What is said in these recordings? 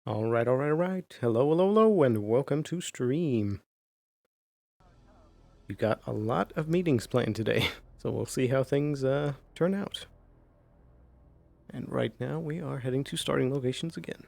Alright. Hello, and welcome to stream. We got a lot of meetings planned today, so we'll see how things turn out. And right now, we are heading to starting locations again.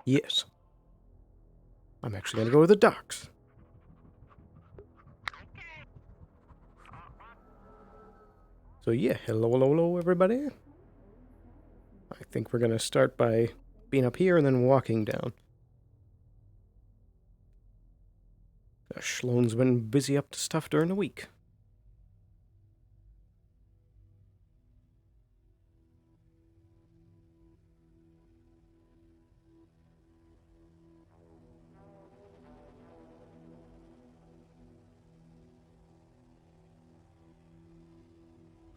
Yes. I'm actually gonna go to the docks. So yeah, hello, everybody. I think we're gonna start by being up here and then walking down. Sloan's been busy up to stuff during the week.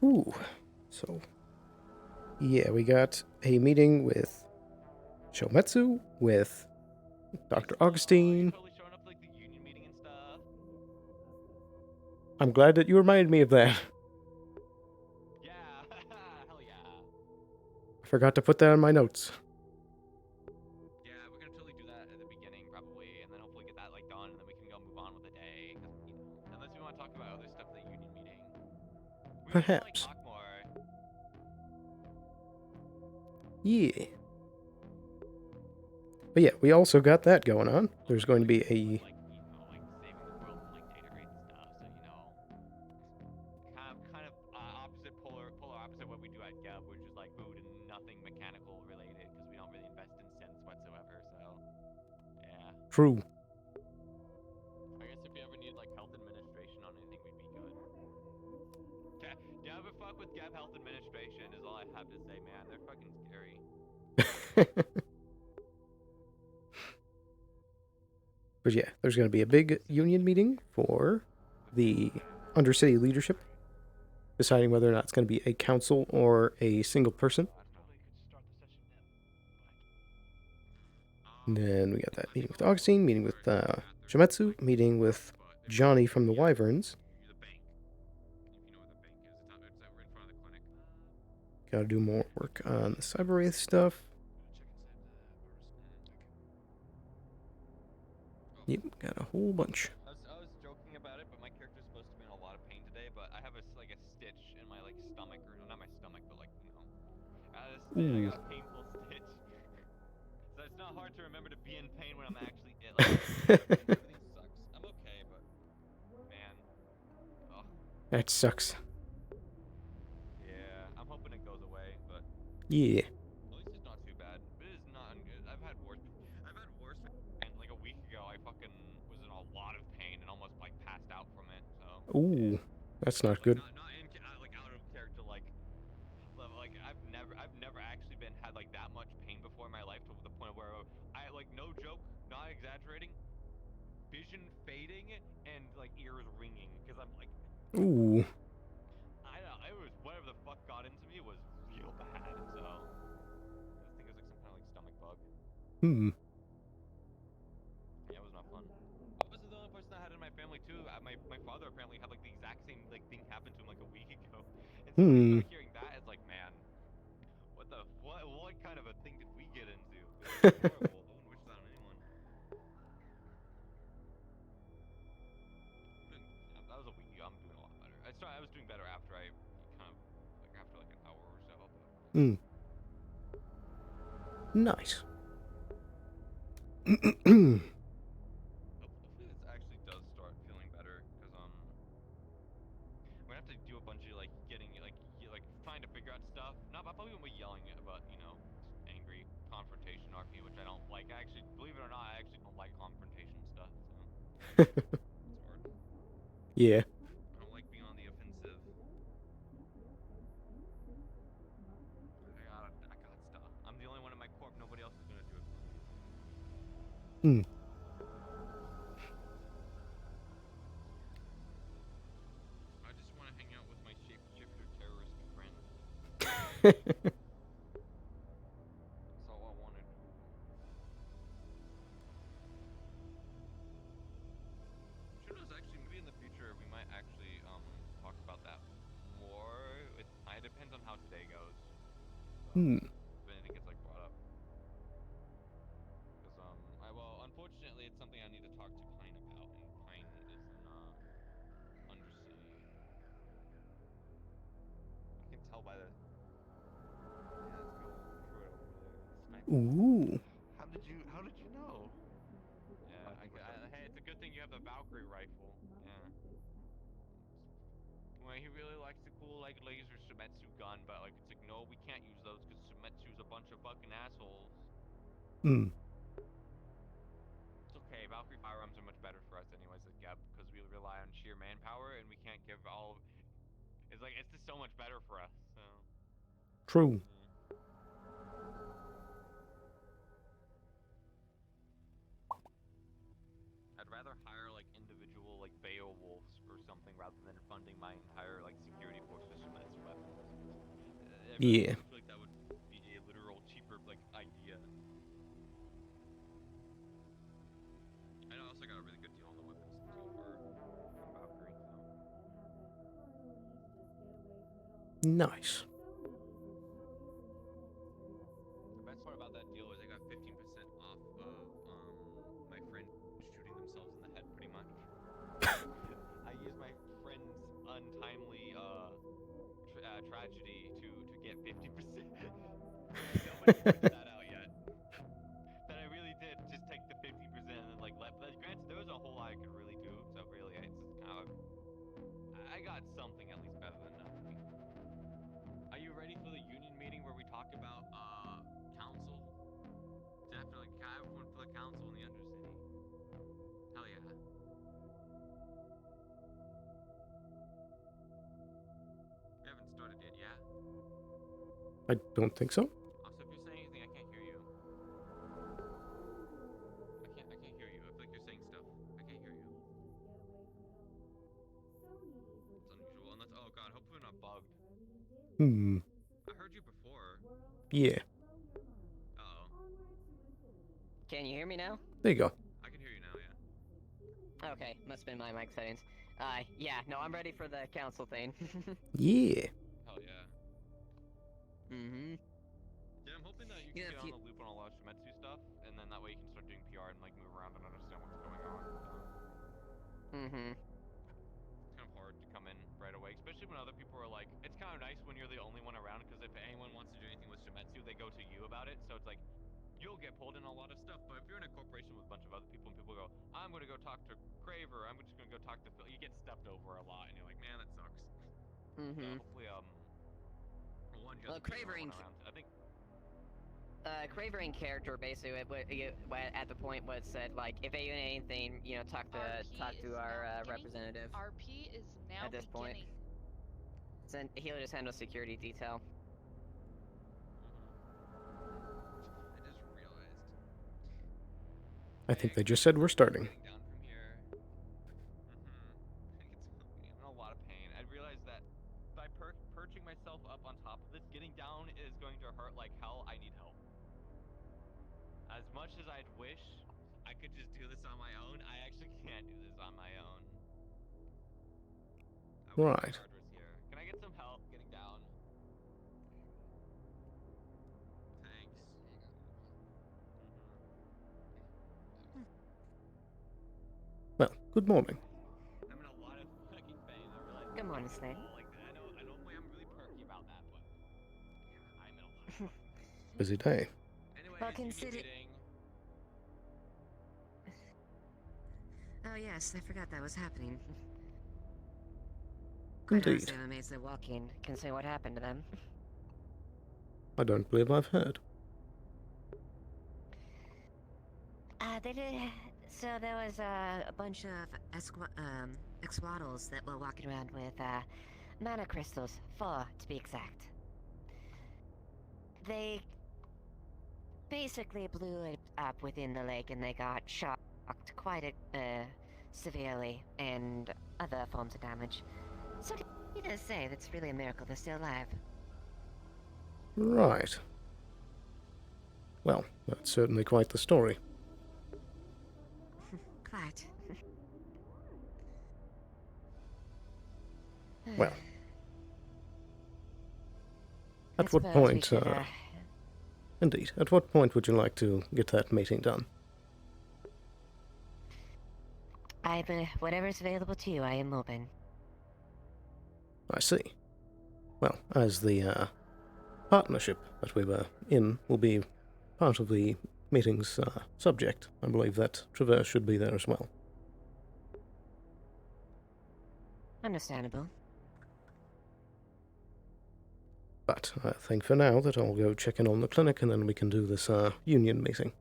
Ooh, so yeah, we got a meeting with Shometsu, with Dr. Augustine. I'm glad that you reminded me of that. Yeah, hell yeah. I forgot to put that in my notes. Yeah, we're gonna totally do that at the beginning, probably, and then hopefully get that like done, and then we can go move on with the day. Cause unless we want to talk about other stuff at the union meeting, we just want to like Perhaps. talk more. Yeah. But yeah, we also got that going on. There's going to be a... like saving the world from like data rates and stuff. So kind of opposite polar opposite what we do at Geb, which is like food and nothing mechanical related, because we don't really invest in synths whatsoever. So yeah. True. I guess if you ever need like health administration on anything, we'd be good. You ever fuck with Geb Health Administration is all I have to say, man. They're fucking scary. But yeah, there's going to be a big union meeting for the Undercity leadership, deciding whether or not it's going to be a council or a single person. And then we got that meeting with Augustine, meeting with Shimetsu, meeting with Johnny from the Wyverns. Gotta do more work on the Cyberwraith stuff. Yep, got a whole bunch. I was joking about it, but my character's supposed to be in a lot of pain today. But I have a stitch in my like stomach, or not my stomach, but like I got a painful stitch. So it's not hard to remember to be in pain when I'm actually everything sucks. I'm okay, but man, oh. That sucks. Yeah, I'm hoping it goes away, but Yeah. at least it's not too bad. It is not good. I've had worse. And like a week ago, I fucking was in a lot of pain and almost like passed out from it. So yeah. Ooh, that's not good. Not in like out of character like I've never actually had like that much pain before in my life, to the point where I like, no joke, not exaggerating, vision fading and like ears ringing, because I'm like, Ooh. I know, it was whatever the fuck got into me was real bad. So I think it was like some kind of like stomach bug. Yeah, it was not fun. I wasn't the only person that had it in my family too. My father apparently had like the exact same like thing happen to him like a week ago. And so when you start hearing that, it's like, man, what kind of a thing did we get into? It's horrible. I wouldn't wish that on anyone. That was a week ago. I'm doing a lot better. I was doing better after I kind of like after like an hour or so. But... Nice. Hopefully this actually does start feeling better, because I'm gonna have to do a bunch of like trying to figure out stuff. Not, I probably won't be yelling, but angry confrontation RP, which I don't like. Actually, believe it or not, I actually don't like confrontation stuff. So it's hard. Yeah. I don't like being on the offensive. I got stuff. I'm the only one in my corp. Nobody else is gonna do it for me. I just want to hang out with my shapeshifter terrorist friend. That's all I wanted. Who knows? Actually, maybe in the future we might actually talk about that more. It depends on how today goes. Hmm. If anything gets like brought up. Because well, unfortunately, it's something I need to talk to Pine about, and Pine is in Undercity. You can tell by the. Yeah, let's go for it over there. The sniper. Ooh. How did you know? Yeah, hey, it's a good thing you have the Valkyrie rifle. Yeah. Well, he really likes the cool like laser Shimetsu gun, but like it's like no, we can't use those because Shimetsu's a bunch of fucking assholes. Hmm. It's okay. Valkyrie firearms are much better for us anyways at Geb because we rely on sheer manpower and we can't give all. It's like it's just so much better for us. So. True. Yeah. I'd rather hire like individual like Beowulfs or something rather than funding my entire like security force with Shimetsu weapons. I really Yeah. do feel like that would be a literal cheaper like idea. I also got a really good deal on the weapons too from Valkyrie. So. Nice. The best part about that deal is I got 15% off of my friend shooting themselves in the head pretty much. I used my friend's untimely tragedy to get 50%. Nobody pointed that out yet. That I really did just take the 50% and then like let. But granted, there was a whole lot I could really do. So really, it's just kind of. I got something at least better than nothing. Are you ready for the union meeting where we talk about council? Definitely. Can I have one for the council in the Undercity? Hell yeah. We haven't started yet, yeah? I don't think so. Also, if you're saying anything, I can't hear you. I can't hear you. I feel like you're saying stuff. I can't hear you. It's unusual. Unless, oh god, hopefully we're not bugged. Hmm. I heard you before. Yeah. Uh-oh. Can you hear me now? There you go. I can hear you now, yeah. Okay, must have been my mic settings. Yeah, no, I'm ready for the council thing. Yeah. Hell yeah. Mm-hmm. Yeah, I'm hoping that you can Yeah, get if on you- the loop on a lot of Shimetsu stuff, and then that way you can start doing PR and like move around and understand what's going on. Mm-hmm. It's kind of hard to come in right away, especially when other people are like, it's kind of nice when you're the only one around, because if anyone wants to do anything with Shimetsu, they go to you about it, so it's like, you'll get pulled in a lot of stuff, but if you're in a corporation with a bunch of other people and people go, I'm going to go talk to Craver, I'm just going to go talk to Phil, you get stepped over a lot, and you're like, man, that sucks. So Mm-hmm. hopefully, one, you Well, have to be the only one around. I think Cravering character basically at the point was said like if anything talk to our representative RP is now at this point. beginning. Then he'll just handle security detail. I just realized. I think they just said we're starting. Getting down from here. I'm in a lot of pain. I realized that by perching myself up on top of this, getting down is going to hurt like hell. I need help. As much as I'd wish I could just do this on my own, I actually can't do this on my own. Right. Here. Can I get some help getting down? Thanks. Well, good morning. I'm in a lot of fucking pain. I realize. Good morning, Slade. Like I know. Normally I'm really perky about that, but yeah, I'm in a lot of fucking pain. Busy day. Anyway, Well, it's union consider- meeting. Oh yes, I forgot that was happening. Quite Indeed. honestly, I'm amazed they're walking, considering what happened to them. I don't believe I've heard. They did. So there was a bunch of exwaddles that were walking around with mana crystals, 4 to be exact. They basically blew it up within the lake, and they got shocked quite severely, and other forms of damage. So to say, that's really a miracle they're still alive. Right. Well, that's certainly quite the story. Quite. Well, I at what suppose we point, should, indeed, at what point would you like to get that meeting done? whatever's available to you, I am open. I see. Well, as the partnership that we were in will be part of the meeting's subject, I believe that Traverse should be there as well. Understandable. But I think for now that I'll go check in on the clinic and then we can do this union meeting.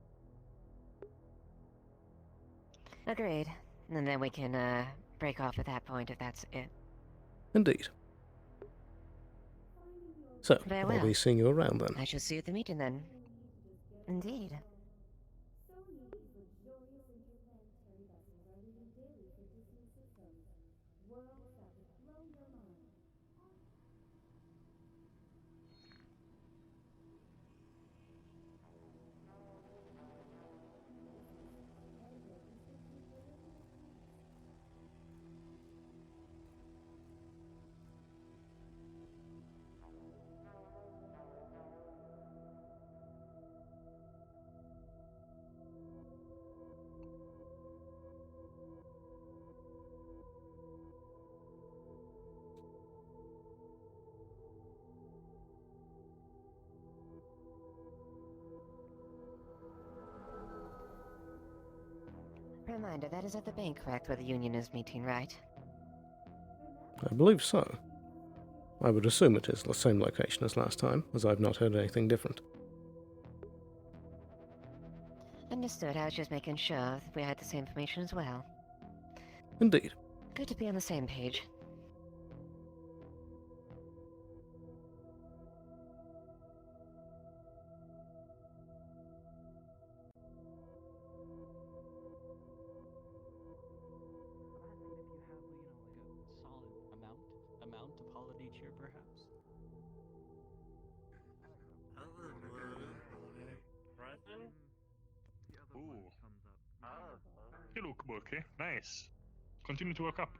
Agreed. And then we can, break off at that point if that's it. Indeed. So, Very I'll well. be seeing you around then. I shall see you at the meeting then. Indeed. Reminder, that is at the bank, correct, where the union is meeting, right? I believe so. I would assume it is the same location as last time, as I've not heard anything different. Understood. I was just making sure that we had the same information as well. Indeed. Good to be on the same page. Amount of holiday cheer, perhaps? Ooh. You look bulky. Nice. Continue to work up.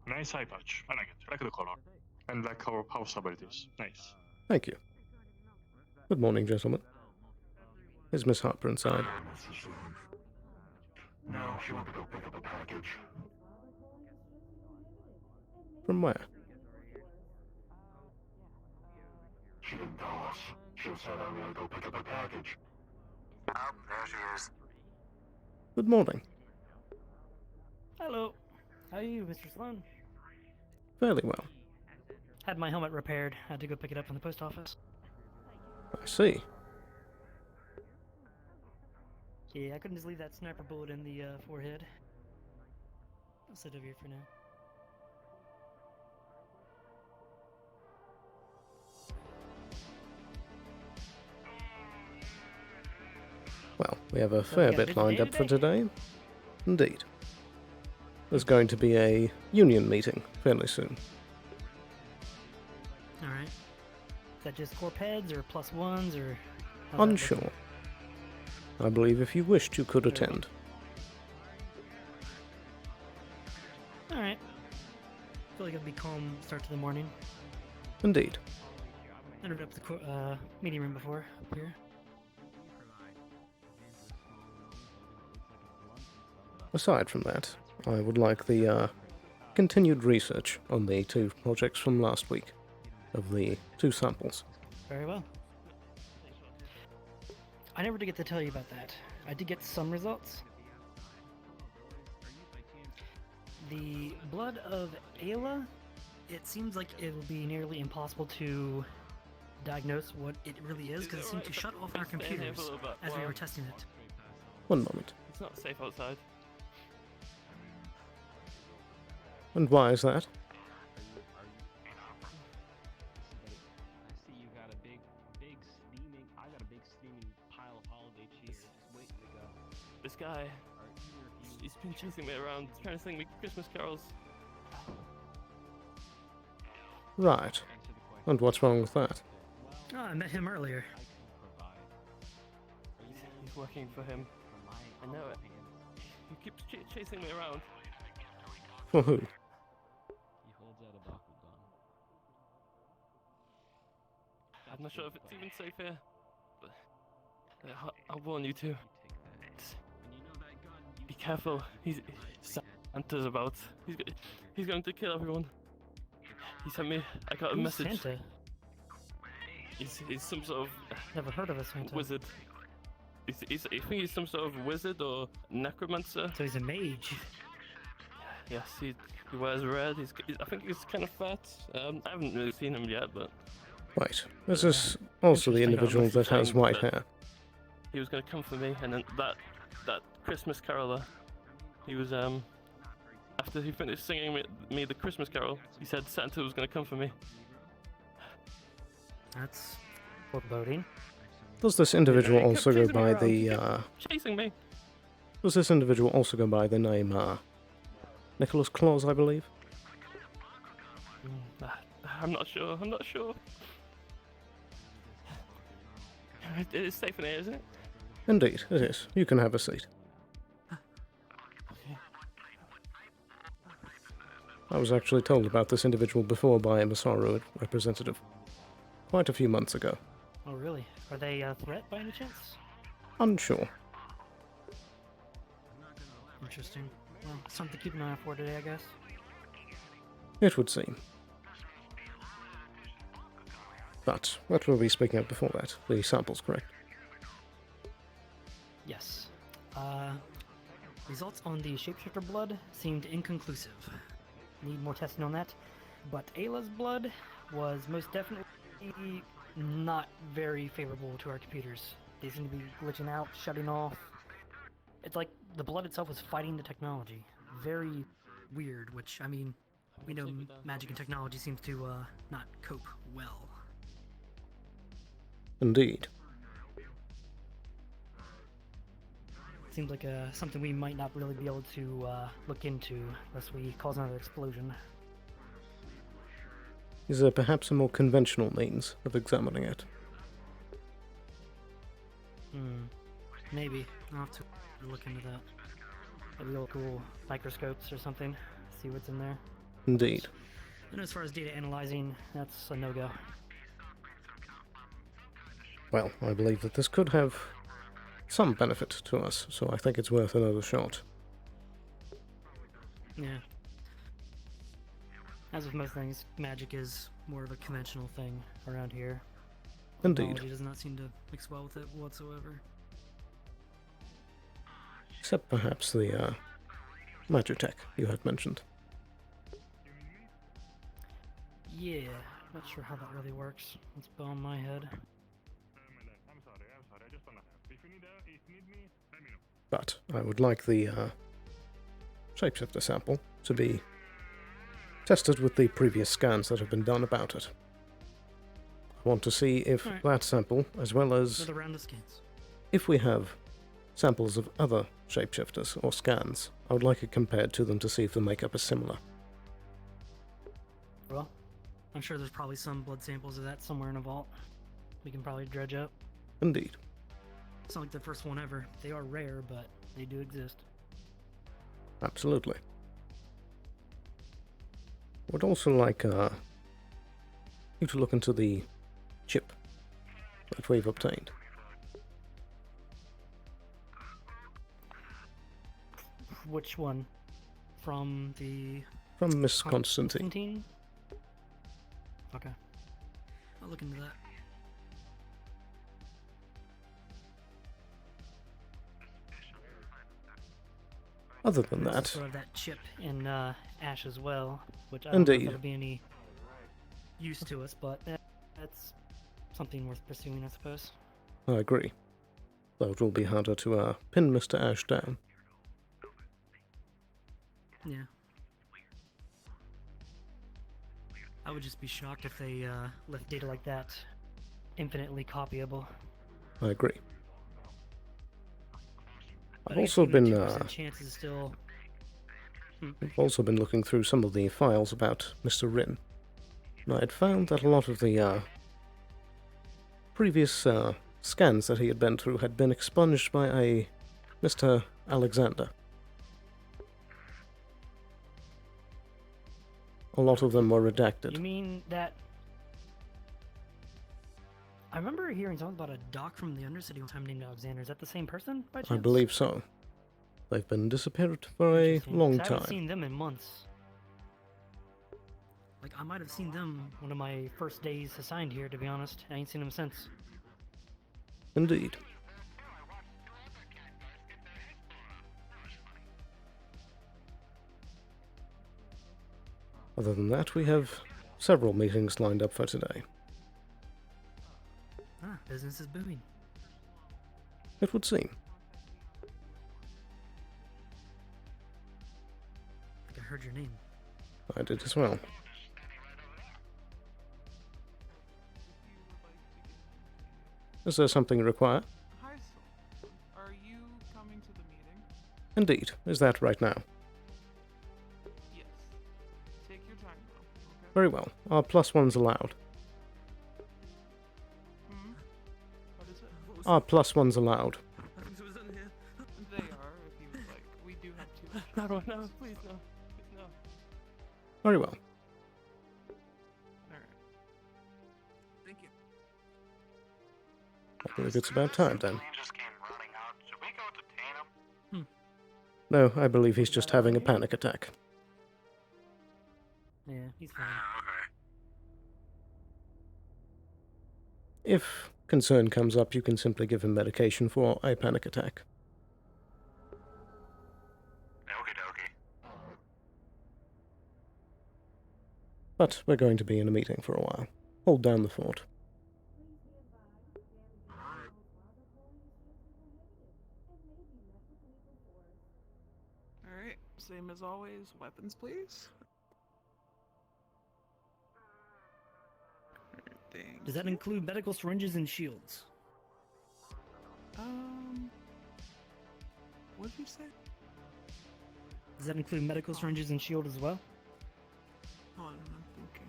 Nice eye patch. I like it. I like the color. And like how sober it is. Nice. Thank you. Good morning, gentlemen. Is Miss Harper inside? Mrs. Sloan. No, she went to go pick up a package. From where? She didn't tell us. She said I'm gonna go pick up a package. Oh, there she is. Good morning. Hello. How are you, Mr. Sloan? Fairly well. Had my helmet repaired. Had to go pick it up from the post office. I see. Yeah, I couldn't just leave that sniper bullet in the forehead. I'll sit over here for now. Well, we have a So we fair got a bit busy lined day up for today? today. Indeed. There's going to be a union meeting fairly soon. Alright. Is that just corp heads or plus ones or... how's that looking? Unsure. I believe if you wished, you could Very well. attend. Alright. Feel like it'll be calm start to the morning. Indeed. Entered up the meeting room before, up here. Aside from that, I would like the continued research on the 2 projects from last week, of the 2 samples. Very well. I never did get to tell you about that. I did get some results. The blood of Ayla, it seems like it will be nearly impossible to diagnose what it really is, because it seemed to shut off our computers as we were testing it. One moment. It's not safe outside. And why is that? I see you got a big steaming. I got a big steaming pile of holiday cheer just waiting to go. This guy, he's been chasing me around, trying to sing me Christmas carols. Right. Answer the question. And what's wrong with that? Oh, I met him earlier. He's working for him. I know it. He keeps chasing me around. For who? He holds out a buckle gun. I'm not sure if it's even safe here. But I'll warn you two. Be careful. Santa's about. He's going to kill everyone. He sent me. I got a Who's message. Santa? He's some sort of Never heard of a Santa. wizard. I think he's some sort of wizard or necromancer. So he's a mage. Yes, he wears red. I think he's kind of fat. I haven't really seen him yet, but Right. This is also the Interesting. individual that has Interesting, white but- hair. he was going to come for me, and then that Christmas caroler, he was after he finished singing me the Christmas carol, he said Santa was going to come for me. That's foreboding. Does this individual He kept also go chasing me by around. He the, kept chasing me. does this individual also go by the name, Nicholas Claus, I believe? I'm not sure. I'm not sure. It is safe in here, isn't it? Indeed, it is. You can have a seat. Okay. I was actually told about this individual before by a Masaru representative. Quite a few months ago. Oh, really? Are they a threat by any chance? Unsure. Interesting. Well, something to keep an eye out for today, I guess. It would seem. But what were we speaking of before that? The samples, correct? Yes. Results on the shapeshifter blood seemed inconclusive. Need more testing on that. But Ayla's blood was most definitely not very favorable to our computers. They seem to be glitching out, shutting off. It's like the blood itself was fighting the technology. Very weird, which, I mean, we know magic and technology seems to not cope well. Indeed. Seems like something we might not really be able to look into unless we cause another explosion. Is there perhaps a more conventional means of examining it? Maybe. I'll have to look into that. Maybe real cool microscopes or something. See what's in there. Indeed. And as far as data analyzing, that's a no-go. Well, I believe that this could have some benefit to us, so I think it's worth another shot. Yeah. As with most things, magic is more of a conventional thing around here. Indeed. Technology does not seem to mix well with it whatsoever. Except perhaps the, Magitech you had mentioned. Yeah, not sure how that really works. It's beyond my head. I'm sorry. I just wanna. If you need me, let me know. But I would like the, shapeshifter sample to be tested with the previous scans that have been done about it. I want to see if Alright. that sample, as well as Another round of scans. if we have samples of other shapeshifters or scans, I would like it compared to them to see if the makeup is similar. Well, I'm sure there's probably some blood samples of that somewhere in a vault. We can probably dredge up. Indeed. It's not like the first one ever. They are rare, but they do exist. Absolutely. Would also like you to look into the chip that we've obtained. Which one? From the From Miss Constantine. Constantine? Okay. I'll look into that. Other than There's that, sort of that chip in Ash as well, which I don't know if Indeed. that'll be any use to us, but that's something worth pursuing, I suppose. I agree. Though it will be harder to pin Mr. Ash down. Yeah. I would just be shocked if they left data like that infinitely copyable. I agree. But I've I guess also even been 2% chance is still. I've also been looking through some of the files about Mr. Rin. I had found that a lot of the previous scans that he had been through had been expunged by a Mr. Alexander. A lot of them were redacted. You mean that... I remember hearing something about a doc from the Undercity one time named Alexander. Is that the same person, by chance? I believe so. They've been disappeared for a Interesting, long 'cause I haven't time. seen them in months. Like, I might have seen them one of my first days assigned here, to be honest. I ain't seen them since. Indeed. Other than that, we have several meetings lined up for today. Ah, business is booming. It would seem. I think I heard your name. I did as well. Is there something required? Hi, Sloan. Are you coming to the meeting? Indeed. Is that right now? Yes. Take your time, though, okay? Very well. Are +1s allowed? Hmm? What is it? Are +1s allowed? They are, if you would like. We do have two. No, no, please no. Please no. Very well. Alright. Thank you. I believe it's about time then. He just came running out. Should we go detain him? No, I believe he's just having a panic attack. Yeah, he's fine. Okay. If concern comes up, you can simply give him medication for a panic attack. Okie dokie. But we're going to be in a meeting for a while. Hold down the fort. Alright, same as always. Weapons, please. Thank Does that you. include medical syringes and shields? What did you say? Does that include medical syringes and shield as well? Hold on, I'm thinking.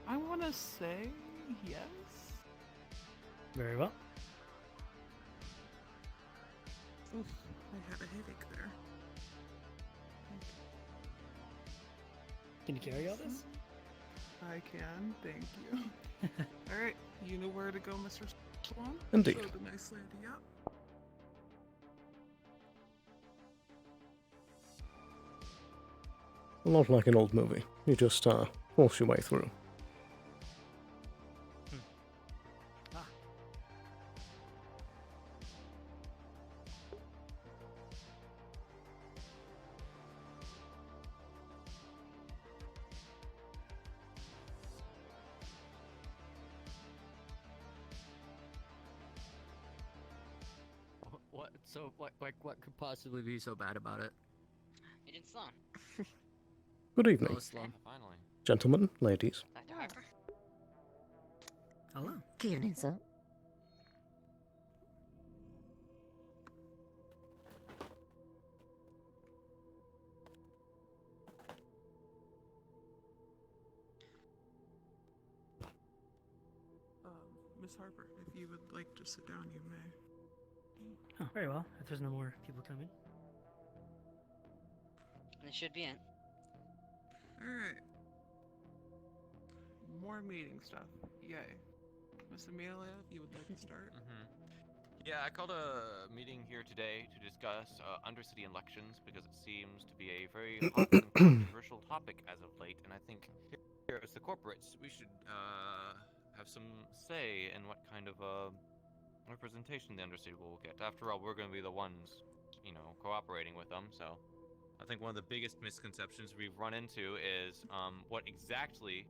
I want to say yes. Very well. Oof, I had a headache there. Can you carry all this? I can, thank you. Alright, you know where to go, Mr. Sloan? Indeed. Show the nice lady up. A lot like an old movie. You just force your way through. Ah. What? So, what could possibly be so bad about it? Agent Sloan. Good evening, Oh, Sloan. Finally. gentlemen, ladies. Dr. Harper. Hello. Good evening, sir. Miss Harper, if you would like to sit down, you may. Oh, very well. If there's no more people coming. It should be in. Alright. More meeting stuff. Yay. Miss Amelia, if you would like to start. Yeah, I called a meeting here today to discuss Undercity elections because it seems to be a very hot and controversial topic as of late, and I think here as the corporates, we should have some say in what kind of representation the Undercity will get. After all, we're going to be the ones, you know, cooperating with them, so I think one of the biggest misconceptions we've run into is what exactly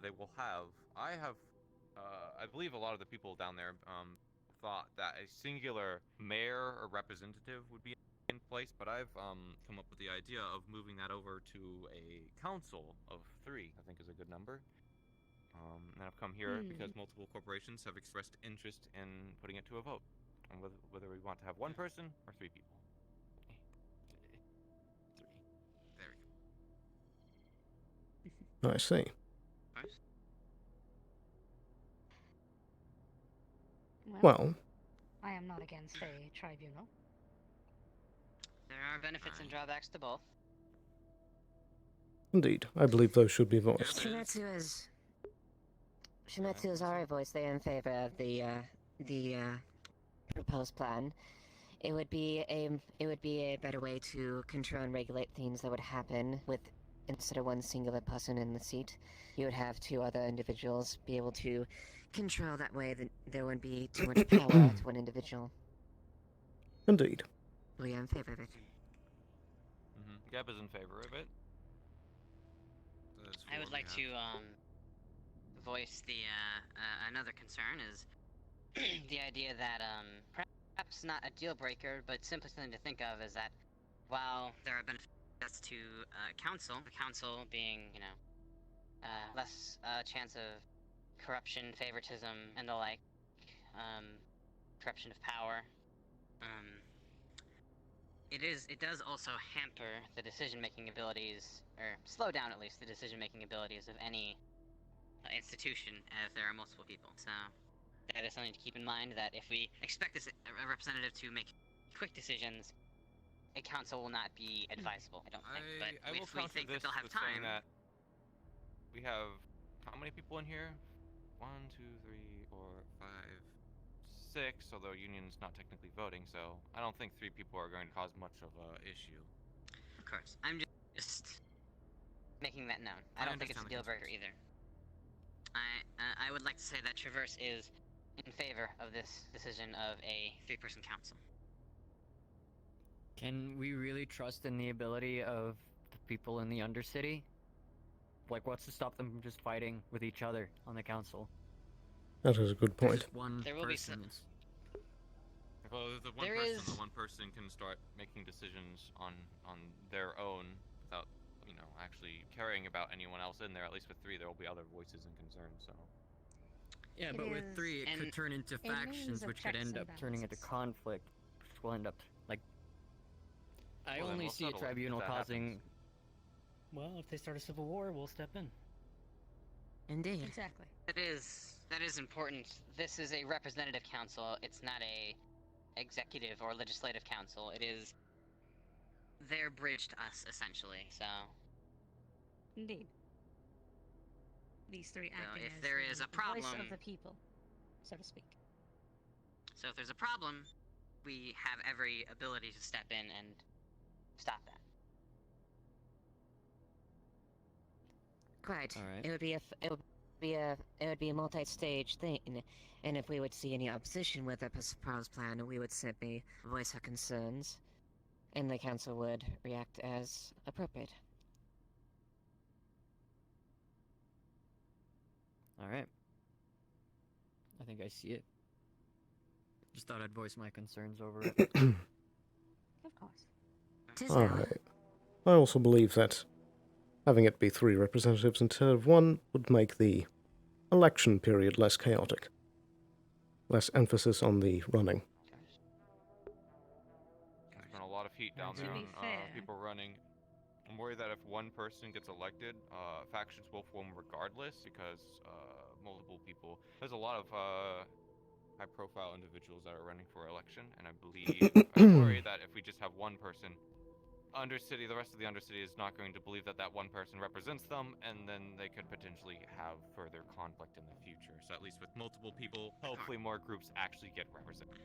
they will have. I believe a lot of the people down there thought that a singular mayor or representative would be in place, but I've come up with the idea of moving that over to a council of 3, I think is a good number. And I've come here because multiple corporations have expressed interest in putting it to a vote on whether we want to have 1 person or 3 people. 3. There we go. I see. Nice. Well, I am not against a tribunal. There are benefits and drawbacks to both. indeed, I believe those should be voiced. Shimetsu has already voiced they are in favor of the proposed plan. It would be a better way to control and regulate things that would happen with, instead of one singular person in the seat, you would have two other individuals be able to control. That way that there wouldn't be too much power to one individual. Indeed. We are in favor of it. Geb is in favor of it. I would like to voice the another concern is the idea that perhaps not a deal breaker, but simply something to think of is that while there are benefits to council, the council being less chance of corruption, favoritism, and the like, corruption of power. It does also hamper the decision-making abilities, or slow down at least the decision-making abilities of any institution if there are multiple people. So that is something to keep in mind, that if we expect a representative to make quick decisions, a council will not be advisable, I don't think. But I will if we counter think this that they'll have with saying time... that we have how many people in here? 1, 2, 3, 4, 5, 6, although Union's not technically voting, so I don't think 3 people are going to cause much of an issue. Of course. I'm just making that known. I don't think it's a deal breaker either. I would like to say that Traverse is in favor of this decision of a 3-person council. Can we really trust in the ability of the people in the Undercity? Like, what's to stop them from just fighting with each other on the council? That is a good point. Just one There will be person. Well, the one person can start making decisions on their own without, actually caring about anyone else in there. At least with 3, there will be other voices and concerns. So. Yeah, but with 3, it could turn into factions, which could end up turning into conflict, which will end up like. I only see a tribunal causing. Well, if they start a civil war, we'll step in. Indeed. Exactly. That is important. This is a representative council. It's not a executive or legislative council. It is their bridge to us, essentially. So. Indeed. These 3 acting if as there is a problem, voice of the people, so to speak. So if there's a problem, we have every ability to step in and stop that. Quite. All right. It would be a multi-stage thing, and if we would see any opposition with the proposed plan, we would simply voice our concerns, and the council would react as appropriate. All right. I think I see it. Just thought I'd voice my concerns over it. Of course. Alright. I also believe that having it be 3 representatives instead of 1 would make the election period less chaotic. Less emphasis on the running. There's been a lot of heat down there on people running. I'm worried that if one person gets elected, factions will form regardless because multiple people. There's a lot of high-profile individuals that are running for election, and I believe I'm worried that if we just have one person, the rest of the Undercity is not going to believe that that one person represents them, and then they could potentially have further conflict in the future. So at least with multiple people, hopefully more groups actually get represented.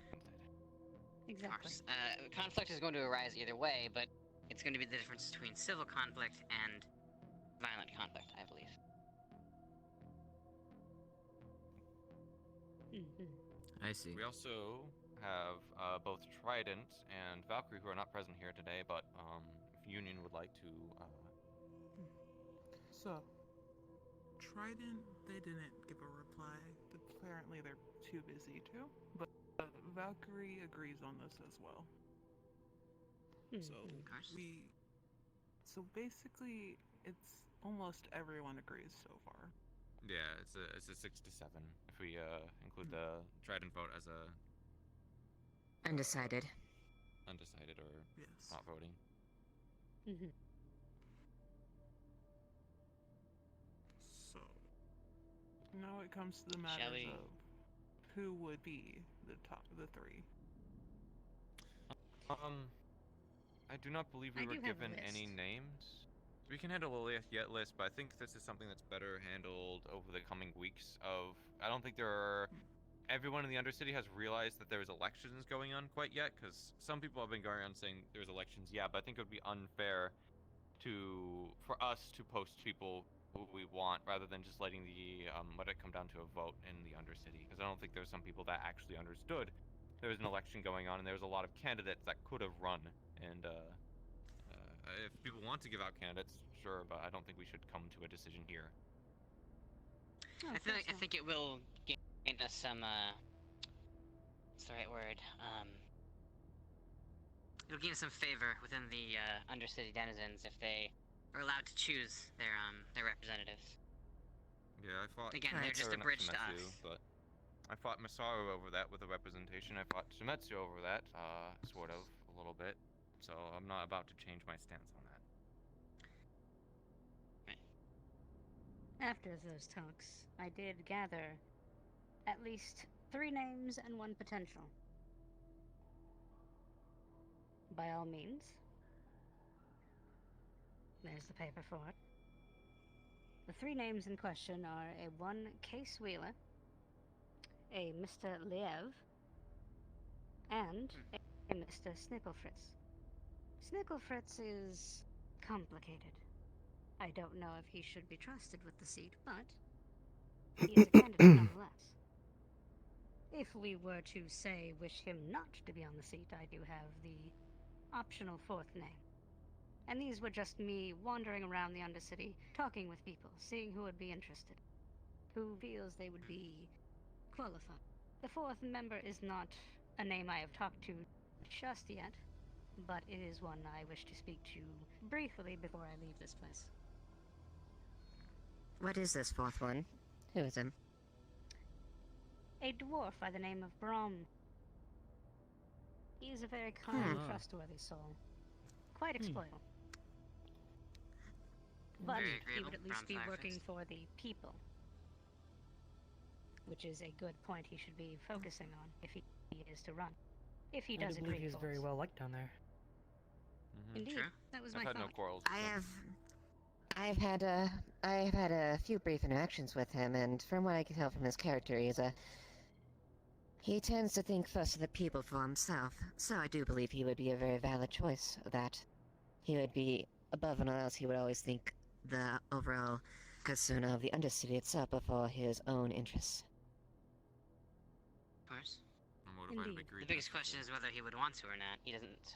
Exactly. Conflict is going to arise either way, but it's going to be the difference between civil conflict and violent conflict, I believe. I see. We also have both Trident and Valkyrie, who are not present here today, but if Union would like to... So, Trident, they didn't give a reply. Apparently they're too busy too, but Valkyrie agrees on this as well. So basically, it's almost everyone agrees so far. Yeah, it's a 6 to 7 if we include the Trident vote as a Undecided. Undecided or not voting. So now it comes to the matter of who would be the three? I do not believe we I were do have a given any list. names. We can handle a yet list, but I think this is something that's better handled over the coming weeks. I don't think everyone in the Undercity has realized that there's elections going on quite yet, because some people have been going around saying there's elections, yeah, but I think it would be unfair for us to post people who we want rather than just letting let it come down to a vote in the Undercity, because I don't think there's some people that actually understood there was an election going on and there was a lot of candidates that could have run, and if people want to give out candidates, sure, but I don't think we should come to a decision here. I think it will gain us some what's the right word? It'll gain us some favor within the Undercity denizens if they are allowed to choose their representatives. Yeah, I fought. Again, they're just a bridge to us. But I fought Masaru over that with a representation. I fought Shimetsu over that, sort of, a little bit. So I'm not about to change my stance on that. After those talks, I did gather at least 3 names and 1 potential. By all means, there's the paper for it. The 3 names in question are a one Case Wheeler, a Mr. Liev, and a Mr. Snicklefritz. Snicklefritz is complicated. I don't know if he should be trusted with the seat, but he is a candidate nonetheless. If we were to, say, wish him not to be on the seat, I do have the optional 4th name. And these were just me wandering around the Undercity, talking with people, seeing who would be interested, who feels they would be qualified. The 4th member is not a name I have talked to just yet, but it is one I wish to speak to briefly before I leave this place. What is this 4th one? Who is him? A dwarf by the name of Brom. He is a very kind, trustworthy soul. Quite exploitable. But he would at least be working for the people. Which is a good point he should be focusing on if he is to run. If he does I believe he's very well liked down there. Indeed, that was my I've had thought. no quarrels. I've had a few brief interactions with him, and from what I can tell from his character, he tends to think first of the people for himself. So I do believe he would be a very valid choice. That he would be above and all else. He would always think the overall kasuna of the Undercity itself before his own interests. Of course. Indeed. The biggest question is whether he would want to or not. He doesn't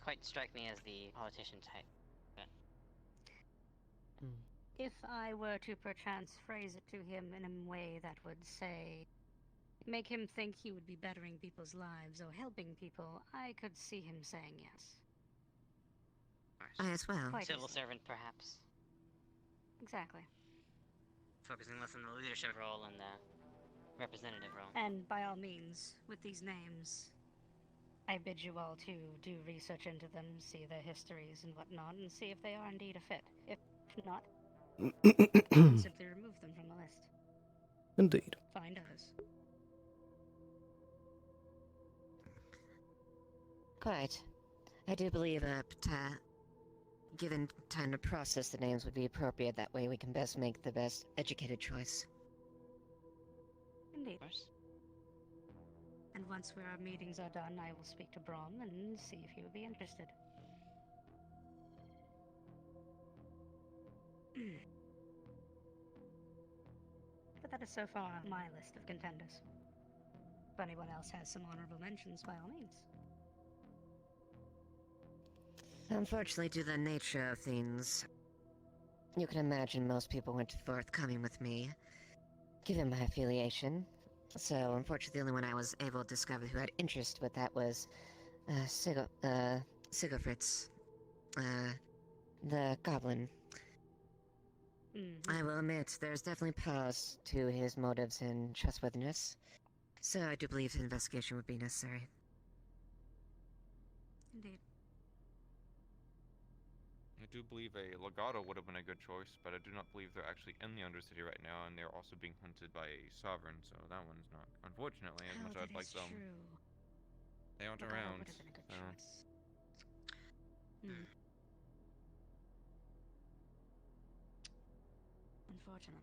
quite strike me as the politician type. But... If I were to perchance phrase it to him in a way that would say, make him think he would be bettering people's lives or helping people, I could see him saying yes. I as well. Quite Civil easily. servant, perhaps. Exactly. Focusing less on the leadership role and the representative role. And by all means, with these names, I bid you all to do research into them, see their histories and whatnot, and see if they are indeed a fit. If not, simply remove them from the list. Indeed. Find others. Quite. I do believe given time to process the names would be appropriate. That way we can best make the best educated choice. Indeed. And once our meetings are done, I will speak to Brom and see if he would be interested. But that is so far my list of contenders. If anyone else has some honorable mentions, by all means. Unfortunately, due to the nature of things, you can imagine most people weren't forthcoming with me, given my affiliation. So, unfortunately, the only one I was able to discover who had interest with that was Sigofritz, the goblin. I will admit, there's definitely pause to his motives and trustworthiness, so I do believe an investigation would be necessary. Indeed. do believe a Legato would have been a good choice, but I do not believe they're actually in the Undercity right now, and they're also being hunted by a Sovereign, so that one's not, unfortunately, as much as I'd like them. They aren't around, Would have been a good so... choice. Hmm. Unfortunate.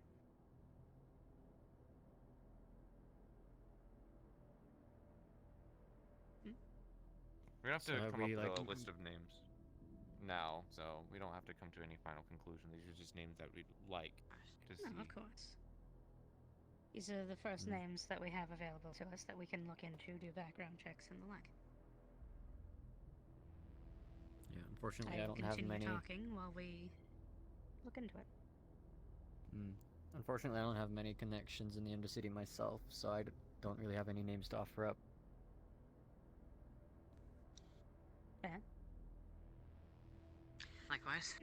We're gonna have to So come up we, with like, a list of names now, so we don't have to come to any final conclusion. These are just names that we'd like to see. No, of course. These are the first names that we have available to us that we can look into, do background checks and the like. Yeah, unfortunately, I don't have many. Continue talking while we look into it. Unfortunately, I don't have many connections in the Undercity myself, so I don't really have any names to offer up. Fair. Likewise.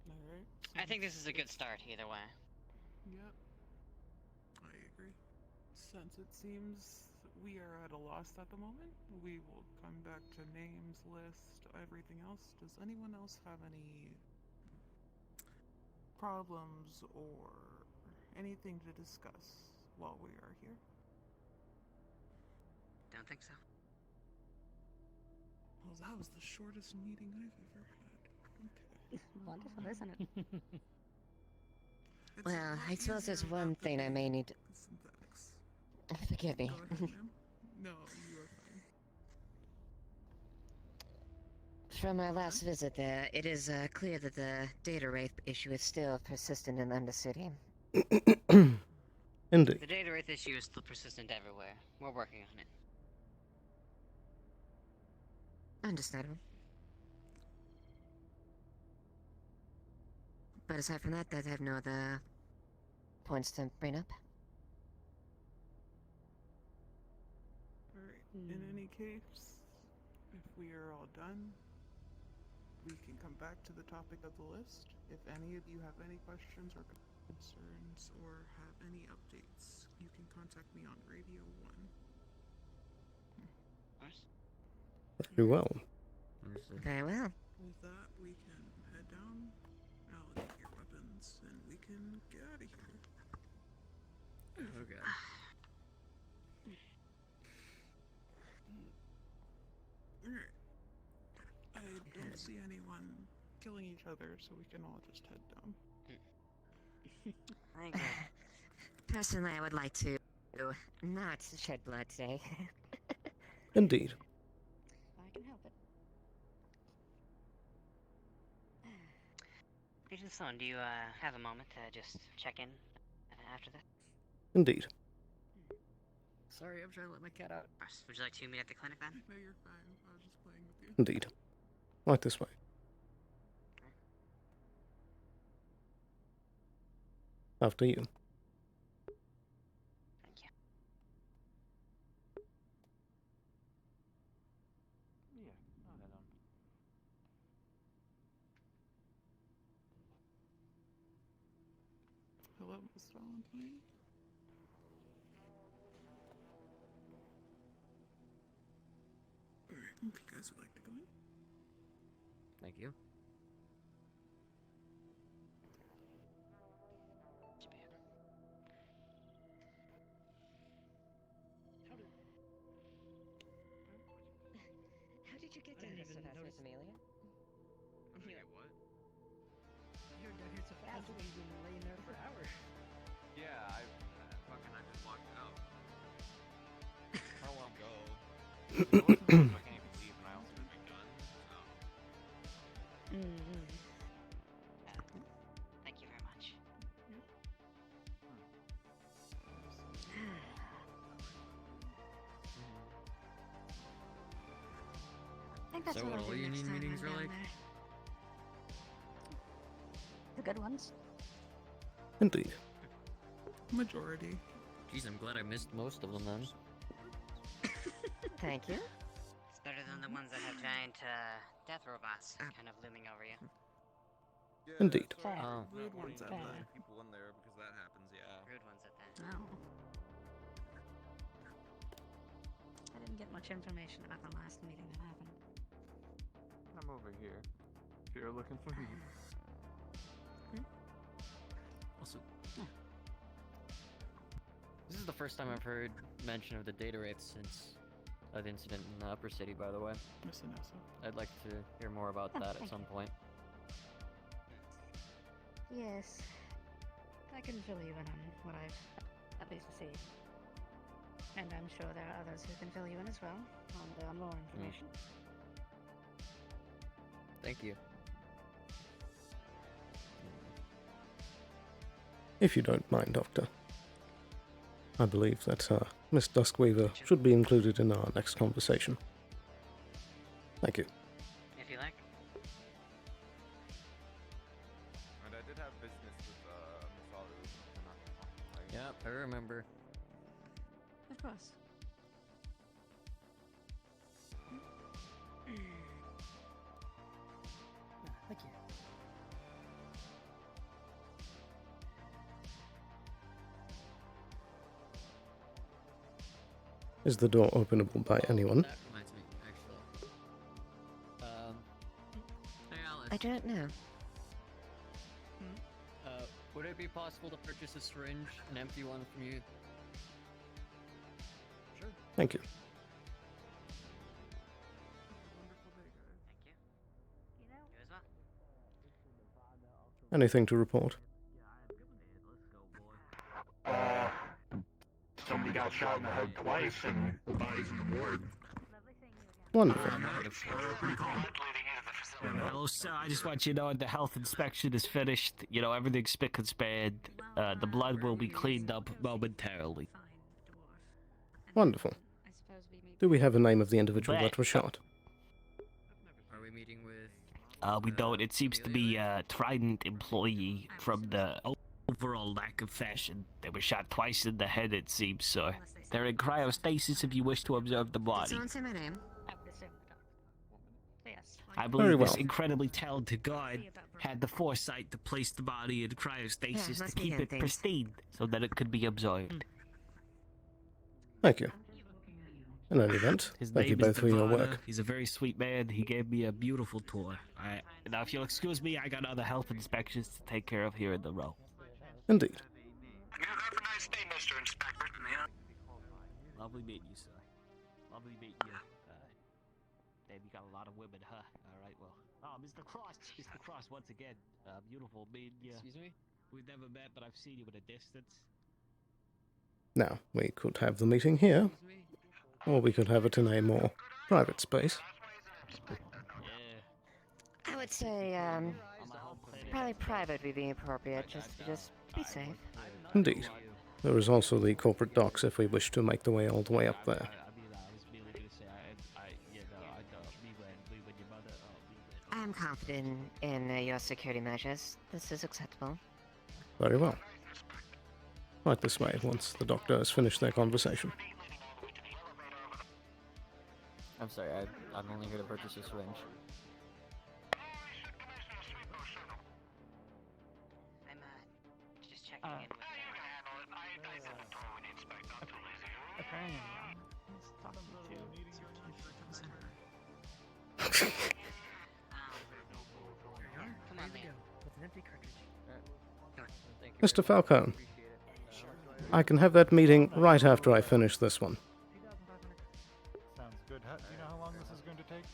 Alright. I think this is a good start either way. Yep. I agree. Since it seems we are at a loss at the moment, we will come back to names, list, everything else. Does anyone else have any problems or anything to discuss while we are here? Don't think so. Well, that was the shortest meeting I've ever had. Okay. Wonderful, isn't it? It's a Well, lot I suppose there's easier one without the thing I may need to... synthetics. Forgive me. Go ahead, ma'am. No, you are fine. From our last visit there, it is clear that the data rape issue is still persistent in Undercity. Indeed. The data wraith issue is still persistent everywhere. We're working on it. Understandable. But aside from that, I have no other points to bring up. Alright, in any case, if we are all done, we can come back to the topic of the list. If any of you have any questions or concerns or have any updates, you can contact me on Radio 1. Very well. Very well. With that, we can head down, allocate your weapons, and we can get out of here. Oh god. Alright. I don't see anyone killing each other, so we can all just head down. I agree. Personally, I would like to not shed blood today. Indeed. I can help it. Agent Sloan, do you have a moment to just check in after this? Indeed. Sorry, I'm trying to let my cat out. Would you like to meet at the clinic then? No, you're fine. I was just playing with you. Indeed. Right this way. After you. Thank you. Yeah, I'll head on. Hello, Miss Valentine. Alright, if you guys would like to go in. Thank you. How did you get down here so fast, Miss Amelia? I'm sorry, what? You're down here so fast that you've been laying there for hours. Yeah, I just walked out. I don't want to go. I can't even leave, and I also have my gun, so... Thank you very much. I think that's So what I'll all do union next time meetings I'm are down like? there. The good ones. Indeed. Majority. Jeez, I'm glad I missed most of them then. Thank you. It's better than the ones that have giant death robots kind of looming over you. Yeah, Indeed. sorry, Oh. Rude ones not at wanting that. people in there, because that happens, yeah. Rude ones at that. Oh. I didn't didn't get much information about the last meeting that happened. I'm over here. If you're looking for me. Also, this is the first time I've heard mention of the data rapes since the incident in the upper city, by the way. I'd like to hear more about that at some point. Yes. I can fill you in on what I've at least seen. And I'm sure there are others who can fill you in as well on more information. Thank you. If you don't mind, Doctor. I believe that Miss Duskweaver should be included in our next conversation. Thank you. If you like. And I did have business with Miss Aru. Yeah, I remember. Of course. Thank you. Is the door openable by anyone? That reminds me, actually. Hey Alice. I don't know. Would it be possible to purchase a syringe, an empty one from you? Sure. Thank you. You as well. Anything to report? Somebody got shot in the head twice and the body's in the morgue. Wonderful. Hello, sir. I just want you to know the health inspection is finished. You know, everything's spick and span. The blood will be cleaned up momentarily. Wonderful. Do we have a name of the individual that was shot? Are we meeting with... We don't. It seems to be a Trident employee from the overall lack of fashion. They were shot twice in the head, it seems, sir. They're in cryostasis if you wish to observe the body. Someone say my name. I believe this incredibly talented guard had the foresight to place the body in cryostasis to keep it pristine so that it could be observed. Thank you. In any event, thank you both for your work. He's a very sweet man. He gave me a beautiful tour. Now, if you'll excuse me, I got other health inspections to take care of here in the row. Indeed. You have a nice day, Mr. Inspector. Lovely meeting you, sir. Lovely meeting you. Damn, you got a lot of women, huh? Alright, well. Oh, Mr. Cross! Mr. Cross, once again. Beautiful meeting you. Excuse me? We've never met, but I've seen you at a distance. Now, we could have the meeting here, or we could have it in a more private space. I would say, probably private would be appropriate, just be safe. Indeed. There is also the corporate docks if we wish to make the way all the way up there. I am confident in your security measures. This is acceptable. Very well. Right this way, once the doctor has finished their conversation. I'm sorry, I'm only here to purchase a syringe. I'm just checking in with Come on, Leo. With an empty cartridge. Mr. Falcone, I can have that meeting right after I finish this one. Sounds good. Do you know how long this is going to take?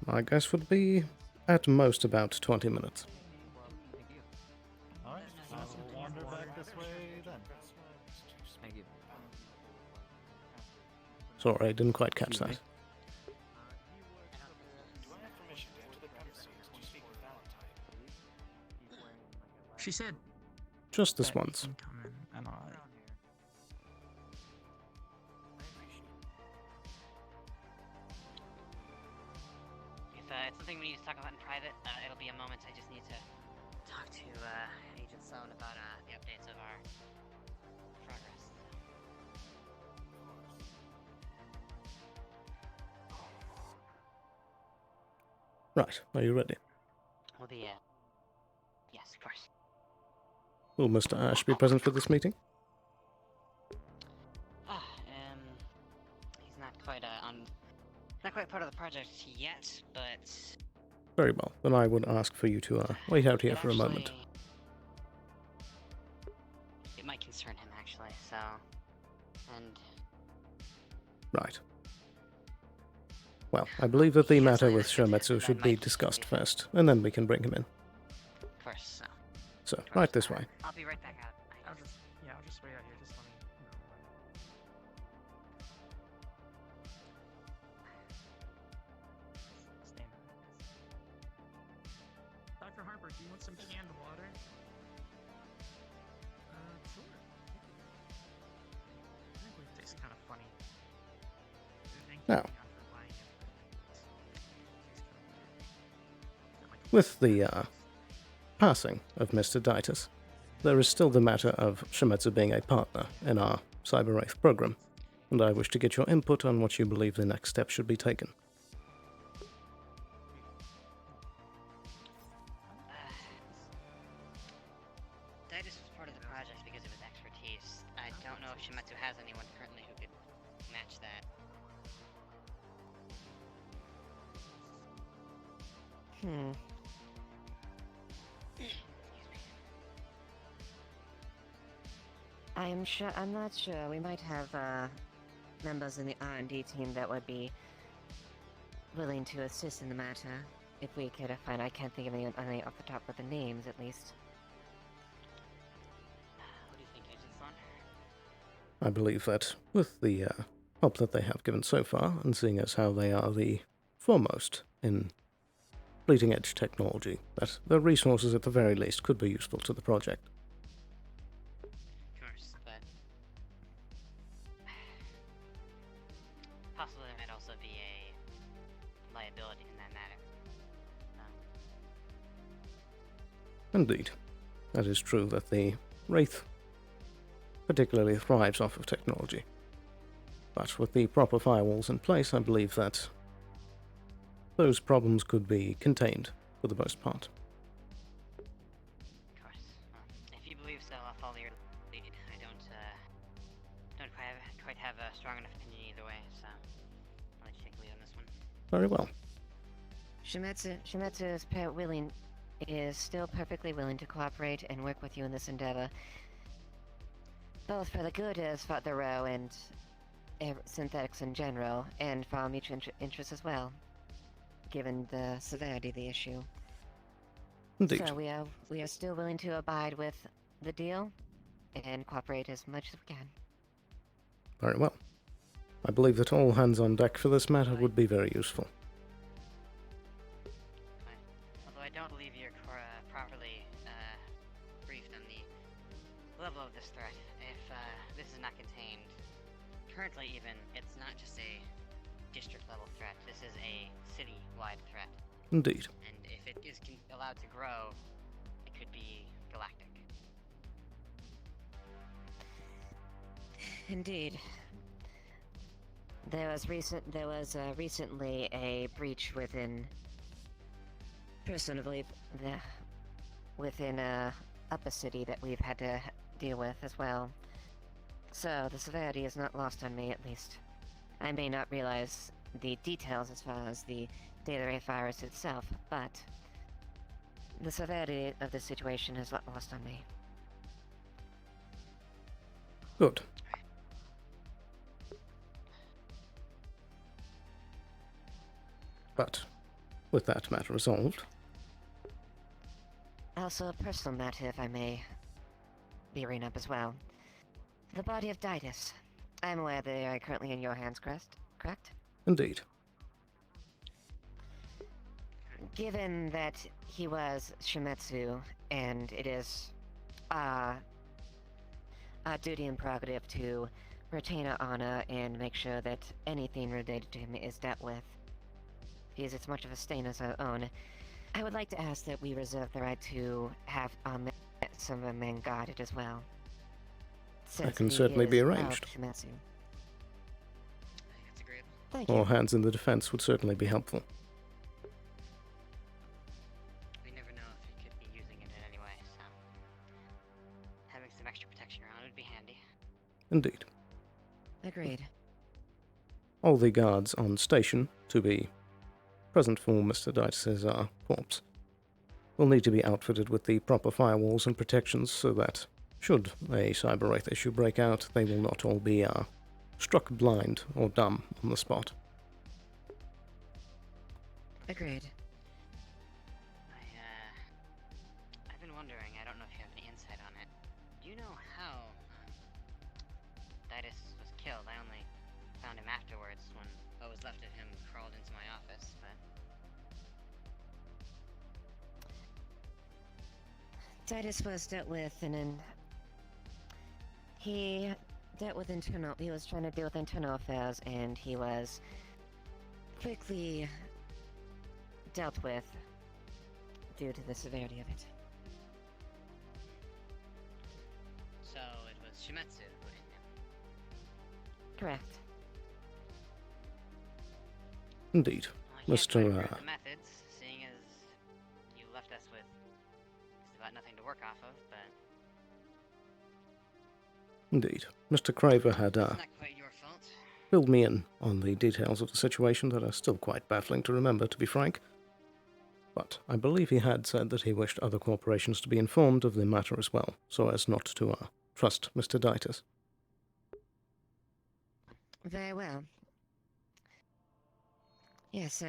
My guess would be at most about 20 minutes. Alright, I will wander back this way then. Thank you. Sorry, I didn't quite catch that. She said. Just this once. If it's something we need to talk about in private, it'll be a moment. I just need to talk to Agent Sloan about the updates of our progress. Right, are you ready? Well, yes, of course. Will Mr. Ash be present for this meeting? He's not quite not quite part of the project yet, but Very well. Then I would ask for you to wait out here it for a moment. actually- It might concern him actually. So, and Right. Well, I believe that the He has matter something with that could- Shometsu that should be might discussed be- first, and then we can bring him in. of course, so. So, right this way. I'll be right back out. I'll just wait out here. Just let me. Stand up. Dr. Harper, do you want some canned water? Sure. It tastes kind of funny. Thank you Now, for buying it. with the passing of Mr. Titus, there is still the matter of Shometsu being a partner in our Cyber Wraith program, and I wish to get your input on what you believe the next step should be taken. Titus was part of the project because of his expertise. I don't know if Shimetsu has anyone currently who could match that. I'm not sure. We might have members in the R&D team that would be willing to assist in the matter. If we could find, I can't think of any off the top of the names, at least. What do you think, Agent Sloan? I believe that with the help that they have given so far, and seeing as how they are the foremost in bleeding-edge technology, that their resources at the very least could be useful to the project. Of course, but possibly there might also be a liability in that matter. Indeed. That is true that the Wraith particularly thrives off of technology. But with the proper firewalls in place, I believe that those problems could be contained for the most part. Of course. If you believe so, I'll follow your lead. I don't quite have a strong enough opinion either way, so I'll let you take the lead on this one. Very well. Shimetsu is still perfectly willing to cooperate and work with you in this endeavor, both for the good as for the row and synthetics in general, and for our mutual interest as well, given the severity of the issue. Indeed. So we are still willing to abide with the deal and cooperate as much as we can. Very well. I believe that all hands on deck for this matter would be very useful. Although I don't believe you're properly briefed on the level of this threat. If this is not contained, currently even, it's not just a district level threat. This is a city-wide threat. Indeed. And if it is allowed to grow, it could be galactic. Indeed. There was recently a breach within, personally, within upper city that we've had to deal with as well. So the severity is not lost on me, at least. I may not realize the details as far as the data wraith virus itself, but the severity of the situation is not lost on me. Good. But with that matter resolved. Also, a personal matter, if I may be bringing up as well. The body of Titus. I'm aware they are currently in your hands, correct? Indeed. Given that he was Shimetsu, and it is our duty and prerogative to retain our honor and make sure that anything related to him is dealt with, because it's much of a stain as our own, I would like to ask that we reserve the right to have some of our men guarded as well. That can certainly be arranged. Shimetsu. I think that's agreeable. Thank you. More hands in the defense would certainly be helpful. We never know if he could be using it in any way, so having some extra protection around would be handy. Indeed. Agreed. all the guards on station to be present for Mr. Titus's corpse will need to be outfitted with the proper firewalls and protections so that, should a cyber wraith issue break out, they will not all be struck blind or dumb on the spot. Agreed. I've been wondering, I don't know if you have any insight on it. Do you know how Titus was killed? I only found him afterwards when what was left of him crawled into my office, but... Titus was dealt with, and he was trying to deal with internal affairs, and he was quickly dealt with due to the severity of it. So it was Shimetsu who did him? Correct. Indeed. Well, I Mr. can't quite the methods, seeing as you left us with just about nothing to work off of, but... Indeed. Mr. Craver had It's not quite your fault. filled me in on the details of the situation that are still quite baffling to remember, to be frank. But I believe he had said that he wished other corporations to be informed of the matter as well, so as not to trust Mr. Titus. Very well. Yes,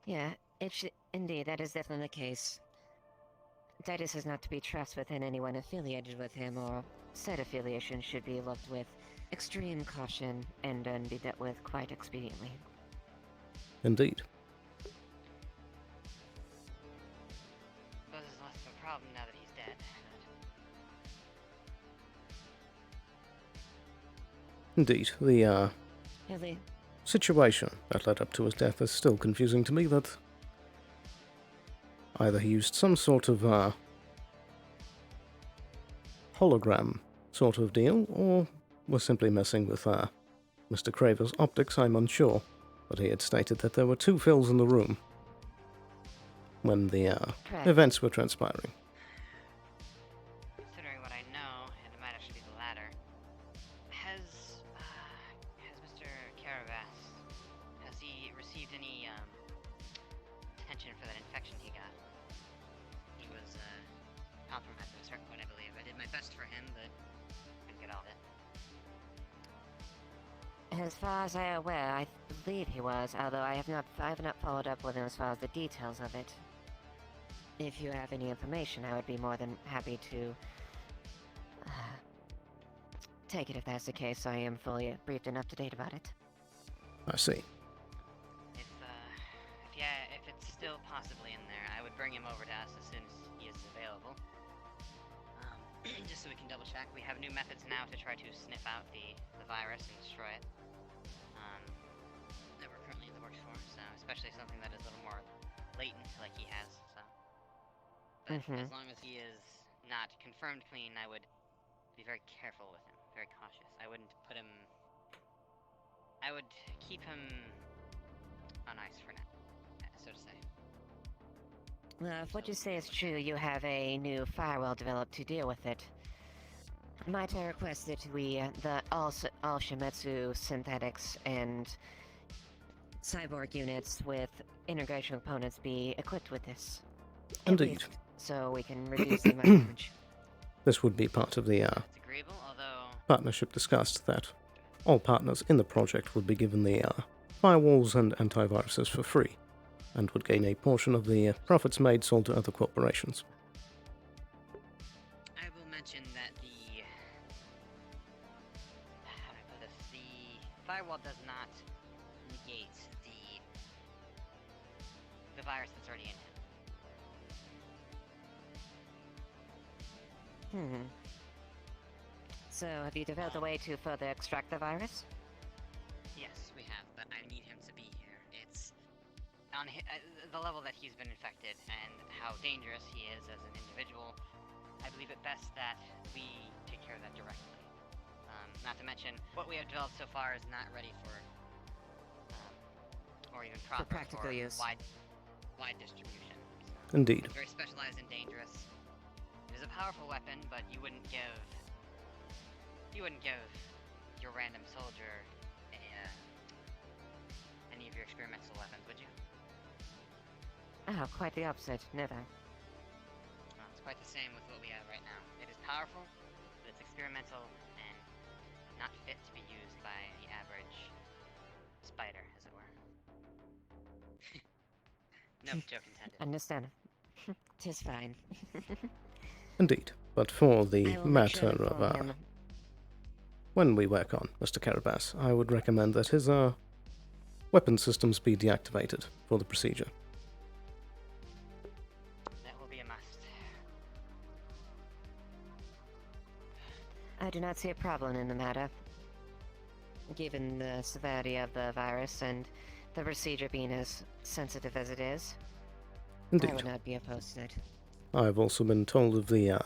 yeah, indeed, that is definitely the case. Titus is not to be trusted within anyone affiliated with him, or said affiliation should be looked with extreme caution and be dealt with quite expediently. Indeed. Suppose it's less of a problem now that he's dead. Indeed. The Really? situation that led up to his death is still confusing to me, that either he used some sort of hologram sort of deal, or was simply messing with Mr. Craver's optics. I'm unsure, but he had stated that there were two Phils in the room when the events were transpiring. Considering what I know, it might actually be the latter. Has Mr. Caravas, has he received any attention for that infection he got? He was compromised at a certain point, I believe. I did my best for him, but couldn't get all of it. As far as I am aware, I believe he was, although I have not followed up with him as far as the details of it. If you have any information, I would be more than happy to take it if that's the case. I am fully briefed and up to date about it. I see. If it's still possibly in there, I would bring him over to us as soon as he is available. Just so we can double check. We have new methods now to try to sniff out the virus and destroy it. That we're currently in the works for, so especially something that is a little more latent like he has, so. But as long as he is not confirmed clean, I would be very careful with him, very cautious. I wouldn't put him... I would keep him on ice for now, so to say. Well, if what you say is true, you have a new firewall developed to deal with it. Might I request that all Shimetsu synthetics and cyborg units with integration components be equipped with this? Indeed. So we can reduce the amount of damage. This would be part of the Agreeable, although... partnership discussed that all partners in the project would be given the firewalls and antiviruses for free, and would gain a portion of the profits made sold to other corporations. I will mention that how do I put this? The firewall does not negate the virus that's already in him. So, have you developed a way to further extract the virus? Yes, we have, but I need him to be here. It's on the level that he's been infected and how dangerous he is as an individual. I believe it best that we take care of that directly. Not to mention, what we have developed so far is not ready for, or even proper for practical use. Wide distribution. So Indeed. it's very specialized and dangerous. It is a powerful weapon, but you wouldn't give your random soldier a of your experimental weapons, would you? Oh, quite the opposite, never. Well, it's quite the same with what we have right now. It is powerful, but it's experimental and not fit to be used by the average spider, as it were. No, joke intended. Understand. 'Tis fine. Indeed, but for the I will make sure matter to of inform him. when we work on Mr. Carabas, I would recommend that his weapon systems be deactivated for the procedure. That will be a must. I do not see a problem in the matter. Given the severity of the virus and the procedure being as sensitive as it is, Indeed. I would not be opposed to it. I've also been told of the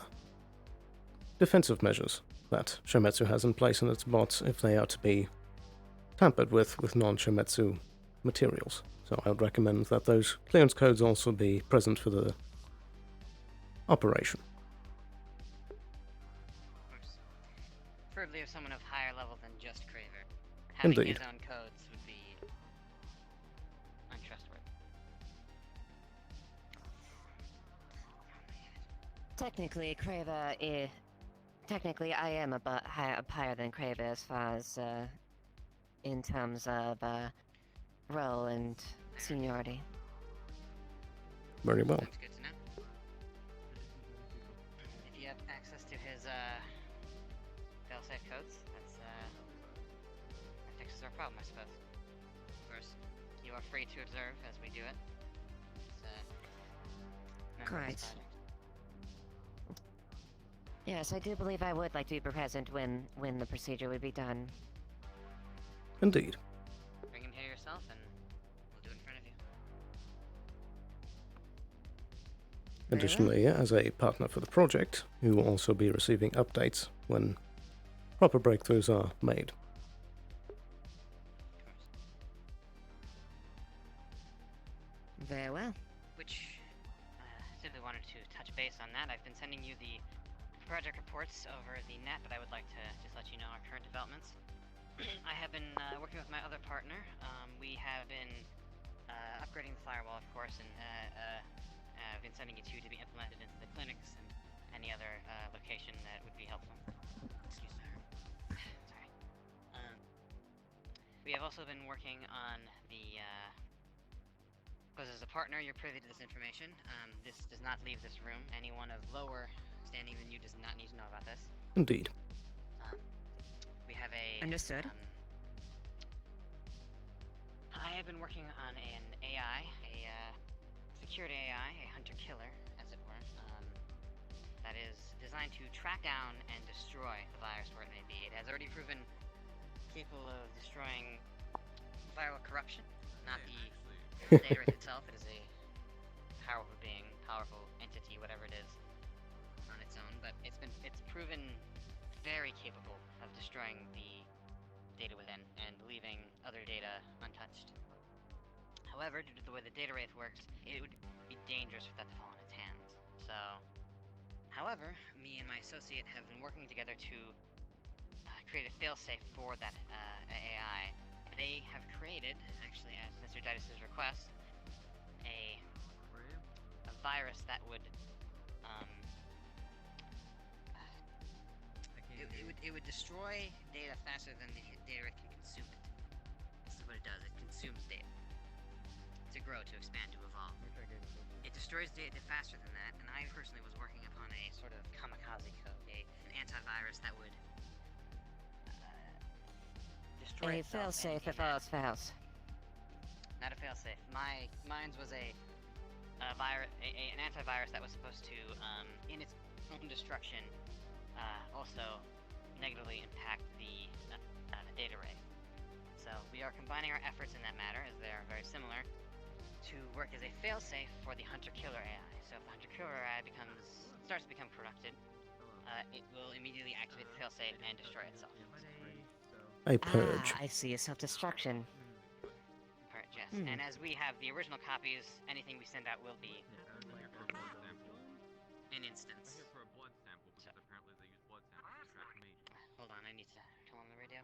defensive measures that Shometsu has in place in its bots if they are to be tampered with non-Shometsu materials. So I would recommend that those clearance codes also be present for the operation. Of course. Preferably of someone of higher level than just Craver. Having Indeed. his own codes would be untrustworthy. Technically, technically, I am up higher than Craver as far as, in terms of, role and seniority. Very well. That's good to know. If you have access to his, fail-safe codes, that fixes our problem, I suppose. Of course, you are free to observe as we do it. It's, Quite. Yes, I do believe I would like to be present when the procedure would be done. Indeed. Bring him here yourself, and we'll do it in front of you. Additionally, as a partner for the project, you will also be receiving updates when proper breakthroughs are made. Very well. Which, simply wanted to touch base on that. I've been sending you the project reports over the net, but I would like to just let you know our current developments. I have been working with my other partner. We have been upgrading the firewall, of course, and I've been sending it to you to be implemented into the clinics and any other location that would be helpful. Excuse me. Sorry. We have also been working on the, because as a partner, you're privy to this information. This does not leave this room. Anyone of lower standing than you does not need to know about this. Indeed. We have a... Understood. I have been working on an AI, a secured AI, a hunter-killer, as it were, that is designed to track down and destroy the virus where it may be. It has already proven capable of destroying viral corruption, not the data itself. It is a powerful being, powerful entity, whatever it is, on its own, but it's proven very capable of destroying the data within and leaving other data untouched. However, due to the way the data wraith works, it would be dangerous for that to fall in its hands. So, however, me and my associate have been working together to create a failsafe for that AI. They have created, actually at Mr. Titus' request, a virus that would it would destroy data faster than the data wraith can consume it. This is what it does. It consumes data to grow, to expand, to evolve. It destroys data faster than that, and I personally was working upon a sort of kamikaze code, an antivirus that would destroy A itself. failsafe if all else fails. Not a failsafe. Mine's was an antivirus that was supposed to, in its own destruction, also negatively impact the data wraith. So we are combining our efforts in that matter, as they are very similar, to work as a failsafe for the hunter-killer AI. So if the hunter-killer AI starts to become corrupted, it will immediately activate the failsafe and destroy itself. A purge. I see. A self-destruction. Purge, yes. And as we have the original copies, anything we send out will be an instance. For a blood sample, because apparently they use blood samples to track me. Hold on, I need to turn on the radio.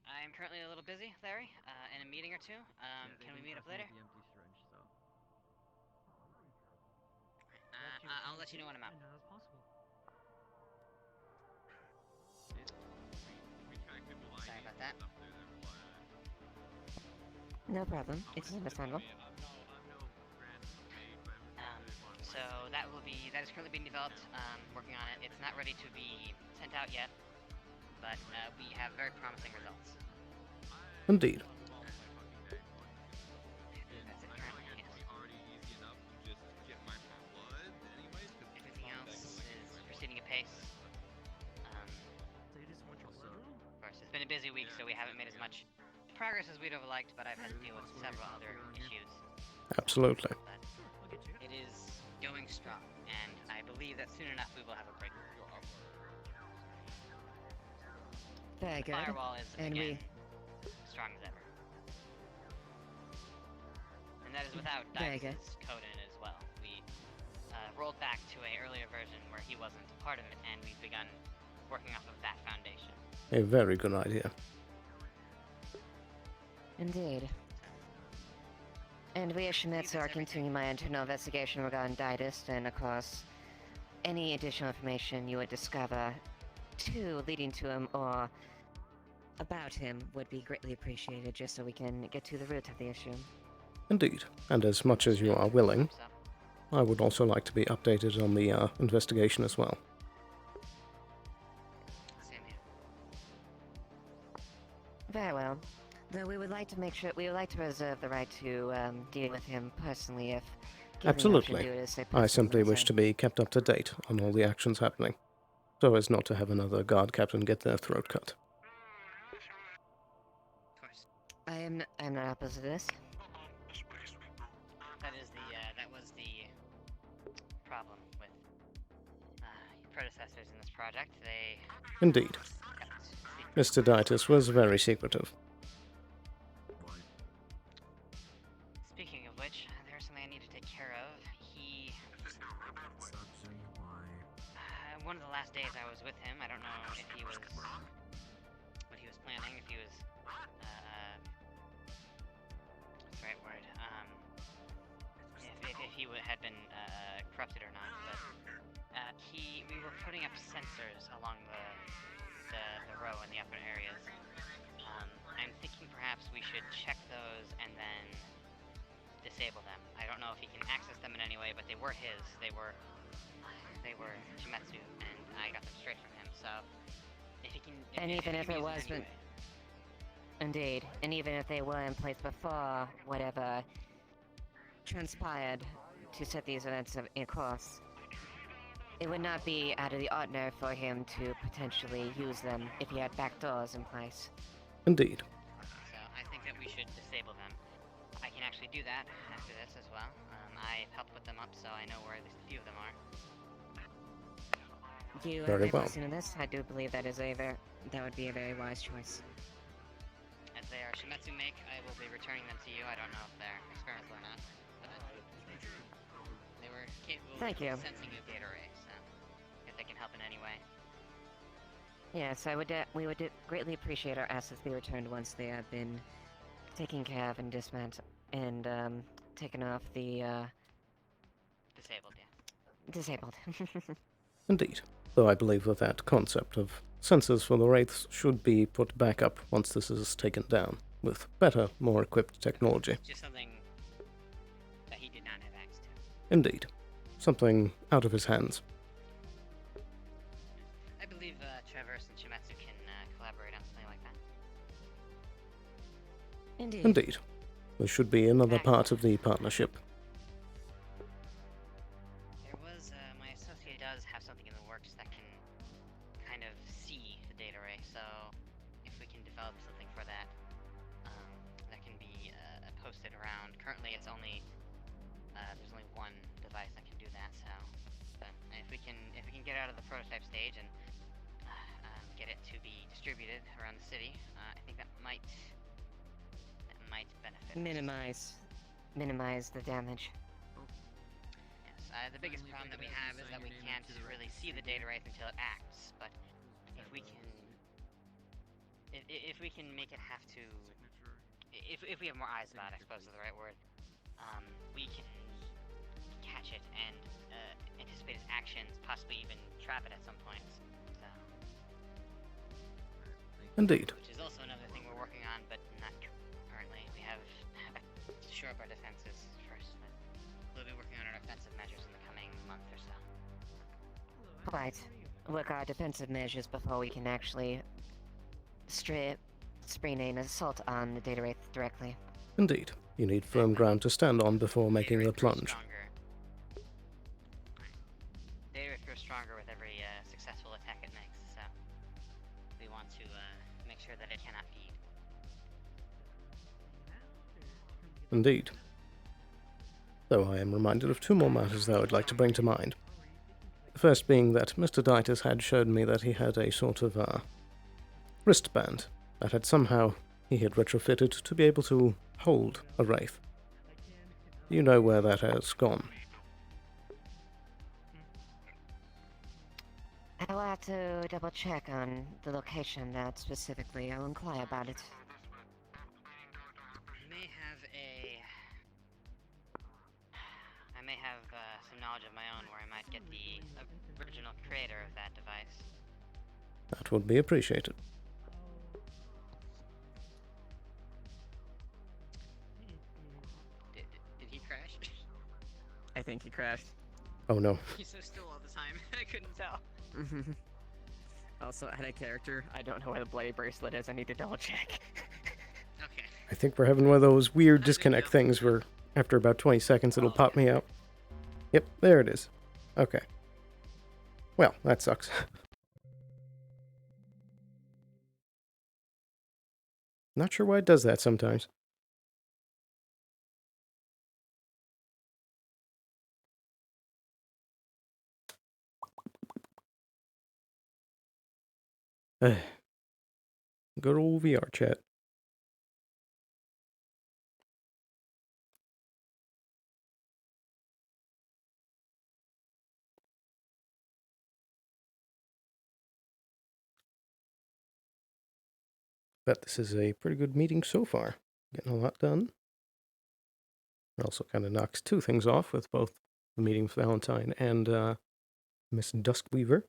I I'm currently a little busy, Larry, in a meeting or two. Can we meet up later? I'll let you know when I'm out. As possible. Sorry about that. No problem. It's understandable. So that is currently being developed. Working on it. It's not ready to be sent out yet, but we have very promising results. Indeed. That's it currently. Yes. Everything else is proceeding apace. Of course, it's been a busy week, so we haven't made as much progress as we'd have liked, but I've had to deal with several other issues. Absolutely. But it is going strong, and I believe that soon enough we will have a breakthrough. Very The good. firewall is, And again, strong as ever. And that is without Very good. Dice's code in as well. We rolled back to an earlier version where he wasn't a part of it, and we've begun working off of that foundation. A very good idea. Indeed. And we at Shimizu are continuing my internal investigation regarding Titus, and of course, any additional information you would discover leading to him or about him would be greatly appreciated, just so we can get to the root of the issue. Indeed. And as much as you are willing, I would also like to be updated on the investigation as well. Same here. Very well. Though we would like to reserve the right to deal with him personally if given the option to Absolutely. do it as a I personal simply wish reason. to be kept up to date on all the actions happening, so as not to have another guard captain get their throat cut. Of course. I'm not opposed to this. That was the problem with your predecessors in this project. They Indeed. kept secret. Mr. Titus was very secretive. Speaking of which, there's something I need to take care of. One of the last days I was with him, I don't know if he was what he was planning, if he was what's the right word? If he had been corrupted or not, but we were putting up sensors along the row in the upper areas. I'm thinking perhaps we should check those and then disable them. I don't know if he can access them in any way, but they were his. They were Shimetsu, and I got them straight from him. So if he can, And even if it wasn't, indeed, and even if they were in place before whatever transpired to set these events in course, it would not be out of the ordinary for him to potentially use them if he had back doors in place. Indeed. So I think that we should disable them. I can actually do that after this as well. I helped put them up, so I know where at least a few of them are. You Very well. listen to this? I do believe that would be a very wise choice. As they are Shimetsu make, I will be returning them to you. I don't know if they're experimental or not, but they were capable Thank you. of sensing a data array, so if they can help in any way. Yes, we would greatly appreciate our assets be returned once they have been taken care of and dismantled and taken off the Disabled, yeah. disabled. Indeed. Though I believe that concept of sensors for the Wraiths should be put back up once this is taken down, with better, more equipped technology. Just something that he did not have access to. Indeed. Something out of his hands. I believe Traverse and Shimetsu can collaborate on something like that. Indeed. Indeed. This should be another part of the partnership. There was, my associate does have something in the works that can kind of see the data array, so if we can develop something for that, that can be posted around. Currently it's only, there's only one device that can do that, so but if we can get out of the prototype stage and get it to be distributed around the city, I think that might benefit. Minimize the damage. Yes, the biggest problem that we have is that we can't really see the data right until it acts, but if we can if we can make it have to, if we have more eyes about it, I suppose is the right word, we can catch it and anticipate its actions, possibly even trap it at some point. So. Indeed. Which is also another thing we're working on, but not currently. We have to shore up our defenses first. But we'll be working on our offensive measures in the coming month or so. Right. Work our defensive measures before we can actually spring an assault on the data wraith directly. Indeed. You need firm ground to stand on before making the plunge. Data wraith grows stronger with every successful attack it makes, so we want to make sure that it cannot feed. Indeed. Though I am reminded of two more matters that I would like to bring to mind. The first being that Mr. Titus had showed me that he had a sort of wristband that had somehow he had retrofitted to be able to hold a wraith. Do you know where that has gone? I'll have to double check on the location of that specifically. I'll inquire about it. I may have some knowledge of my own where I might get the original creator of that device. That would be appreciated. Did he crash? I think he crashed. Oh no. He's so still all the time. I couldn't tell. Also, add a character. I don't know where the bloody bracelet is. I need to double check. Okay. I think we're having one of those weird disconnect things where after about 20 seconds it'll pop me out. Yep, there it is. Okay. Well, that sucks. Not sure why it does that sometimes. Good old VR chat. Bet this is a pretty good meeting so far. Getting a lot done. It also kind of knocks two things off with both the meeting with Valentine and Miss Duskweaver.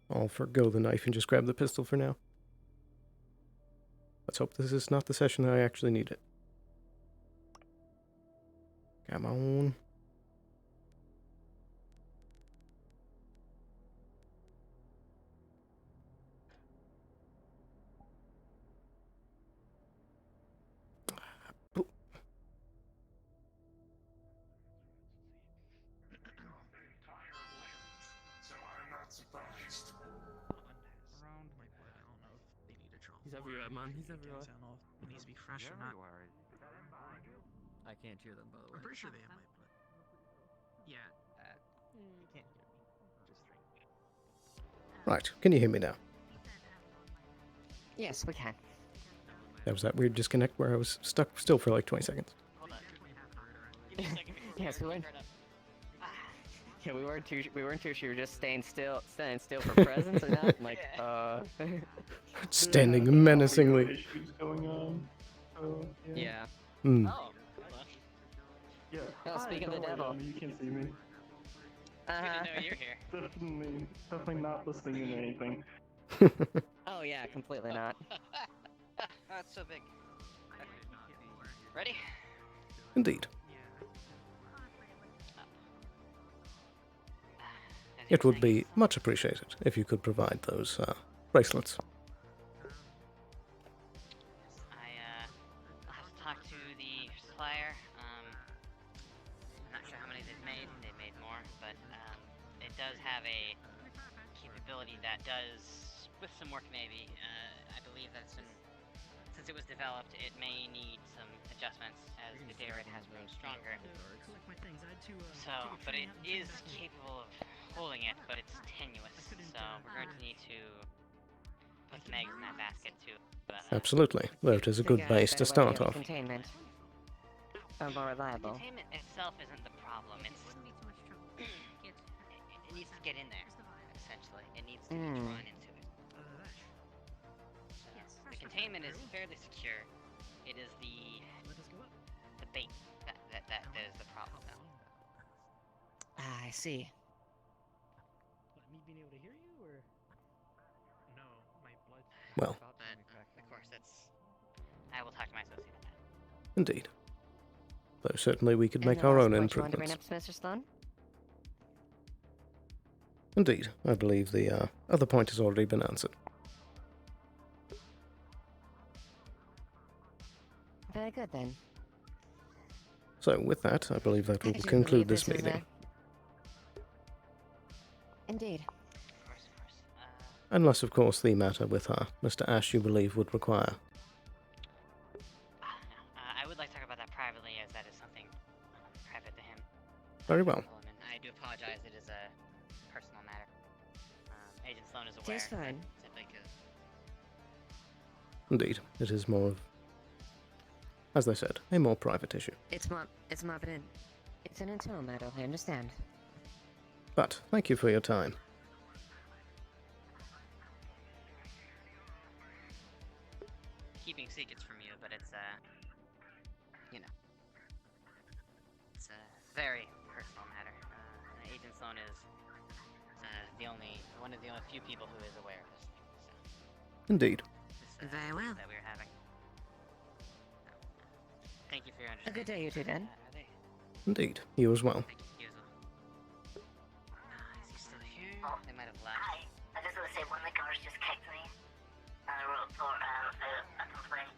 I'll forgo the knife and just grab the pistol for now. Let's hope this is not the session that I actually need it. Come on. He's everywhere, man. He's everywhere. It needs to be fresh or not. I can't hear them, by the way. I'm pretty sure they have my blood. Yeah. You can't hear me. Just drink. Right, can you hear me now? Yes, we can. That was that weird disconnect where I was stuck still for like 20 seconds. Hold on. Give me a second before Yes, we I went. start up. Yeah, we weren't too sure. We were just staying still for presence or not. I'm like, Standing menacingly. Issues going on. So, Yeah. Hmm. Oh, hello. Yeah. Oh, speaking of the devil. You can't see me. Good to know you're here. Definitely not listening to anything. oh yeah, completely not. Oh, it's so big. Ready? Indeed. It would be much appreciated if you could provide those bracelets. I'll have to talk to the supplier. I'm not sure how many they've made. They've made more, but it does have a capability that does, with some work maybe. I believe that's been, since since it was developed, it may need some adjustments as the data rate has grown stronger. So, but it is capable of holding it, but it's tenuous. So we're going to need to put some eggs in that basket too. Absolutely, though it is a good base to start off. Containment. Or more reliable. Containment itself isn't the problem. It's it needs to get in there. Essentially, it needs to be drawn into it. The containment is fairly secure. It is the bait that is the problem now. Ah, I see. What, me being able to hear you, or? No, my blood. Well. But of course, I will talk to my associate on that. Indeed. Though certainly we could make And the our last own point you want to bring improvements. up, Mr. Sloan? Indeed, I believe the other point has already been answered. Very good then. So with that, I believe that we I will do conclude believe this is meeting. Indeed. Of course. Unless, of course, the matter with Mr. Ash you believe would require. I would like to talk about that privately, as that is something private to him. Very well. I do apologize. It is a personal matter. Agent Sloan is aware. Just fine. Simply 'cause Indeed, it is more of, as they said, a more private issue. It's more of it's an internal matter, I understand. But thank you for your time. keeping secrets from you, but it's you know, it's a very personal matter. Agent Sloan is one of the only few people who is aware of this thing. So. Indeed. Very well. That we're having. Thank you for your A understanding. good day, you two, then. Indeed. You as well. Thank you as well. Is he still here? Oh, They might have left. hi. I just want to say one of the guards just kicked me. And I wrote for a complaint.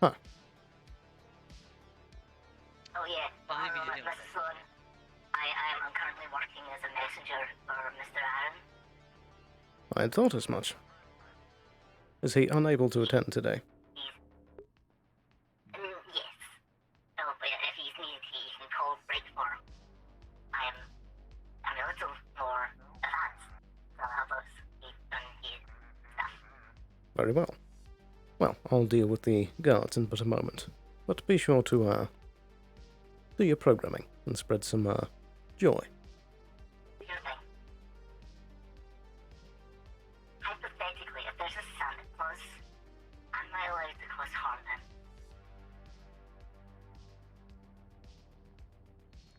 Huh. Oh yeah, Believe you to do Mrs. Sloan. I'm currently working as a messenger for Mr. Aaron. I had thought as much. Is he unable to attend today? Yes. Oh, but if he's needed, you can call break for him. I'm a little more advanced, so I'll help us keep his stuff. Very well. Well, I'll deal with the guards in but a moment. But be sure to, do your programming and spread some, joy. Sure thing. Hypothetically, if there's a Santa Claus, am I allowed to cause harm then?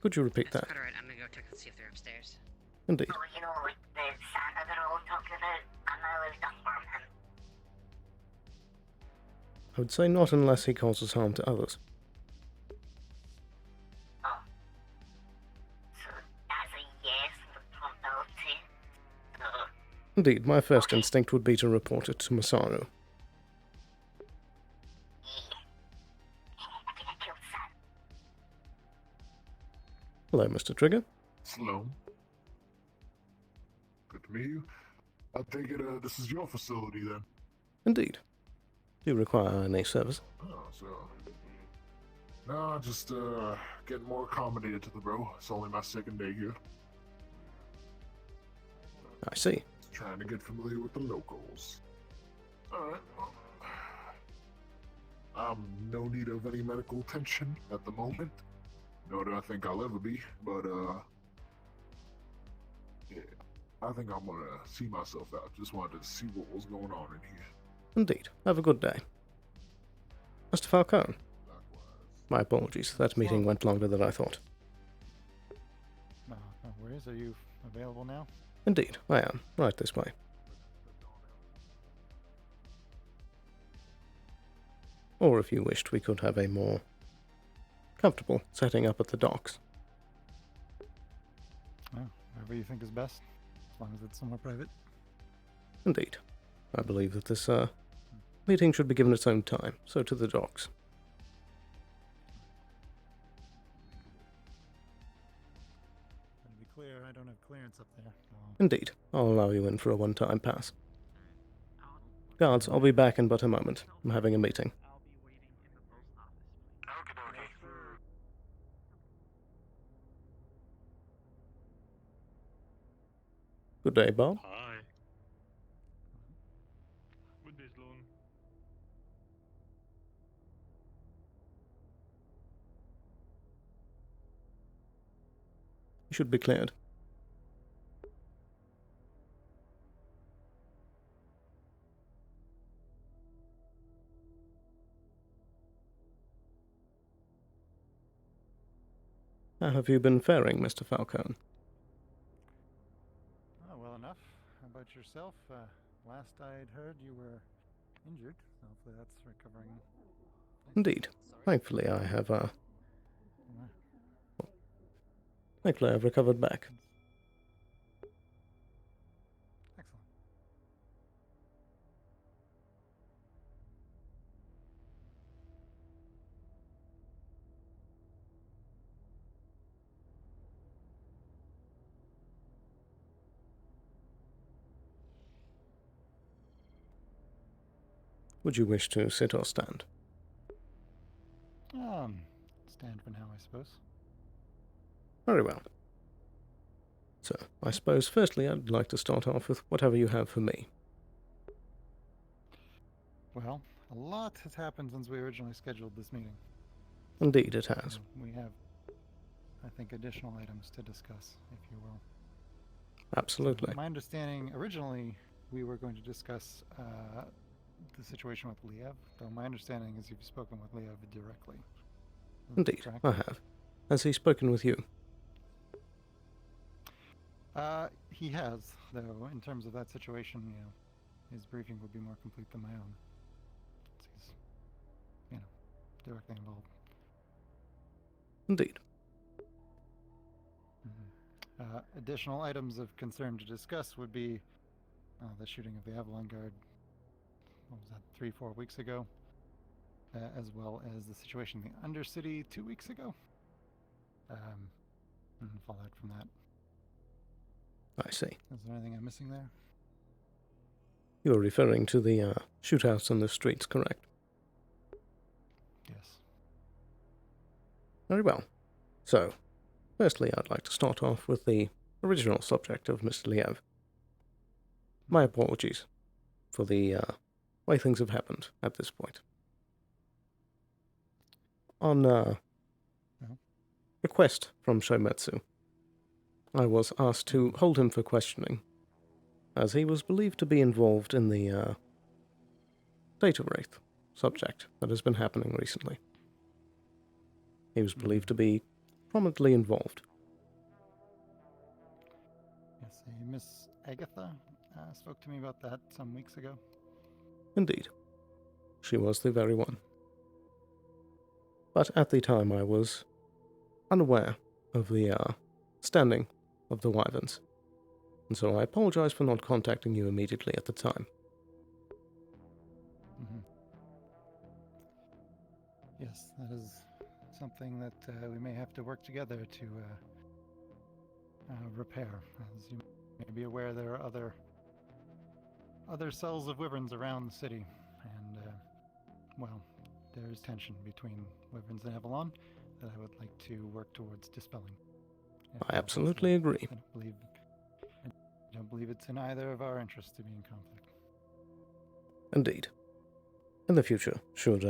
Could you repeat that? That's quite alright. I'm gonna go check and see if they're upstairs. Indeed. Oh, you know, like the Santa they're all talking about, am I allowed to harm him? I would say not unless he causes harm to others. Oh. So that's a yes with probability. So, Indeed, my first instinct would be to report it to Masaru. I think I killed Santa. Hello, Mr. Trigger. Sloan. Good to meet you. I take it this is your facility then. Indeed. Do you require any service? Oh, so. No, just getting more accommodated to the bro. It's only my second day here. I see. Just trying to get familiar with the locals. Alright, well. I'm no need of any medical attention at the moment. Nor do I think I'll ever be, but yeah. I think I'm gonna see myself out. Just wanted to see what was going on in here. Indeed. Have a good day. Mr. Falcone. My apologies. That meeting went longer than I thought. No worries. Are you available now? Indeed, I am. Right this way. Or if you wished, we could have a more comfortable setting up at the docks. Oh, whatever you think is best, as long as it's somewhere private. Indeed. I believe that this, meeting should be given its own time, so to the docks. To be clear, I don't have clearance up there. Indeed. I'll allow you in for a one-time pass. Guards, I'll be back in but a moment. I'm having a meeting. Good day, Bob. Hi. Good day, Sloan. You should be cleared. How have you been faring, Mr. Falcone? Oh, well enough. How about yourself? Last I'd heard you were injured. Hopefully that's recovering. Indeed. Thankfully, I have, Thankfully, I've recovered back. Excellent. Would you wish to sit or stand? Stand for now, I suppose. Very well. So, I suppose firstly I'd like to start off with whatever you have for me. Well, a lot has happened since we originally scheduled this meeting. Indeed, it has. We have, I think, additional items to discuss, if you will. Absolutely. My understanding, originally, we were going to discuss the situation with Liev, though my understanding is you've spoken with Liev directly. Indeed, I have. Has he spoken with you? He has, though, in terms of that situation, his briefing would be more complete than my own. He's, directly involved. Indeed. Additional items of concern to discuss would be the shooting of the Avalon Guard, what was that, 3-4 weeks ago, as well as the situation in the Undercity 2 weeks ago, and fallout from that. I see. Is there anything I'm missing there? You're referring to the shootouts on the streets, correct? Yes. Very well. So, firstly, I'd like to start off with the original subject of Mr. Liev. My apologies for the way things have happened at this point. On request from Shometsu, I was asked to hold him for questioning, as he was believed to be involved in the data wraith subject that has been happening recently. He was believed to be prominently involved. Yes, Miss Agatha spoke to me about that some weeks ago. Indeed. She was the very one. But at the time I was unaware of the standing of the Wyverns, and so I apologize for not contacting you immediately at the time. Yes, that is something that we may have to work together to repair. As you may be aware, there are other cells of Wyverns around the city, and well, there is tension between Wyverns and Avalon that I would like to work towards dispelling. I absolutely agree. I don't believe it's in either of our interests to be in conflict. Indeed. In the future, should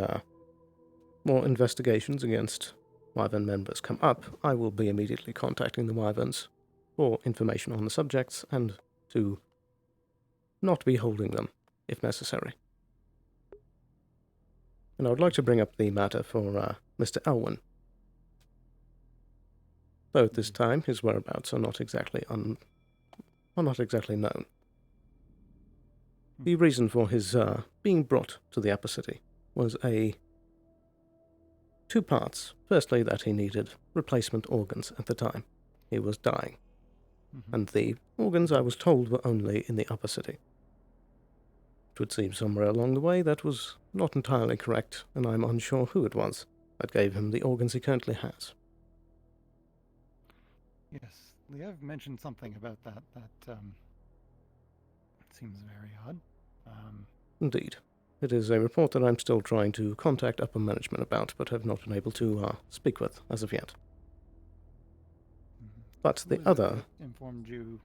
more investigations against Wyvern members come up, I will be immediately contacting the Wyverns for information on the subjects and to not be holding them, if necessary. And I would like to bring up the matter for Mr. Elwyn. Though at this time his whereabouts are not exactly known. The reason for his being brought to the upper city was two parts. Firstly, that he needed replacement organs at the time. He was dying. And the organs, I was told, were only in the upper city. It would seem somewhere along the way that was not entirely correct, and I'm unsure who it was that gave him the organs he currently has. Yes, Liev mentioned something about that. That seems very odd. Indeed. It is a report that I'm still trying to contact upper management about, but have not been able to speak with as of yet. But the Who is it other... that informed you...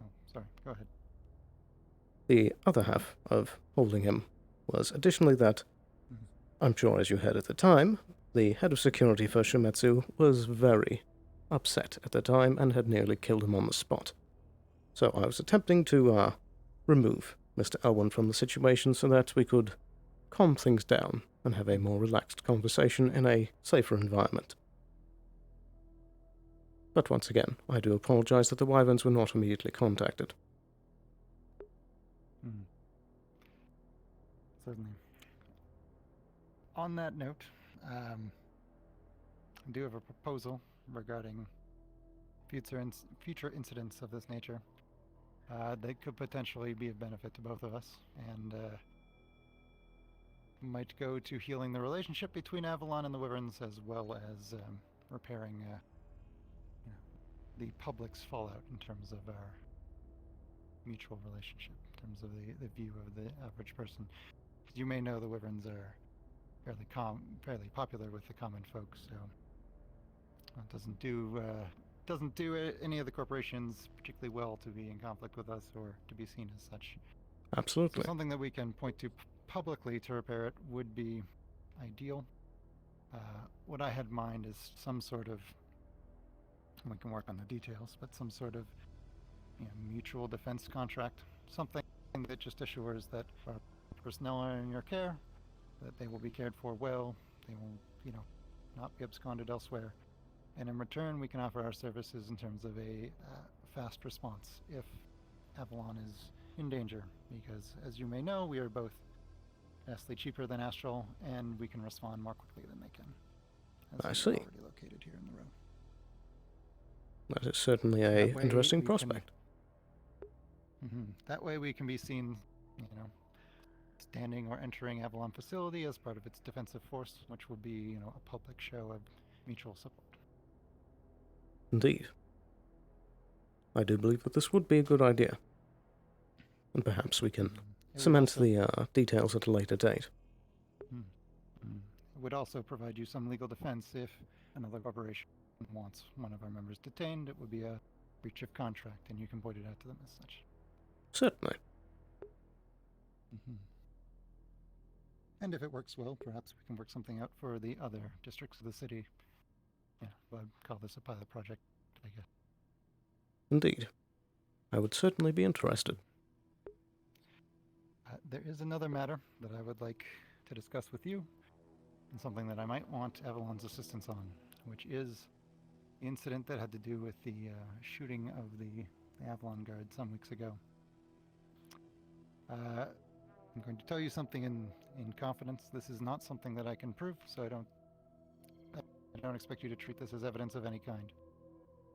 Oh, sorry, go ahead. The other half of holding him was additionally that, I'm sure as you heard at the time, the head of security for Shimetsu was very upset at the time and had nearly killed him on the spot. So I was attempting to remove Mr. Elwyn from the situation so that we could calm things down and have a more relaxed conversation in a safer environment. But once again, I do apologize that the Wyverns were not immediately contacted. Certainly. On that note, I do have a proposal regarding future incidents of this nature. They could potentially be of benefit to both of us, and might go to healing the relationship between Avalon and the Wyverns, as well as repairing the public's fallout in terms of our mutual relationship, in terms of the view of the average person. As you may know, the Wyverns are fairly popular with the common folks, so it doesn't do any of the corporations particularly well to be in conflict with us or to be seen as such. Absolutely. So something that we can point to publicly to repair it would be ideal. What I had in mind is some sort of, we can work on the details, but some sort of mutual defense contract, something that just assures that our personnel are in your care, that they will be cared for well, they will, not be absconded elsewhere, and in return we can offer our services in terms of a fast response if Avalon is in danger, because as you may know, we are both vastly cheaper than Astral, and we can respond more quickly than they can. I see. Already located here in the row. That is certainly an interesting prospect. That way we can be seen, standing or entering Avalon facility as part of its defensive force, which will be, a public show of mutual support. Indeed. I do believe that this would be a good idea. And perhaps we can cement the details at a later date. It would also provide you some legal defense if another corporation wants one of our members detained. It would be a breach of contract, and you can point it out to them as such. Certainly. And if it works well, perhaps we can work something out for the other districts of the city. Yeah, I'd call this a pilot project, I guess. Indeed. I would certainly be interested. There is another matter that I would like to discuss with you, and something that I might want Avalon's assistance on, which is the incident that had to do with the shooting of the Avalon guard some weeks ago. I'm going to tell you something in confidence. This is not something that I can prove, so I don't expect you to treat this as evidence of any kind.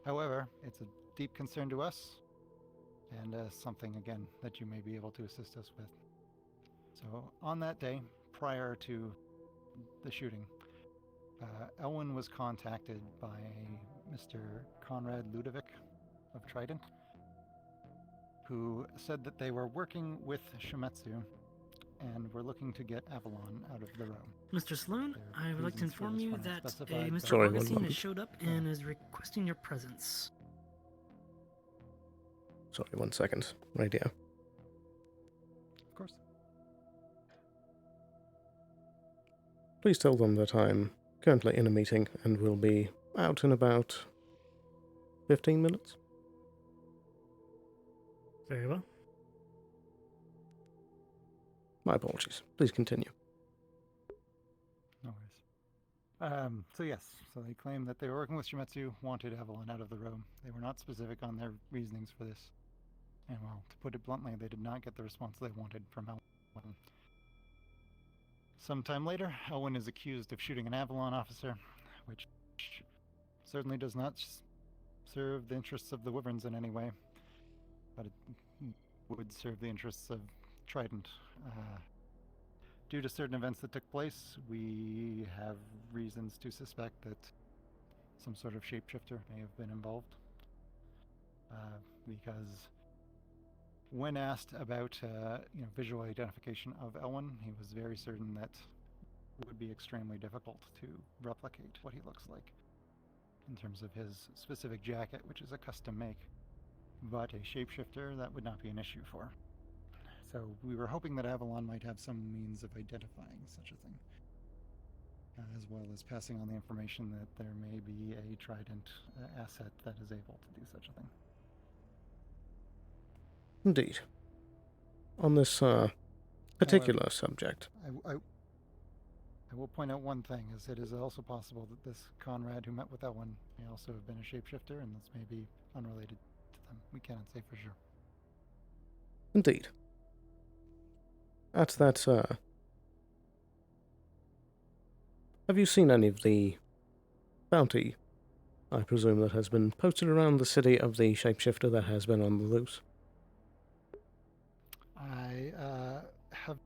However, it's a deep concern to us, and something, again, that you may be able to assist us with. So, on that day, prior to the shooting, Elwyn was contacted by Mr. Conrad Ludovic of Trident, who said that they were working with Shimetsu and were looking to get Avalon out of the row. Mr. Sloan, I would like to inform you that a Mr. Sorry, Augustine has showed up and is requesting your presence. Sorry, 1 second. Radio. Of course. Please tell them that I'm currently in a meeting and will be out in about 15 minutes. Very well. My apologies. Please continue. No worries. So yes, so they claim that they were working with Shimetsu, wanted Avalon out of the row. They were not specific on their reasonings for this. And well, to put it bluntly, they did not get the response they wanted from Elwyn. Sometime later, Elwyn is accused of shooting an Avalon officer, which certainly does not serve the interests of the Wyverns in any way, but it would serve the interests of Trident. Due to certain events that took place, we have reasons to suspect that some sort of shapeshifter may have been involved, because when asked about visual identification of Elwyn, he was very certain that it would be extremely difficult to replicate what he looks like in terms of his specific jacket, which is a custom make. But a shapeshifter, that would not be an issue for. So we were hoping that Avalon might have some means of identifying such a thing, as well as passing on the information that there may be a Trident asset that is able to do such a thing. Indeed. On this particular subject. I will point out one thing, is it is also possible that this Conrad who met with Elwyn may also have been a shapeshifter, and this may be unrelated to them. We cannot say for sure. Indeed. At that, have you seen any of the bounty, I presume, that has been posted around the city of the shapeshifter that has been on the loose? I have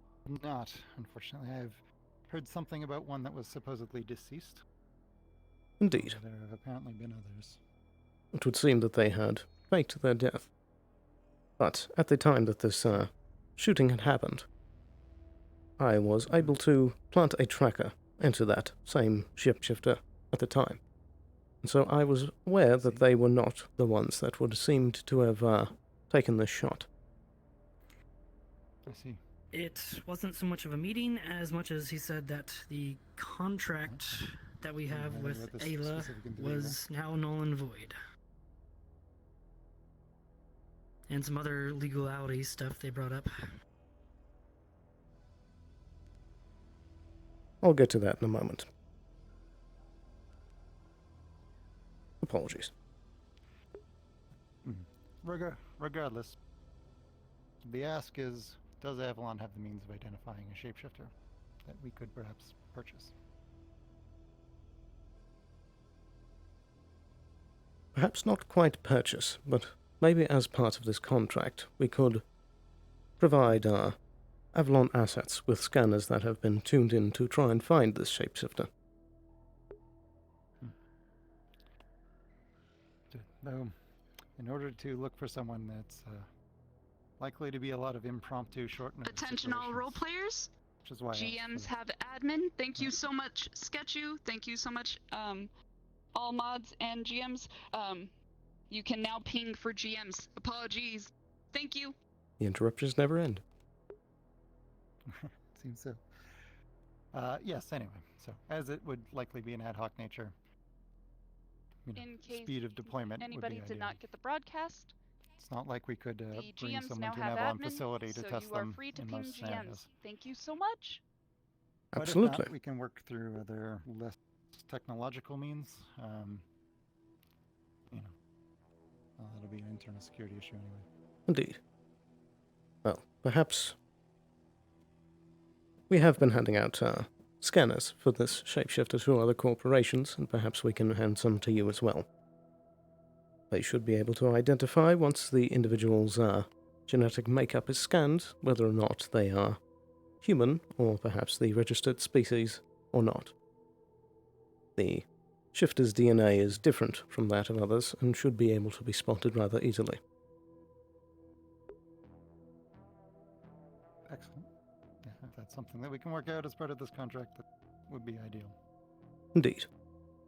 not, unfortunately. I've heard something about one that was supposedly deceased. Indeed. There have apparently been others. It would seem that they had faked their death. But at the time that this shooting had happened, I was able to plant a tracker into that same shapeshifter at the time. And so I was aware that they were not the ones that would seemed to have taken this shot. I see. It wasn't so much of a meeting as much as he said that the contract that we have with Ayla was now null and void. And some other legality stuff they brought up. I'll get to that in a moment. Apologies. Regardless, the ask is, does Avalon have the means of identifying a shapeshifter that we could perhaps purchase? Perhaps not quite purchase, but maybe as part of this contract, we could provide Avalon assets with scanners that have been tuned in to try and find this shapeshifter. Though, in order to look for someone that's likely to be a lot of impromptu short notice. Attention all role players. Which is why GMs have admin. Thank you so much, Sketchu. Thank you so much, all mods and GMs. You can now ping for GMs. Apologies. Thank you. The interruptions never end. Seems so. Yes, anyway. So, as it would likely be an ad hoc nature, In case speed of deployment anybody would be did not get the broadcast, It's not like we could the bring GMs someone now to an have Avalon admin, facility to so test you are them free to in ping most GMs. scenarios. Thank you so much. But Absolutely. if not, we can work through other less technological means. That'll be an internal security issue anyway. Indeed. Well, perhaps we have been handing out scanners for this shapeshifter to other corporations, and perhaps we can hand some to you as well. They should be able to identify, once the individual's genetic makeup is scanned, whether or not they are human, or perhaps the registered species, or not. The shifter's DNA is different from that of others, and should be able to be spotted rather easily. Excellent. Yeah, if that's something that we can work out as part of this contract, that would be ideal. Indeed.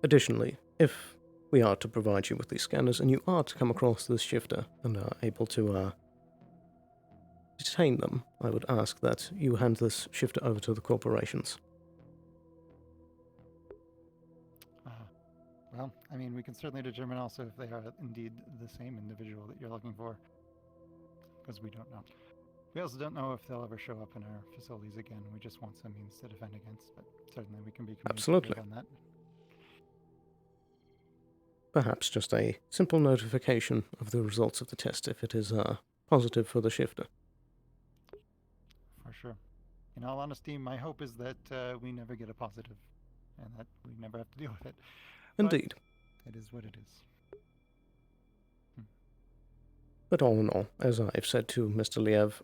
Additionally, if we are to provide you with these scanners, and you are to come across this shifter and are able to detain them, I would ask that you hand this shifter over to the corporations. Well, I mean, we can certainly determine also if they are indeed the same individual that you're looking for, because we don't know. We also don't know if they'll ever show up in our facilities again. We just want some means to defend against, but certainly we can be communicative on that. Perhaps just a simple notification of the results of the test if it is positive for the shifter. For sure. In all honesty, my hope is that we never get a positive, and that we never have to deal with it. Indeed. But it is what it is. But all in all, as I've said to Mr. Liev,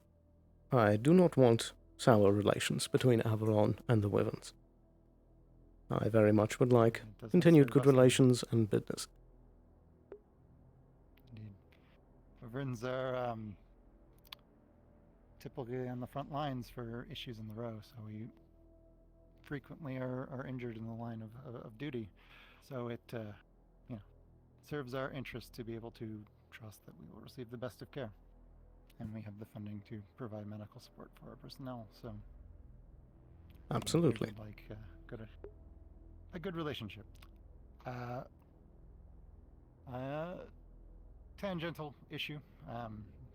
I do not want sour relations between Avalon and the Wyverns. I very much would like continued good relations and business. Indeed. Wyverns are typically on the front lines for issues in the row, so we frequently are injured in the line of duty. So it serves our interest to be able to trust that we will receive the best of care. And we have the funding to provide medical support for our personnel, so... Absolutely. Like a good relationship. Tangential issue.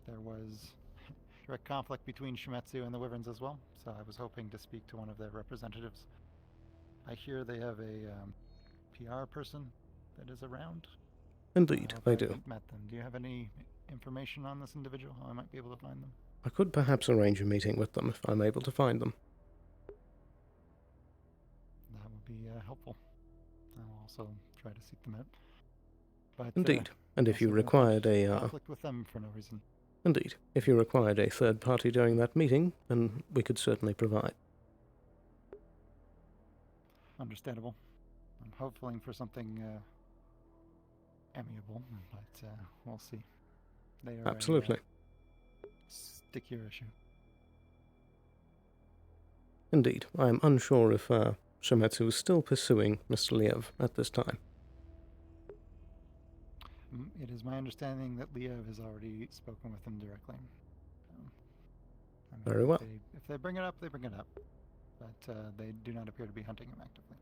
There was direct conflict between Shimetsu and the Wyverns as well, so I was hoping to speak to one of their representatives. I hear they have a PR person that is around. Indeed, they do. Met them. Do you have any information on this individual? How I might be able to find them? I could perhaps arrange a meeting with them if I'm able to find them. That would be helpful. I'll also try to seek them out. But, Indeed, and if you required a... conflict with them for no reason. Indeed, if you required a third party during that meeting, then we could certainly provide. Understandable. I'm hoping for something amiable, but we'll see. They are Absolutely. A stickier issue. Indeed, I am unsure if Shimetsu is still pursuing Mr. Liev at this time. It is my understanding that Liev has already spoken with him directly. Very well. If they bring it up, they bring it up. But they do not appear to be hunting him actively.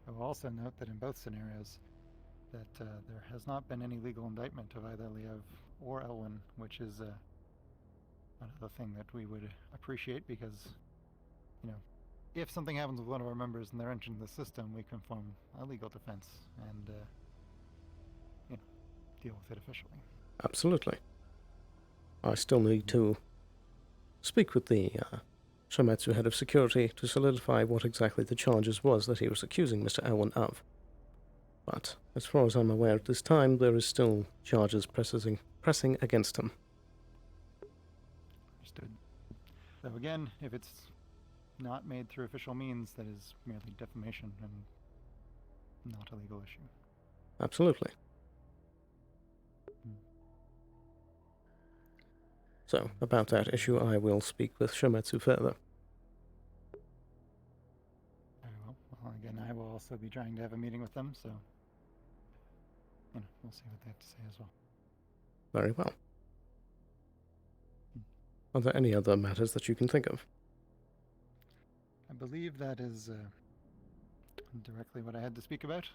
I will also note that in both scenarios, that there has not been any legal indictment of either Liev or Elwyn, which is another thing that we would appreciate because, if something happens with one of our members and they're entering the system, we can form a legal defense and, deal with it officially. Absolutely. I still need to speak with the Shimetsu head of security to solidify what exactly the charges was that he was accusing Mr. Elwyn of. But, as far as I'm aware at this time, there is still charges pressing against him. Understood. So again, if it's not made through official means, that is merely defamation and not a legal issue. Absolutely. So, about that issue, I will speak with Shimetsu further. Very well. Well, again, I will also be trying to have a meeting with them, so we'll see what they have to say as well. Very well. Are there any other matters that you can think of? I believe that is directly what I had to speak about.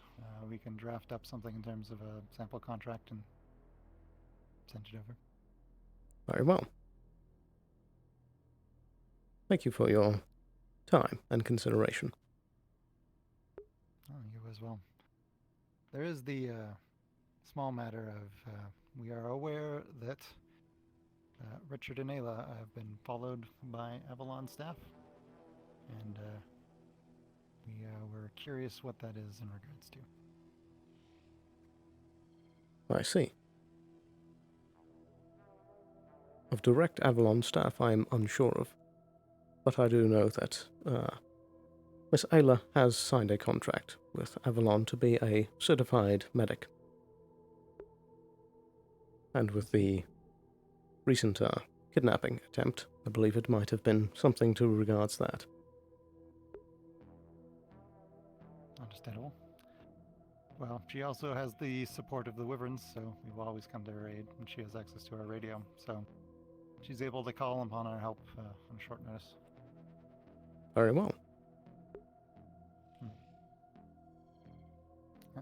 We can draft up something in terms of a sample contract and send it over. Very well. Thank you for your time and consideration. Oh, you as well. There is the small matter of we are aware that Richard and Ayla have been followed by Avalon staff, and we were curious what that is in regards to. I see. Of direct Avalon staff, I am unsure of, but I do know that Miss Ayla has signed a contract with Avalon to be a certified medic. And with the recent kidnapping attempt, I believe it might have been something to regards that. Understandable. Well, she also has the support of the Wyverns, so we will always come to her aid, and she has access to our radio, so she's able to call upon our help on short notice. Very well.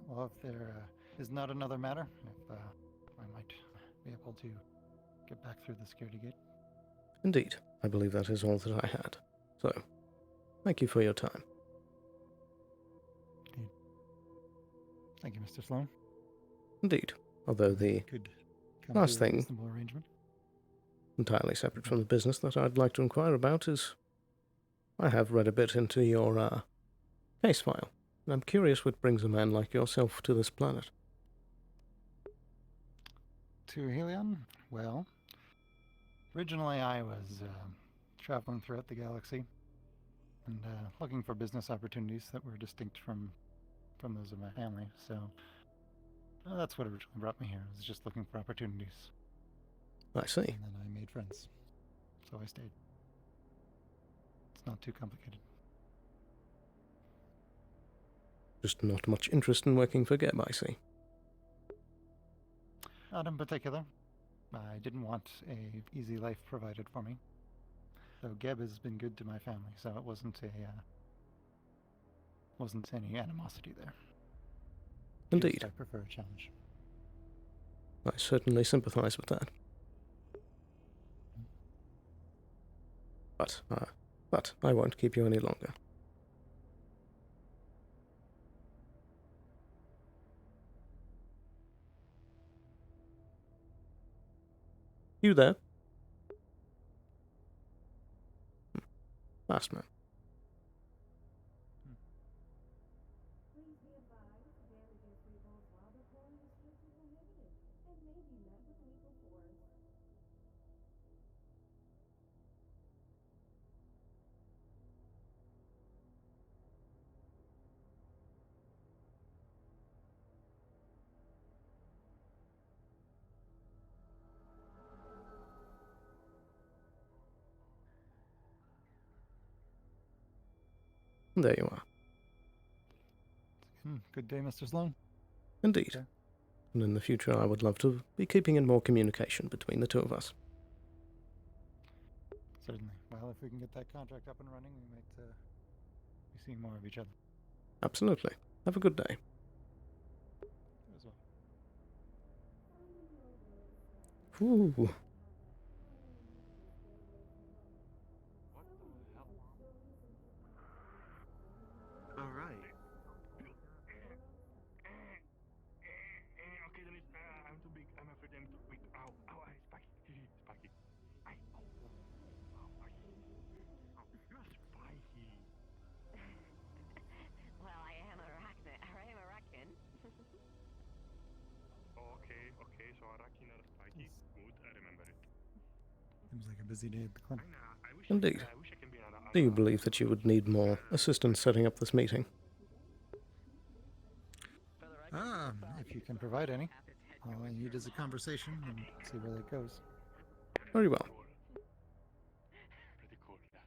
Well, if there is not another matter, if I might be able to get back through the security gate. Indeed, I believe that is all that I had. So, thank you for your time. Thank you, Mr. Sloan. Indeed, although the last thing, entirely separate from the business that I'd like to inquire about is, I have read a bit into your case file, and I'm curious what brings a man like yourself to this planet. To Helion? Well, originally I was traveling throughout the galaxy and looking for business opportunities that were distinct from those of my family, so that's what originally brought me here. I was just looking for opportunities. I see. And then I made friends. so I stayed. It's not too complicated. Just not much interest in working for Geb, I see. Not in particular. I didn't want a easy life provided for me. So Geb has been good to my family, so it wasn't any animosity there. Indeed. Just I prefer a challenge. I certainly sympathize with that. But I won't keep you any longer. You there? Last man. There you are. Good day, Mr. Sloan. Indeed. Okay. And in the future, I would love to be keeping in more communication between the two of us. Certainly. Well, if we can get that contract up and running, we might be seeing more of each other. Absolutely. Have a good day. You as well. Ooh. All right. Okay, then it's, I'm too big. I'm afraid I'm too big. Ow, ow, Spiky. Spiky. Ow. Oh, Spiky. Oh, you're spiky. Well, I am a raccoon. Okay, so Araki not spiky. Good, I remember it. Seems like a busy day at the clinic. Indeed. Do you believe that you would need more assistance setting up this meeting? If you can provide any. All I need is a conversation and see where that goes. Very well. Pretty cool, yeah.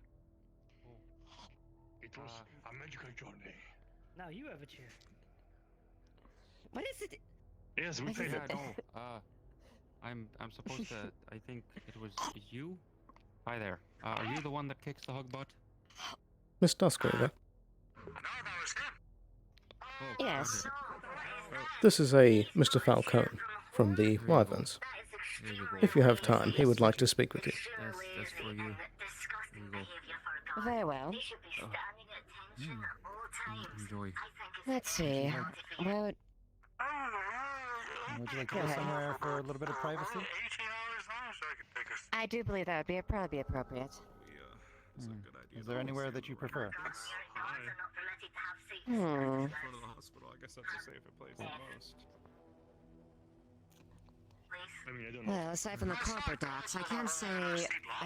It was a magical journey. Now you have a chair. What is it? Yes, we played that. I'm supposed to. I think it was you. Hi there. Are you the one that kicks the hug butt? Miss Duskraver. Yes. This is a Mr. Falcone from the Wyverns. If you have time, he would like to speak with you. That's for you. There you go. Very well. Enjoy. Let's see. Where would... Would you like to Go go ahead. somewhere for a little bit of privacy? I do believe that would probably be appropriate. Is there anywhere that you prefer? Hmm. In front of the hospital, I guess that's a safer place than most. I mean, I don't know. Well, aside from the corporate docks, I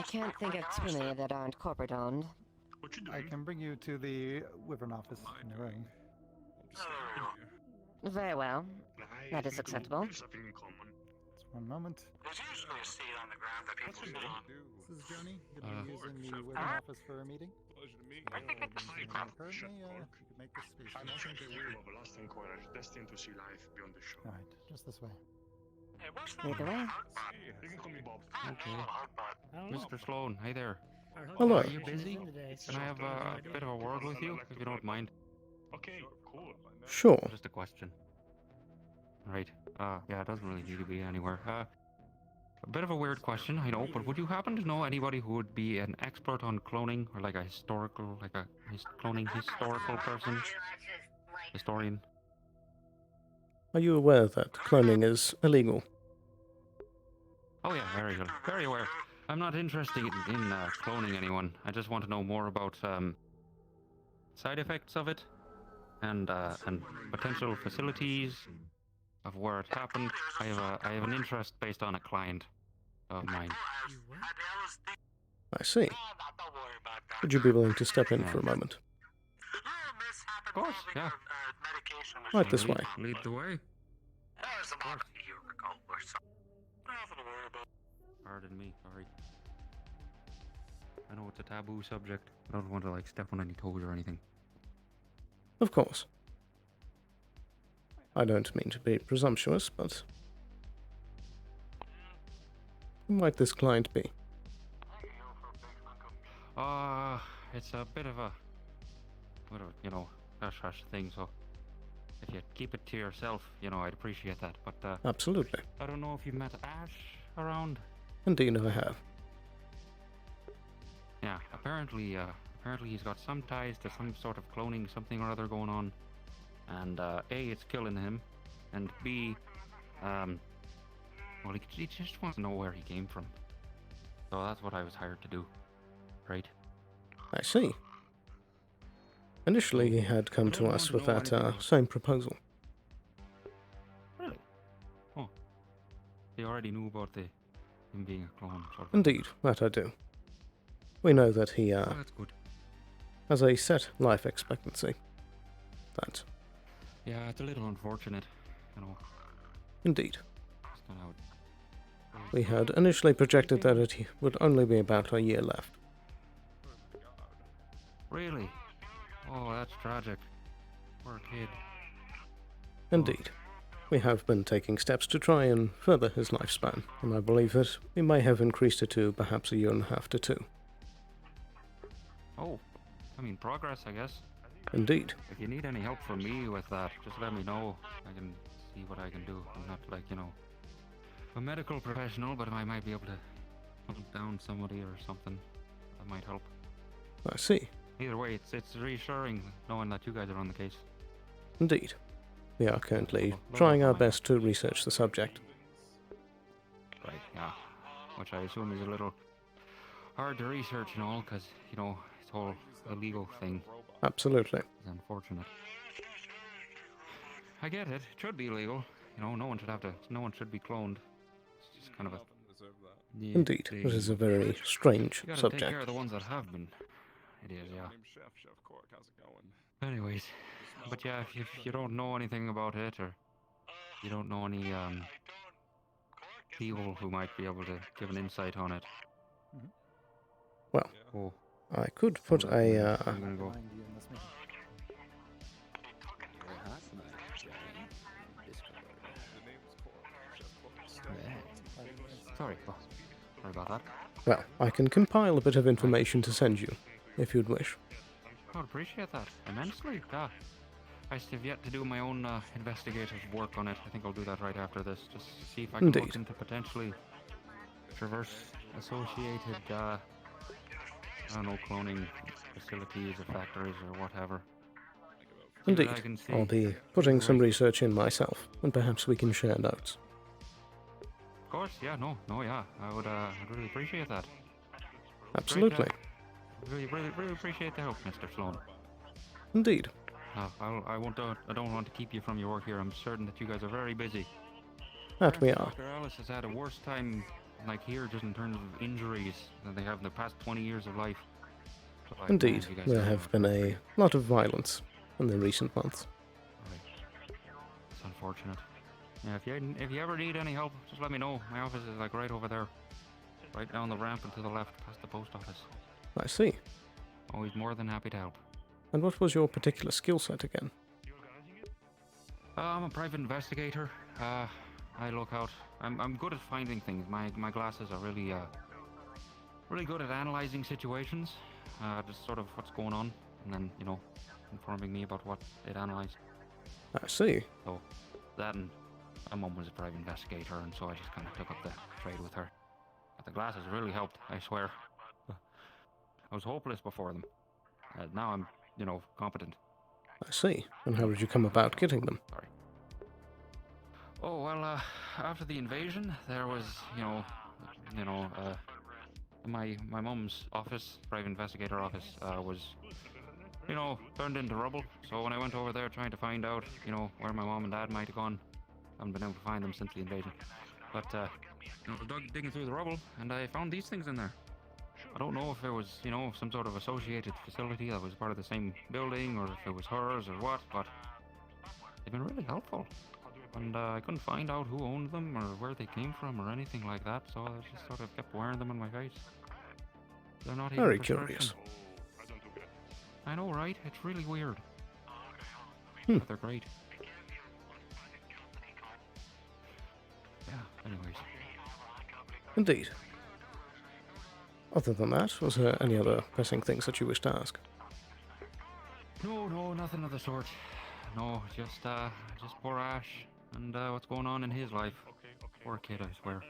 can't think of too many that aren't corporate owned. What you I doing? can bring you to the Wyvern office in the room. Very well. That is acceptable. Something in common. Just one moment. There's usually a seat on the ground that people sit on. This is Johnny. You'll be using the Wyvern office for a meeting. Pleasure to meet Hi, Currently, Shut you Cork. could make this space. I'm also the will of a last encourage, destined to see life beyond the shore. Alright, just this way. Either way. You can call me Bob. Okay. I don't know. Mr. Sloan, hi there. Our hug Hello. Are you conversation is busy? in today, so Can I have a bit of a word with you, if you don't mind? Okay, cool. Sure. Just a question. Right. Yeah, it doesn't really need to be anywhere. A bit of a weird question, I know, but would you happen to know anybody who would be an expert on cloning, or like a historical, cloning historical person? Historian? Are you aware that cloning is illegal? Oh yeah, very good. Very aware. I'm not interested in cloning anyone. I just want to know more about side effects of it, and potential facilities of where it happened. I have an interest based on a client of mine. I see. Would you be willing to step in for a moment? Of course, yeah. Right this way. Lead the way. Pardon me, sorry. I know it's a taboo subject. I don't want to like step on any toes or anything. Of course. I don't mean to be presumptuous, but who might this client be? It's a bit of a, you know, hush-hush thing, so if you keep it to yourself, you know, I'd appreciate that, but, Absolutely. I don't know if you've met Ash around? Indeed, I have. Yeah, apparently he's got some ties to some sort of cloning something or other going on, and, A, it's killing him, and B, well, he just wants to know where he came from. So that's what I was hired to do, right? I see. Initially, he had come to us with that same proposal. Really? Oh. He already knew about him being a clone, sort of. Indeed, that I do. We know that he That's good. has a set life expectancy. That. Yeah, it's a little unfortunate, you know. Indeed. It's kind of We had initially projected that it would only be about a year left. Really? Oh, that's tragic. Poor kid. Indeed. We have been taking steps to try and further his lifespan, and I believe that we may have increased it to perhaps 1.5 to 2 years. Oh, I mean, progress, I guess. Indeed. If you need any help from me with that, just let me know. I can see what I can do. I'm not like, you know, a medical professional, but I might be able to hunt down somebody or something that might help. I see. Either way, it's reassuring knowing that you guys are on the case. Indeed. We are currently trying our best to research the subject. Right, yeah. Which I assume is a little hard to research and all, because, you know, it's whole illegal thing. Absolutely. It's unfortunate. I get it. It should be illegal. You know, no one should be cloned. It's just kind of a... Yeah, Indeed. It is a very strange you gotta subject. take care of the ones that have been. It is, yeah. Anyways, but yeah, if you don't know anything about it, or you don't know any people who might be able to give an insight on it. Well, Oh. I could put a I'm gonna go. Sorry. Oh, sorry about that. well, I can compile a bit of information to send you, if you'd wish. I would appreciate that immensely. Yeah. I still have yet to do my own investigative work on it. I think I'll do that right after this, just to see if I can look Indeed. into potentially traverse associated, I don't know, cloning facilities or factories or whatever. See what Indeed. I can see. I'll be putting some research in myself, and perhaps we can share notes. Of course, yeah, no, yeah. I'd really appreciate that. Absolutely. Really appreciate the help, Mr. Sloan. Indeed. I don't want to keep you from your work here. I'm certain that you guys are very busy. That we are. Dr. Alice has had a worse time, like here, just in terms of injuries, than they have in the past 20 years of life. So, like, Indeed. man, you guys There don't have know. been a lot of violence in the recent months. Right. It's unfortunate. Yeah, if you ever need any help, just let me know. My office is like right over there. Right down the ramp and to the left, past the post office. I see. Always more than happy to help. And what was your particular skill set again? I'm a private investigator. I look out. I'm good at finding things. My glasses are really really good at analyzing situations. Just sort of what's going on, and then, you know, informing me about what it analyzed. I see. So that, and my mum was a private investigator, and so I just kind of took up the trade with her. But the glasses really helped, I swear. I was hopeless before them. Now I'm, you know, competent. I see. And how did you come about getting them? Sorry. Oh, well, after the invasion, there was, my mum's office, private investigator office, was, turned into rubble. So when I went over there trying to find out, where my mom and dad might have gone, I haven't been able to find them since the invasion. But, digging through the rubble, and I found these things in there. I don't know if it was, some sort of associated facility that was part of the same building, or if it was hers or what, but they've been really helpful. And I couldn't find out who owned them or where they came from or anything like that, so I just sort of kept wearing them on my face. They're not even Very prescription. curious. I know, right? It's really weird. Hmm. But they're great. Yeah, anyways. Indeed. Other than that, was there any other pressing things that you wish to ask? No, nothing of the sort. No, just poor Ash and what's going on in his life. Poor kid, I swear.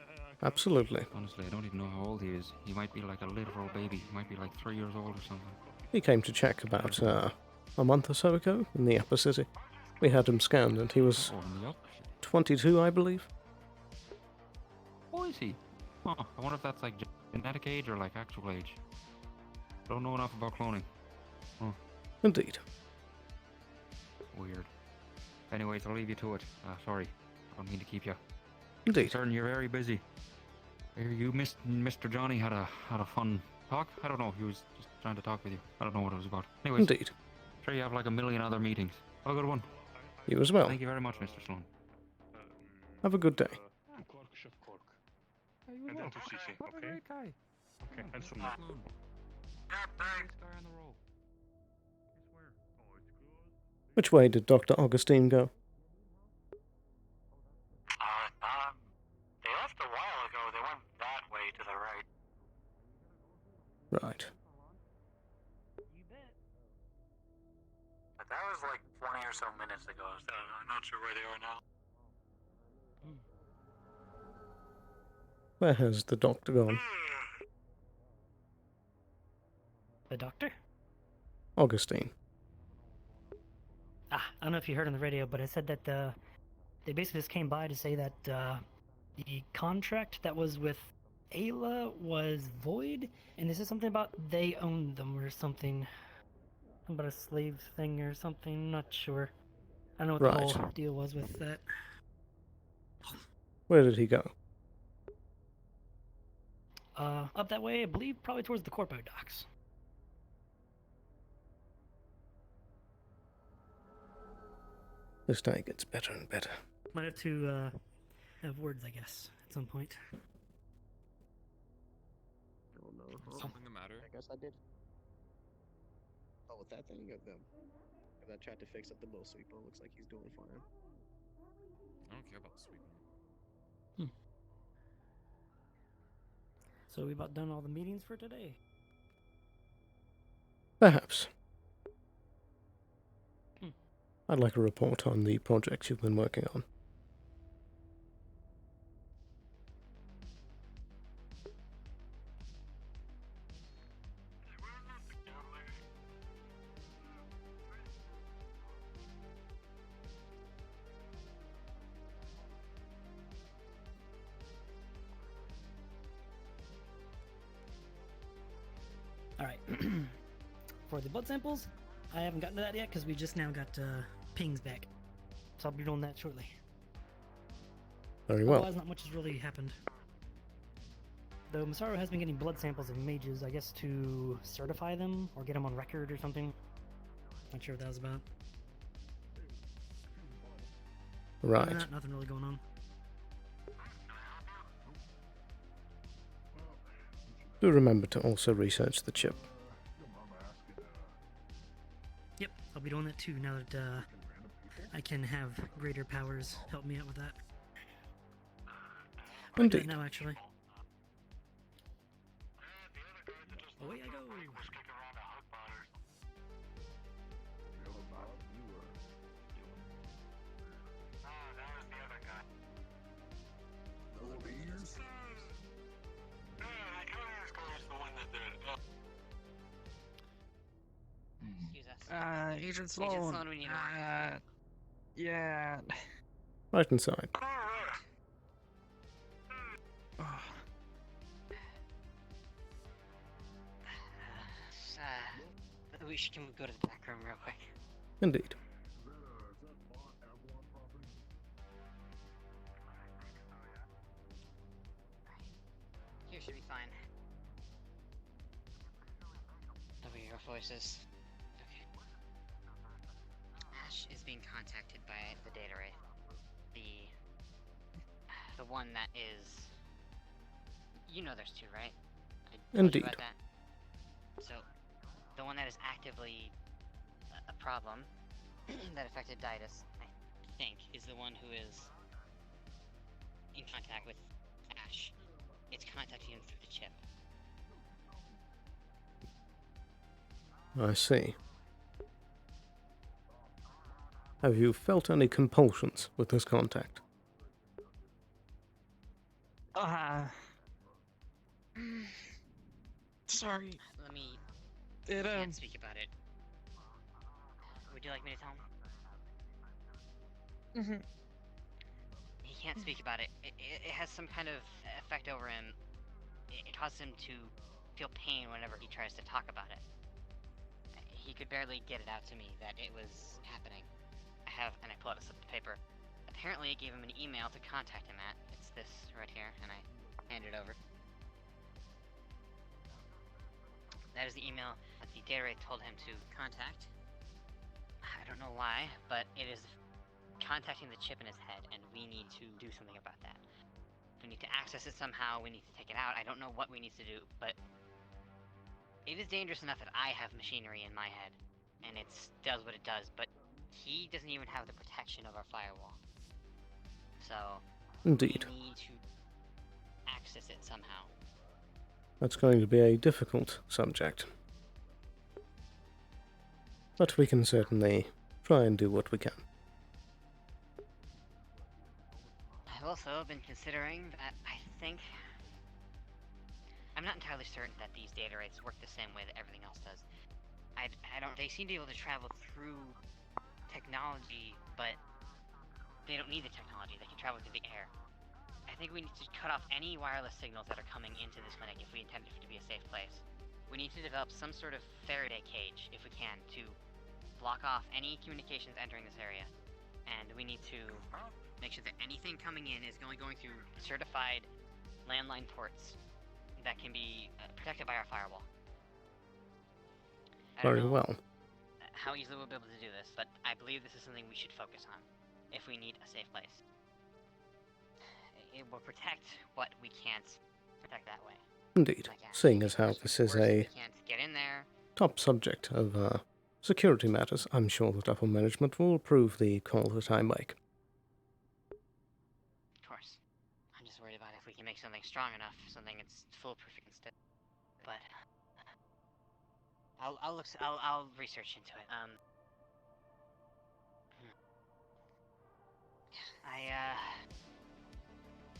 Absolutely. Honestly, I don't even know how old he is. He might be like a literal baby. He might be like 3 years old or something. He came to check about a month or so ago in the upper city. We had him scanned and he was 22, I believe. Oh, is he? Huh, I wonder if that's like genetic age or like actual age. Don't know enough about cloning. Huh. Indeed. Weird. Anyways, I'll leave you to it. Sorry, I don't mean to keep you. Indeed. Certain you're very busy. You, Mr. Johnny, had a fun talk. I don't know. He was just trying to talk with you. I don't know what it was about. Anyways, Indeed. Sure, you have like a million other meetings. Have a good one. You as well. Thank you very much, Mr. Sloan. Have a good day. And then to CC, okay? Okay, and some more. Which way did Dr. Augustine go? They left a while ago. They went that way to the right. Right. But that was like 20 or so minutes ago, so I'm not sure where they are now. Where has the doctor gone? The doctor? Augustine. I don't know if you heard on the radio, but I said that they basically just came by to say that the contract that was with Ayla was void, and this is something about they owned them or something. About a slave thing or something, not sure. I don't know what the whole deal was with that. Where did he go? Up that way, I believe, probably towards the Corpo docks. This day gets better and better. Might have to have words, I guess, at some point. Oh no. Something the matter? I guess I did. Oh, with that thing of them. If I tried to fix up the bow sweeper, looks like he's doing fine. I don't care about the sweeper. So we about done all the meetings for today? Perhaps. I'd like a report on the projects you've been working on. Alright. For the blood samples, I haven't gotten to that yet because we just now got pings back. So I'll be doing that shortly. Very well. Otherwise, not much has really happened. Though Masaru has been getting blood samples of mages, I guess, to certify them or get them on record or something. Not sure what that was about. Right. Other than that, nothing really going on. Do remember to also research the chip. Yep, I'll be doing that too now that I can have greater powers help me out with that. I'll do that now, actually. Away I go! Agent Sloan. We need Yeah. Right inside. Can we go to the back room real quick? Indeed. Here should be fine. Over your voices. Okay. Ash is being contacted by the data ray. The one that is... You know there's two, right? I told you Indeed. about that? actively a problem that affected Titus, I think, is the one who is in contact with Ash. It's contacting him through the chip. I see. Have you felt any compulsions with this contact? Sorry. Let me... It, can't speak about it. Would you like me to tell him? He can't speak about it. It has some kind of effect over him. It causes him to feel pain whenever he tries to talk about it. He could barely get it out to me that it was happening. And I pull out a slip of paper. Apparently it gave him an email to contact him at. It's this right here, and I hand it over. That is the email that the data wraith told him to contact. I don't know why, but it is contacting the chip in his head, and we need to do something about that. We need to access it somehow, we need to take it out. I don't know what we need to do, but it is dangerous enough that I have machinery in my head, and it does what it does, but he doesn't even have the protection of our firewall. So, Indeed. we need to access it somehow. That's going to be a difficult subject. But we can certainly try and do what we can. I've also been considering that I'm not entirely certain that these data wraiths work the same way that everything else does. They seem to be able to travel through technology, but they don't need the technology, they can travel through the air. I think we need to cut off any wireless signals that are coming into this clinic if we intend it to be a safe place. We need to develop some sort of Faraday cage, if we can, to block off any communications entering this area. And we need to make sure that anything coming in is only going through certified landline ports that can be protected by our firewall. Very well. How easily we'll be able to do this, but I believe this is something we should focus on if we need a safe place. It will protect what we can't protect that way. Indeed, seeing as how this is a Can't get in there. top subject of security matters, I'm sure that upper management will approve the call that I make. Of course. I'm just worried about if we can make something strong enough, something that's foolproof against it. But I'll research into it.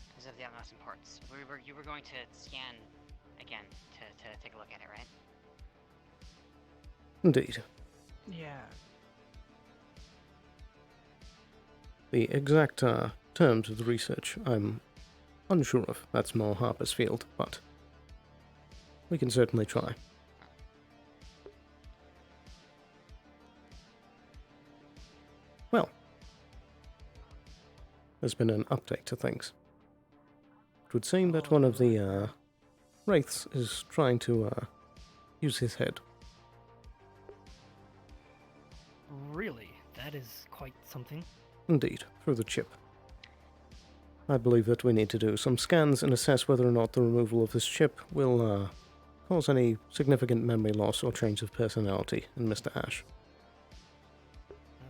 Because of the utmost importance. You were going to scan again to take a look at it, right? Indeed. Yeah. The exact terms of the research I'm unsure of. That's more Harper's field, but we can certainly try. Well, there's been an update to things. It would seem that one of the wraiths is trying to use his head. Really? That is quite something. Indeed, through the chip. I believe that we need to do some scans and assess whether or not the removal of this chip will cause any significant memory loss or change of personality in Mr. Ash.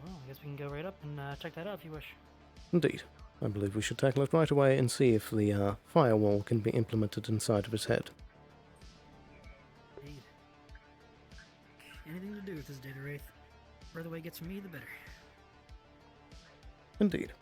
Well, I guess we can go right up and check that out if you wish. Indeed. I believe we should tackle it right away and see if the firewall can be implemented inside of his head. Indeed. Anything to do with this data wraith. The further away it gets from me, the better. Indeed.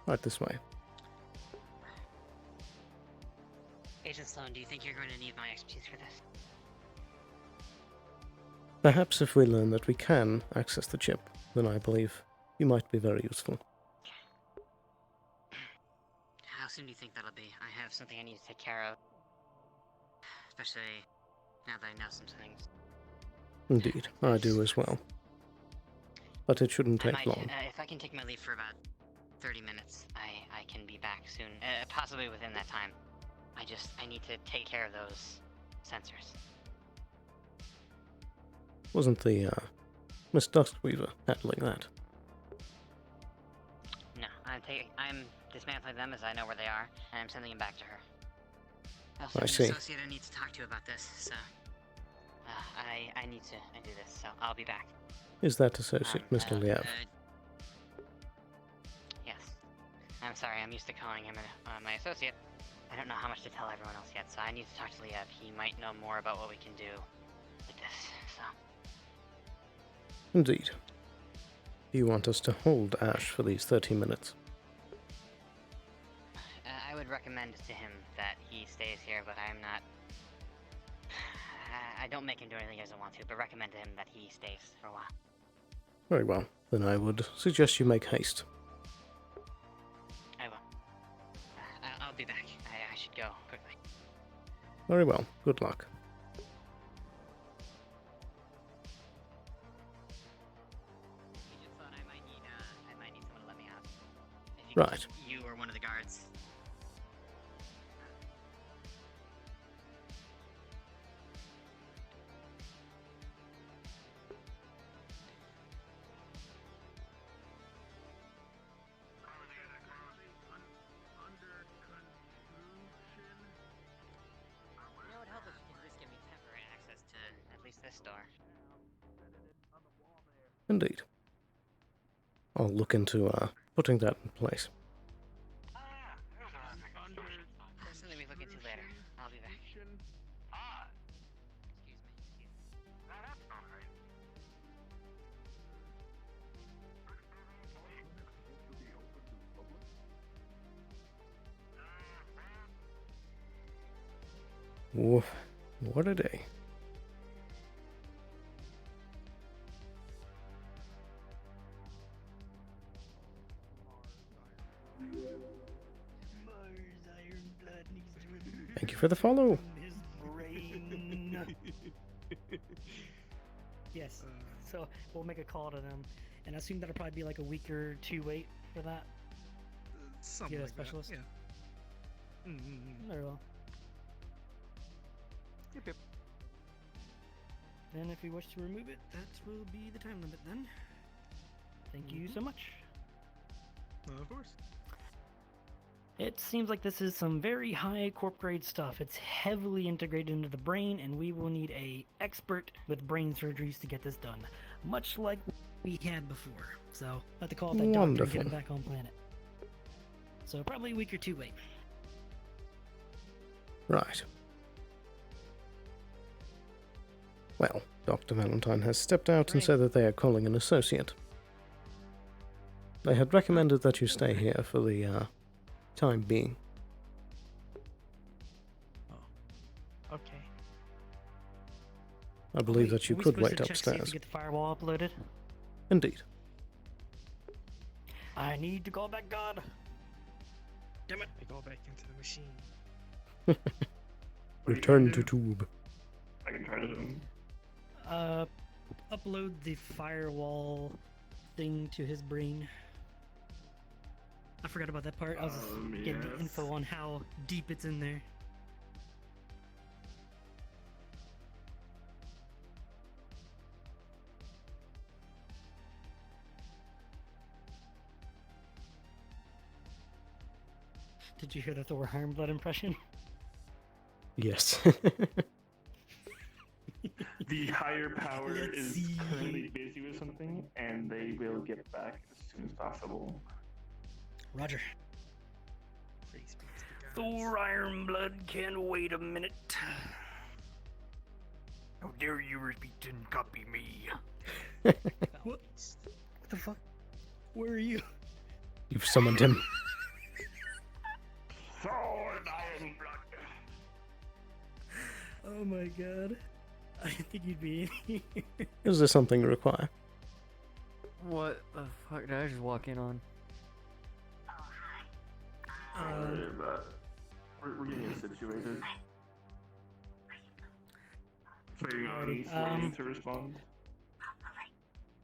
Right this way. Agent Sloan, do you think you're going to need my expertise for this? Perhaps if we learn that we can access the chip, then I believe you might be very useful. How soon do you think that'll be? I have something I need to take care of. Especially now that I know some things. Indeed, I do as well. But it shouldn't take long. If I can take my leave for about 30 minutes, I can be back soon. Possibly within that time. I need to take care of those sensors. Wasn't the Miss Duskweaver handling that? No, I'm dismantling them as I know where they are, and I'm sending them back to her. I also have see. an associate I need to talk to about this, so I need to do this, so I'll be back. Is that associate Mr. Liev? Yes. I'm sorry, I'm used to calling him my associate. I don't know how much to tell everyone else yet, so I need to talk to Liev. He might know more about what we can do with this, so... Indeed. Do you want us to hold Ash for these 30 minutes? I would recommend to him that he stays here, but I'm not... I don't make him do anything he doesn't want to, but recommend to him that he stays for a while. Very well. Then I would suggest you make haste. I will. I'll be back. I should go quickly. Very well. Good luck. I just thought I might need someone to let me out. Right. You or one of the guards. You know, it would help if you could at least give me temporary access to at least this door. Indeed. I'll look into putting that in place. That's something we look into later. I'll be back. Excuse me. Woof. What a day. Thank you for the follow. His brain. Yes. So we'll make a call to them, and I assume that'll probably be like a week or two wait for that. Something Get a like that, specialist. yeah. Very well. Yep, yep. Then if you wish to remove it, that will be the time limit then. Thank you so much. Of course. It seems like this is some very high corp grade stuff. It's heavily integrated into the brain, and we will need a expert with brain surgeries to get this done. Much like we had before. So, I'll have to call up that doctor and get him back on planet. So probably a week or two wait. Right. Well, Dr. Valentine has stepped out and said that they are calling an associate. They had recommended that you stay here for the time being. Okay. I believe that you could wait Check see if upstairs. we get the firewall uploaded. Indeed. I need to call back God. Damn it. I go back into the machine. Return to tube. I can try to zoom. Upload the firewall thing to his brain. I forgot about that part. I was just getting the info on how deep it's in there. Did you hear the Thor Ironblood impression? Yes. The higher power is currently busy with something, and they will get back as soon as possible. Roger. Thor Ironblood can wait a minute. How dare you repeat and copy me? What the fuck? Where are you? You've summoned him. Thor Ironblood. Oh my god. I didn't think you'd be in here. Is there something you require? What the fuck did I just walk in on? Sorry, but we're getting situated. Waiting on Slane to respond.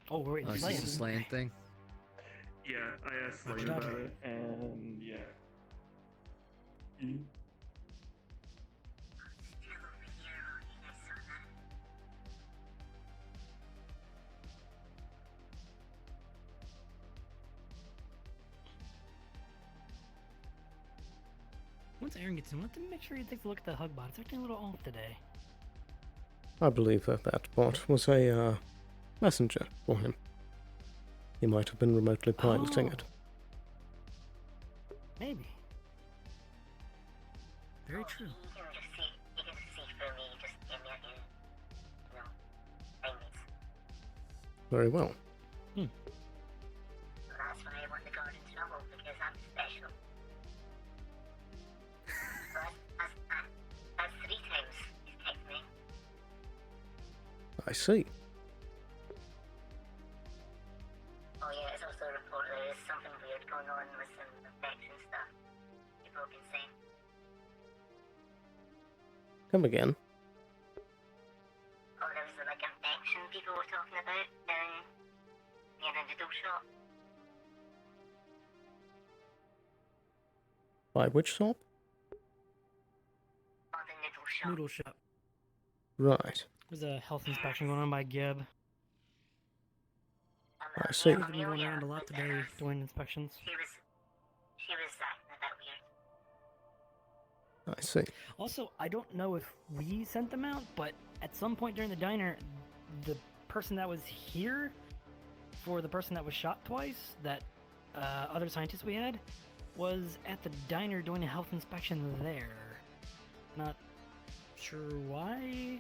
Oh, we're waiting Oh, for is this Slane. the Slane thing? Yeah, I asked Roger, Slane about Roger. it, and yeah. Once Aaron gets in, let them make sure he takes a look at the hug bot. It's acting a little off today. I believe that that bot was a messenger for him. He might have been remotely piloting it. Maybe. Very true. You can just see through me, just give me a few, things. Very well. That's why I want the garden to know, because I'm special. So that's 3 times he's kicked me. I see. Oh yeah, it's also a report there is something weird going on with some infection stuff. People have been saying. Come again. Oh, there was like infection people were talking about down near the noodle shop. By which shop? Oh, the noodle shop. Noodle shop. Right. There's a health inspection going on by Gib. I see. We've been going around a lot today doing inspections. She was acting a bit weird. I see. Also, I don't know if we sent them out, but at some point during the diner, the person that was here for the person that was shot twice, that other scientist we had, was at the diner doing a health inspection there. Not sure why.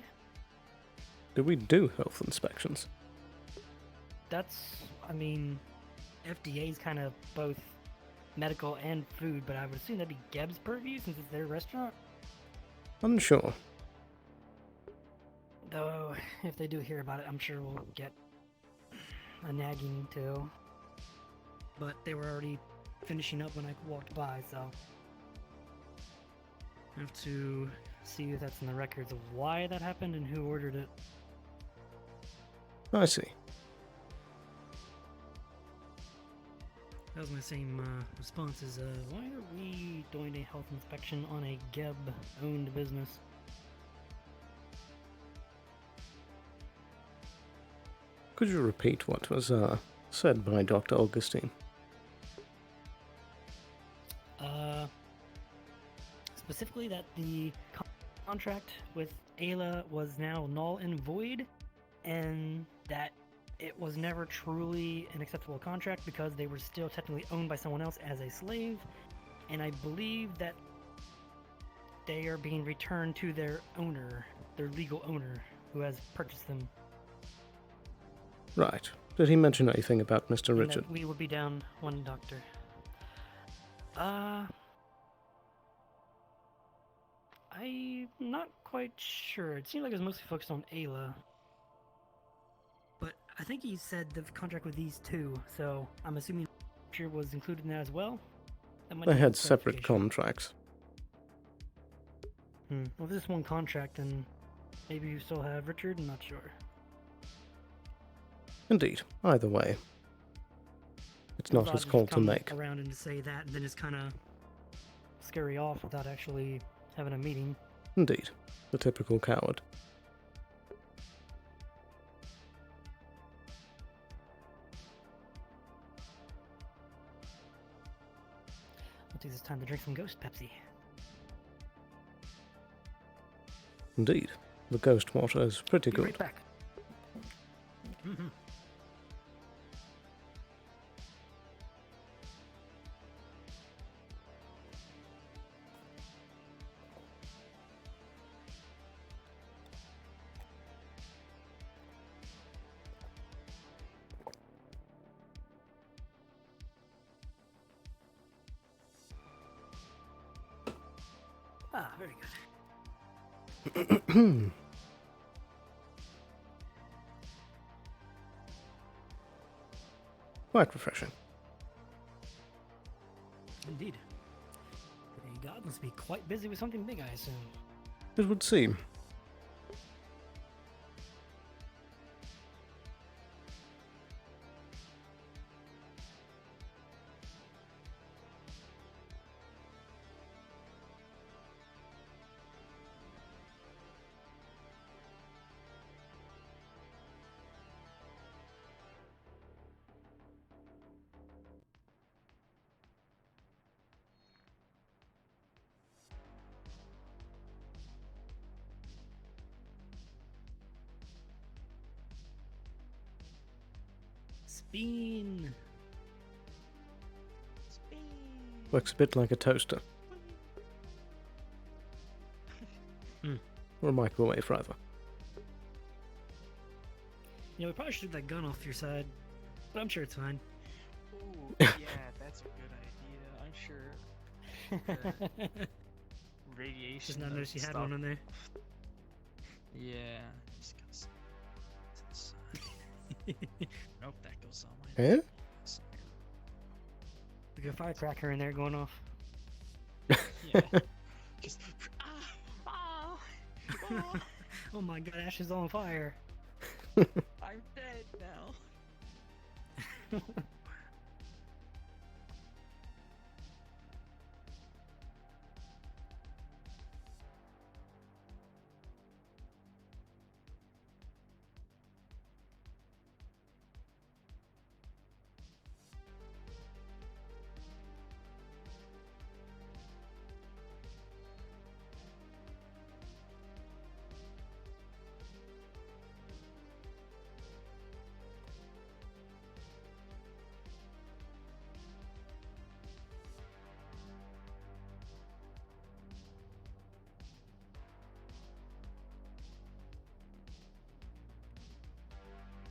Do we do health inspections? That's, I mean, FDA's kind of both medical and food, but I would assume that'd be Geb's purview since it's their restaurant. Unsure. Though, if they do hear about it, I'm sure we'll get a nagging too. But they were already finishing up when I walked by, so I have to see if that's in the records of why that happened and who ordered it. I see. That was my same response is, why are we doing a health inspection on a Geb-owned business? Could you repeat what was said by Dr. Augustine? Specifically that the contract with Ayla was now null and void, and that it was never truly an acceptable contract because they were still technically owned by someone else as a slave, and I believe that they are being returned to their owner, their legal owner, who has purchased them. Right. Did he mention anything about Mr. And Richard? that we would be down one doctor. I'm not quite sure. It seemed like it was mostly focused on Ayla. But I think he said the contract with these two, so I'm assuming Richard was included in that as well? They had separate contracts. Well, if this one contract, then maybe you still have Richard? I'm not sure. Indeed. Either way. It's not his call to make. Around and to say that, and then just kind of scurry off without actually having a meeting. Indeed. The typical coward. I'll take this time to drink some Ghost Pepsi. Indeed. The ghost water is pretty Be good. right back. Ah, very good. Quite refreshing. Indeed. The god must be quite busy with something big, I assume. It would seem. Bean. Works a bit like a toaster. Or a microwave, rather. You know, we probably should take that gun off your side, but I'm sure it's fine. Ooh, yeah, that's a good idea. I'm sure. Radiation. Just not notice you had stuff. one in there. Yeah. Just gotta nope, that goes on my. Eh? We got a firecracker in there going off. Yeah. Just. Oh my god, Ash is on fire. I'm dead now.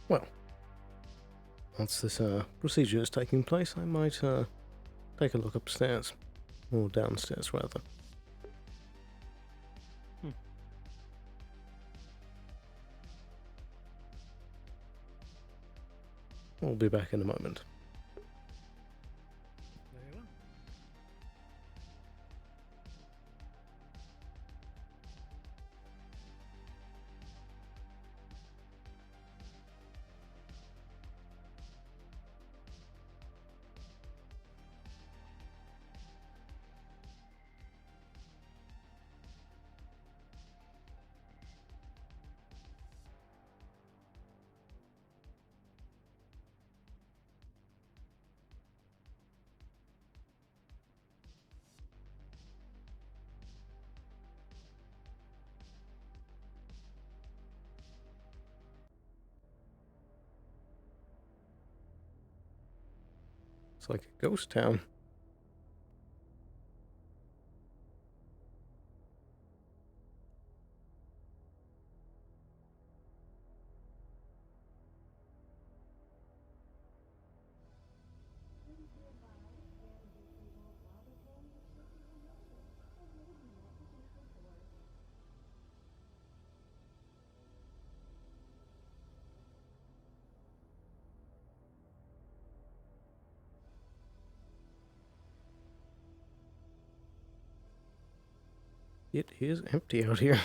Well, once this procedure is taking place, I might take a look upstairs. Or downstairs, rather. I'll be back in a moment. Very well. It's like a ghost town. It is empty out here.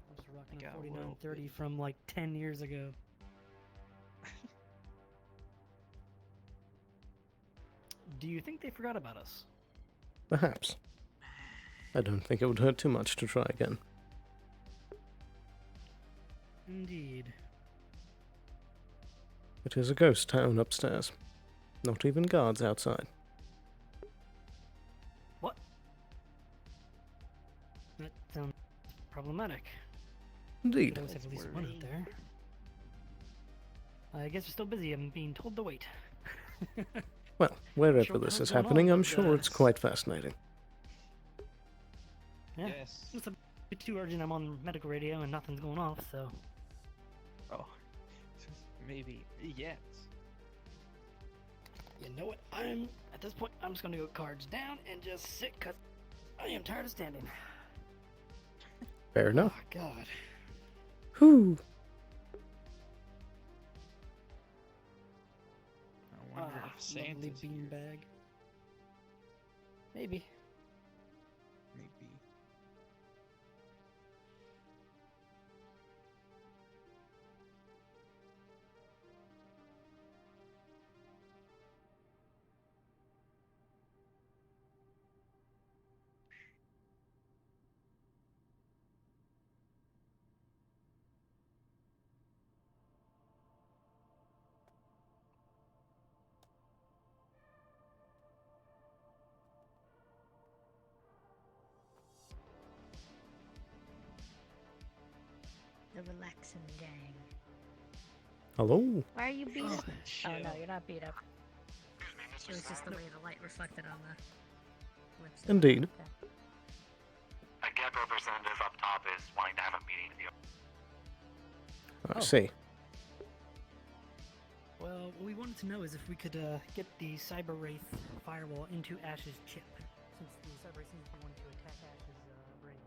I was rocking a 4930 from like 10 years ago. Do you think they forgot about us? Perhaps. I don't think it would hurt too much to try again. Indeed. It is a ghost town upstairs. Not even guards outside. What? That sounds problematic. Indeed. Could always have at least one up there. I guess we're still busy. I'm being told to wait. Well, wherever Sure, this what's is going happening, on I'm with sure it's this? quite fascinating. Yeah. It's a bit too urgent. I'm on medical radio and nothing's going off, so. Oh, maybe yes. You know what? At this point, I'm just gonna go cards down and just sit, cause I am tired of standing. Fair enough. Oh, God. Whew. I wonder if Lovely Santa's here. beanbag. Maybe. The relaxing gang. Hello? Why are you beat up? Oh chill. no, you're not beat up. It was just the way the light reflected on the lips. Indeed. Okay. A GEP representative up top is wanting to have a meeting with you. I see. Well, what we wanted to know is if we could get the Cyber Wraith firewall into Ash's chip, since the Cyber Wraith seems to be wanting to attack Ash's brain.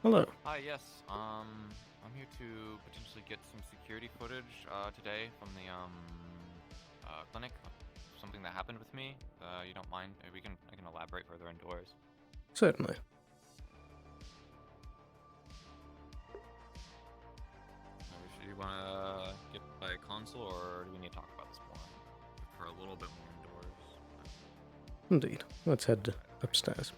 Hello. Hi, yes. I'm here to potentially get some security footage today from the clinic. Something that happened with me. You don't mind? I can elaborate further indoors. Certainly. Do you want to get by a console, or do we need to talk about this more? For a little bit more indoors. Indeed. Let's head upstairs.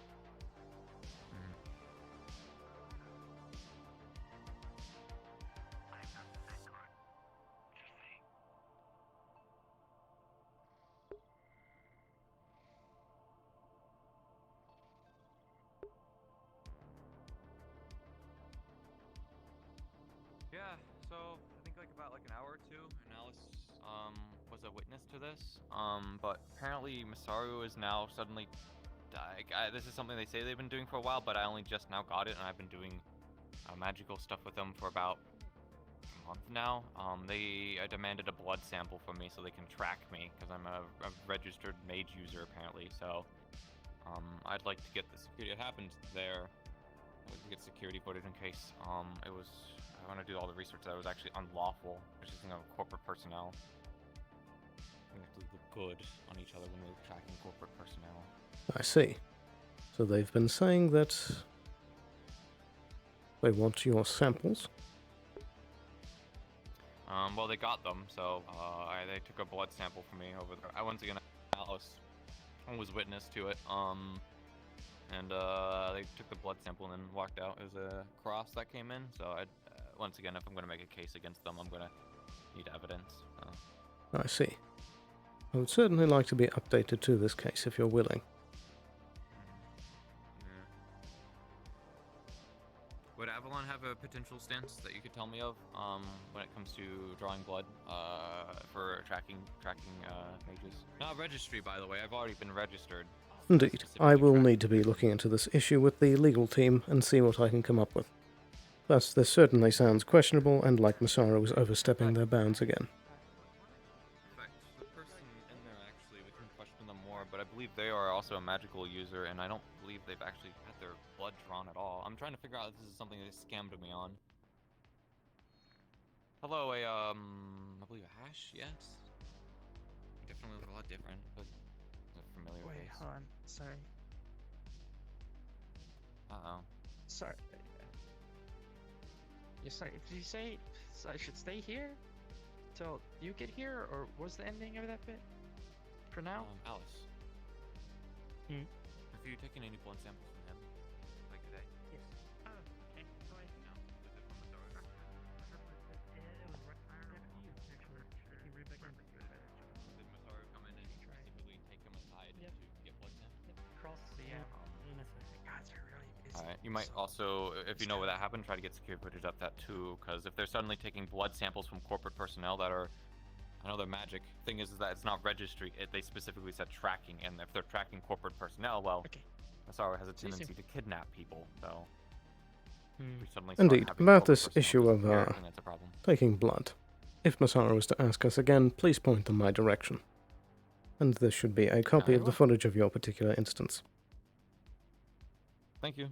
Yeah, so I think about an hour or two, and Alice was a witness to this. But apparently Masaru is now suddenly this is something they say they've been doing for a while, but I only just now got it, and I've been doing magical stuff with them for about a month now. They demanded a blood sample from me so they can track me, because I'm a registered mage user apparently. So I'd like to get the security. It happened there. I'd like to get security footage in case I want to do all the research that was actually unlawful, which is corporate personnel. We have to look good on each other when we're tracking corporate personnel. I see. So they've been saying that they want your samples. Well, they got them, so they took a blood sample from me over there. Once again, Alice was witness to it. And they took the blood sample and then walked out as a cross that came in. So once again, if I'm going to make a case against them, I'm going to need evidence. I see. I would certainly like to be updated to this case if you're willing. Would Avalon have a potential stance that you could tell me of when it comes to drawing blood for tracking mages? Not registry, by the way. I've already been registered. Indeed. I will need to be looking into this issue with the legal team and see what I can come up with. Thus, this certainly sounds questionable and like Masaru was overstepping their bounds again. In fact, the person in there actually, we can question them more, but I believe they are also a magical user, and I don't believe they've actually had their blood drawn at all. I'm trying to figure out if this is something they scammed me on. Hello, I believe Ash, yes? Definitely look a lot different, but it's a familiar face. Hold on. Sorry. Uh-oh. Sorry. Yeah, sorry. Did you say I should stay here till you get here, or was the ending of that bit? For now? Alice. Hmm? Have you taken any blood samples from him? Like today? Yes. Oh, okay. Go ahead. No. Was it from Masaru? It was right after you, actually. He right back in. Did Masaru come in and specifically take him aside to get blood samples? Yep. Cross. Yeah. God, you're really busy. Alright, you might also, if you know where that happened, try to get security footage of that too, because if they're suddenly taking blood samples from corporate personnel that are, I know they're magic, thing is that it's not registry, they specifically said tracking, and if they're tracking corporate personnel, well, Masaru has a tendency to kidnap people, so... we suddenly start Indeed, having about corporate this personnel issue of disappear, then that's a problem. taking blood. If Masaru was to ask us again, please point them my direction. And this should be a copy of the footage of your particular instance. Thank you.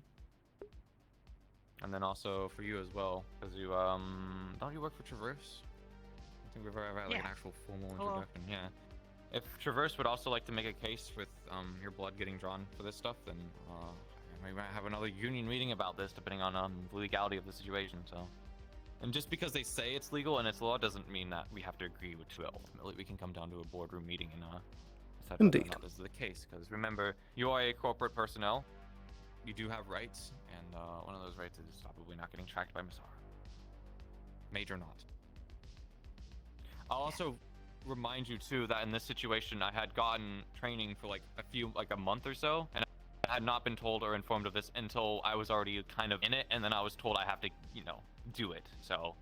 And then also for you as well, because you, don't you work for Traverse? I think we've ever had like an actual formal introduction, yeah. If Traverse would also like to make a case with your blood getting drawn for this stuff, then we might have another union meeting about this, depending on the legality of the situation. So, and just because they say it's legal and it's law doesn't mean that we have to agree to it. Ultimately, we can come down to a boardroom meeting and decide whether or not this is the case. Because remember, you are a corporate personnel. You do have rights, and one of those rights is probably not getting tracked by Masara. Major not. I'll also remind you too that in this situation I had gotten training for like a month or so, and I had not been told or informed of this until I was already kind of in it, and then I was told I have to, do it. So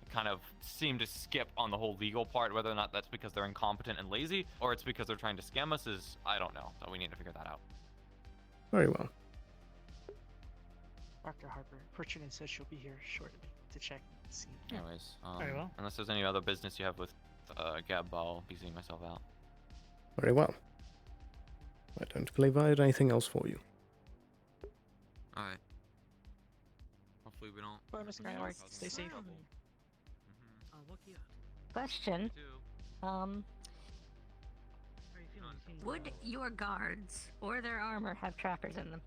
I kind of seemed to skip on the whole legal part. Whether or not that's because they're incompetent and lazy, or it's because they're trying to scam us, is I don't know. So we need to figure that out. Very well. Dr. Harper, Fortune said she'll be here shortly to check and see. Anyways, Very well. unless there's any other business you have with Gab, I'll be seeing myself out. Very well. I don't believe I had anything else for you. Alright. Hopefully we don't. Bye, Mr. Manward. Stay safe. I'll look you up. Question. Would your guards or their armor have trackers in them?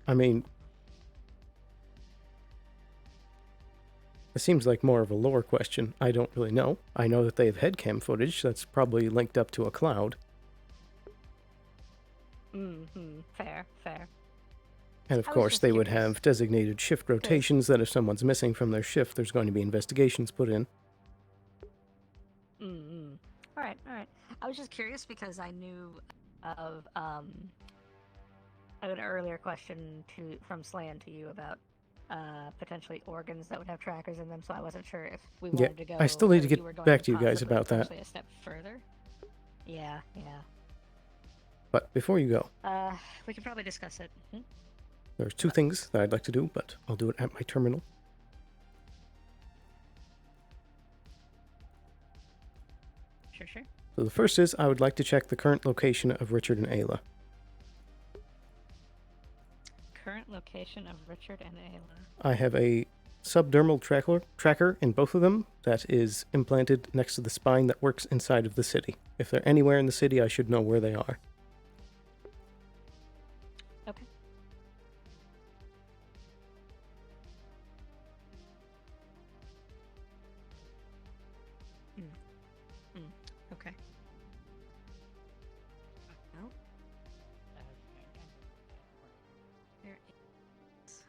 I mean, it seems like more of a lore question. I don't really know. I know that they have headcam footage that's probably linked up to a cloud. Fair. And of course, they would have designated shift rotations that if someone's missing from their shift, there's going to be investigations put in. Alright. I was just curious because I knew of an earlier question from Slan to you about potentially organs that would have trackers in them, so I wasn't sure if we wanted to go. I still need to or you were get going back to you guys possibly about that. potentially a step further. Yeah. But before you go, We could probably discuss it. there's two things that I'd like to do, but I'll do it at my terminal. Sure. So the first is I would like to check the current location of Richard and Ayla. Current location of Richard and Ayla. I have a subdermal tracker in both of them that is implanted next to the spine that works inside of the city. If they're anywhere in the city, I should know where they are. Okay. Okay. No. There is.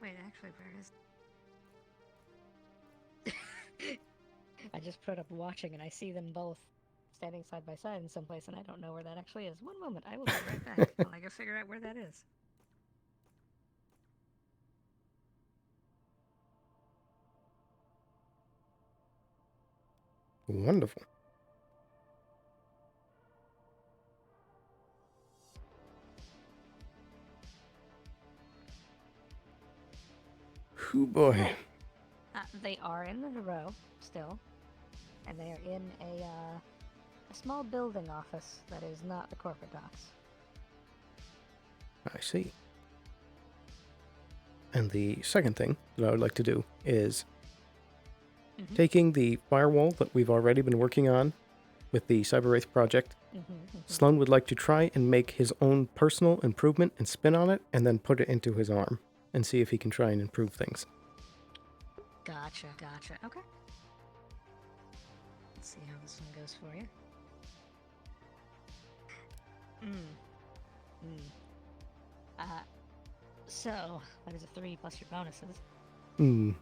Wait, actually, where is? I just put up watching and I see them both standing side by side in some place, and I don't know where that actually is. One moment, I will be right back while I go figure out where that is. Wonderful. Hoo boy. They are in the row still, and they are in a small building office that is not the corporate docks. I see. And the second thing that I would like to do is taking the firewall that we've already been working on with the Cyber Wraith project. Sloan would like to try and make his own personal improvement and spin on it, and then put it into his arm and see if he can try and improve things. Gotcha. Okay. Let's see how this one goes for you. So that is a 3 plus your bonuses. You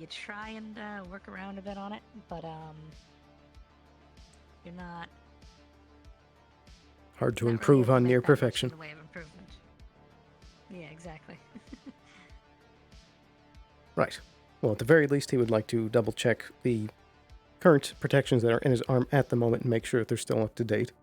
try and work around a bit on it, but you're not Hard to not improve really able to on make near that much perfection. in the way of improvement. Yeah, exactly. Right. Well, at the very least, he would like to double check the current protections that are in his arm at the moment and make sure that they're still up to date.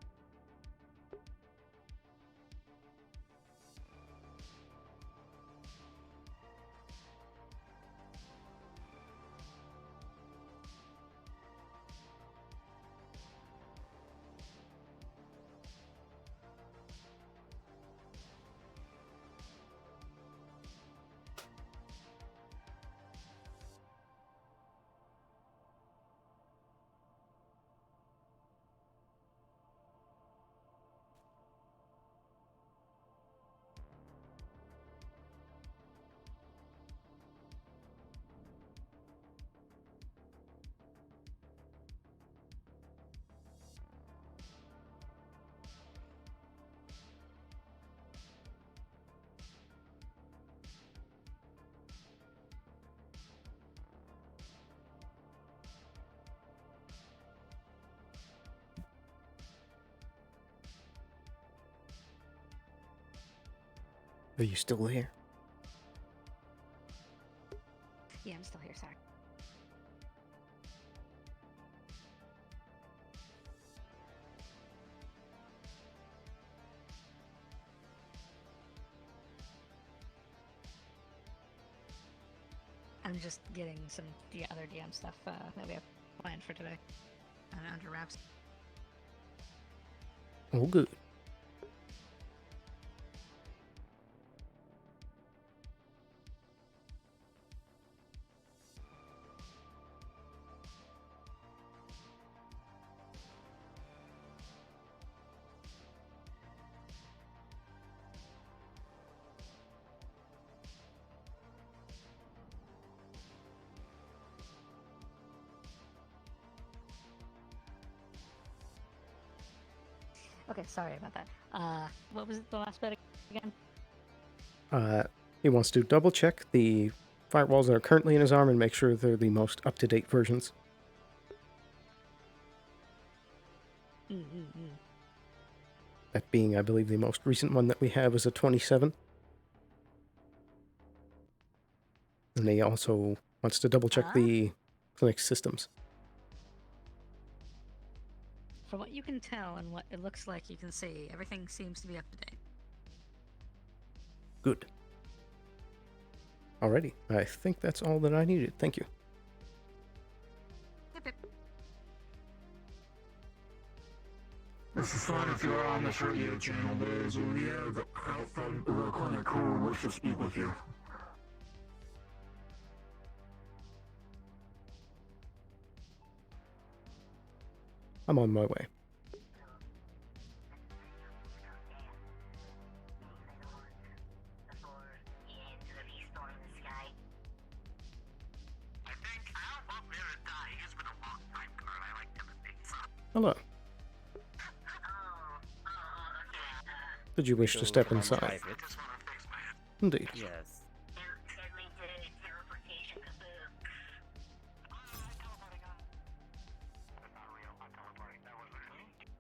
Are you still there? Yeah, I'm still here, sorry. I'm just getting some other DM stuff that we have planned for today. Under wraps. All good. Okay, sorry about that. What was the last bit again? He wants to double check the firewalls that are currently in his arm and make sure they're the most up-to-date versions. That being, I believe, the most recent one that we have is a 27. And he also wants to double check the clinic systems. From what you can tell and what it looks like you can see, everything seems to be up to date. Good. Alrighty, I think that's all that I needed. Thank you. This is fine if you're on this radio channel. There's a Liev out from the clinic who wishes to speak with you. I'm on my way. Hello. Did you wish to step inside? Indeed. Yes.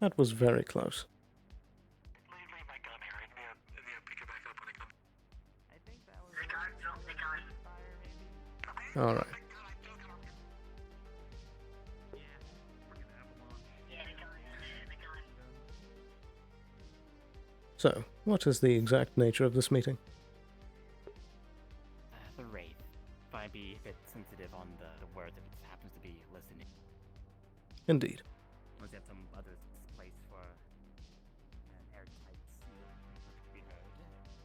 That was very close. Alright. So, what is the exact nature of this meeting? The Wraith. Might be a bit sensitive on the word that it happens to be listening. Indeed. Was there some other place for an airtight seal to be heard?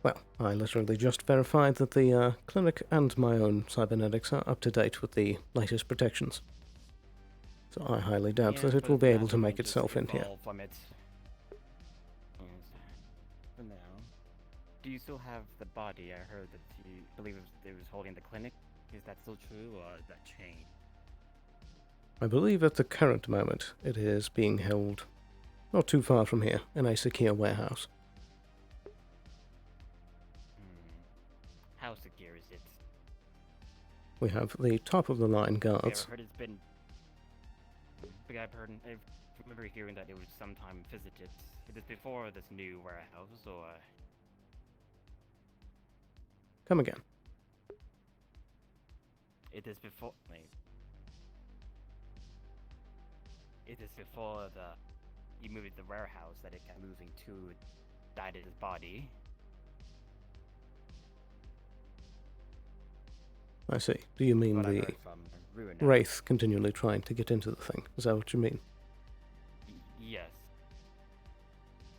Well, I literally just verified that the clinic and my own cybernetics are up to date with the latest protections. So I highly doubt that it will be able to make itself in here. From it. For now. Do you still have the body? I heard that you believe it was holding the clinic. Is that still true, or has that changed? I believe at the current moment it is being held not too far from here, in a secure warehouse. How secure is it? We have the top-of-the-line guards. I've heard it's been... I remember hearing that it was sometime visited. Is it before this new warehouse, or... Come again. It is before... Wait. It is before you moved the warehouse that it kept moving to Titus' body. I see. Do you mean What I the heard from Ruin Wraith continually trying to get into the thing? Is that what you mean? Yes.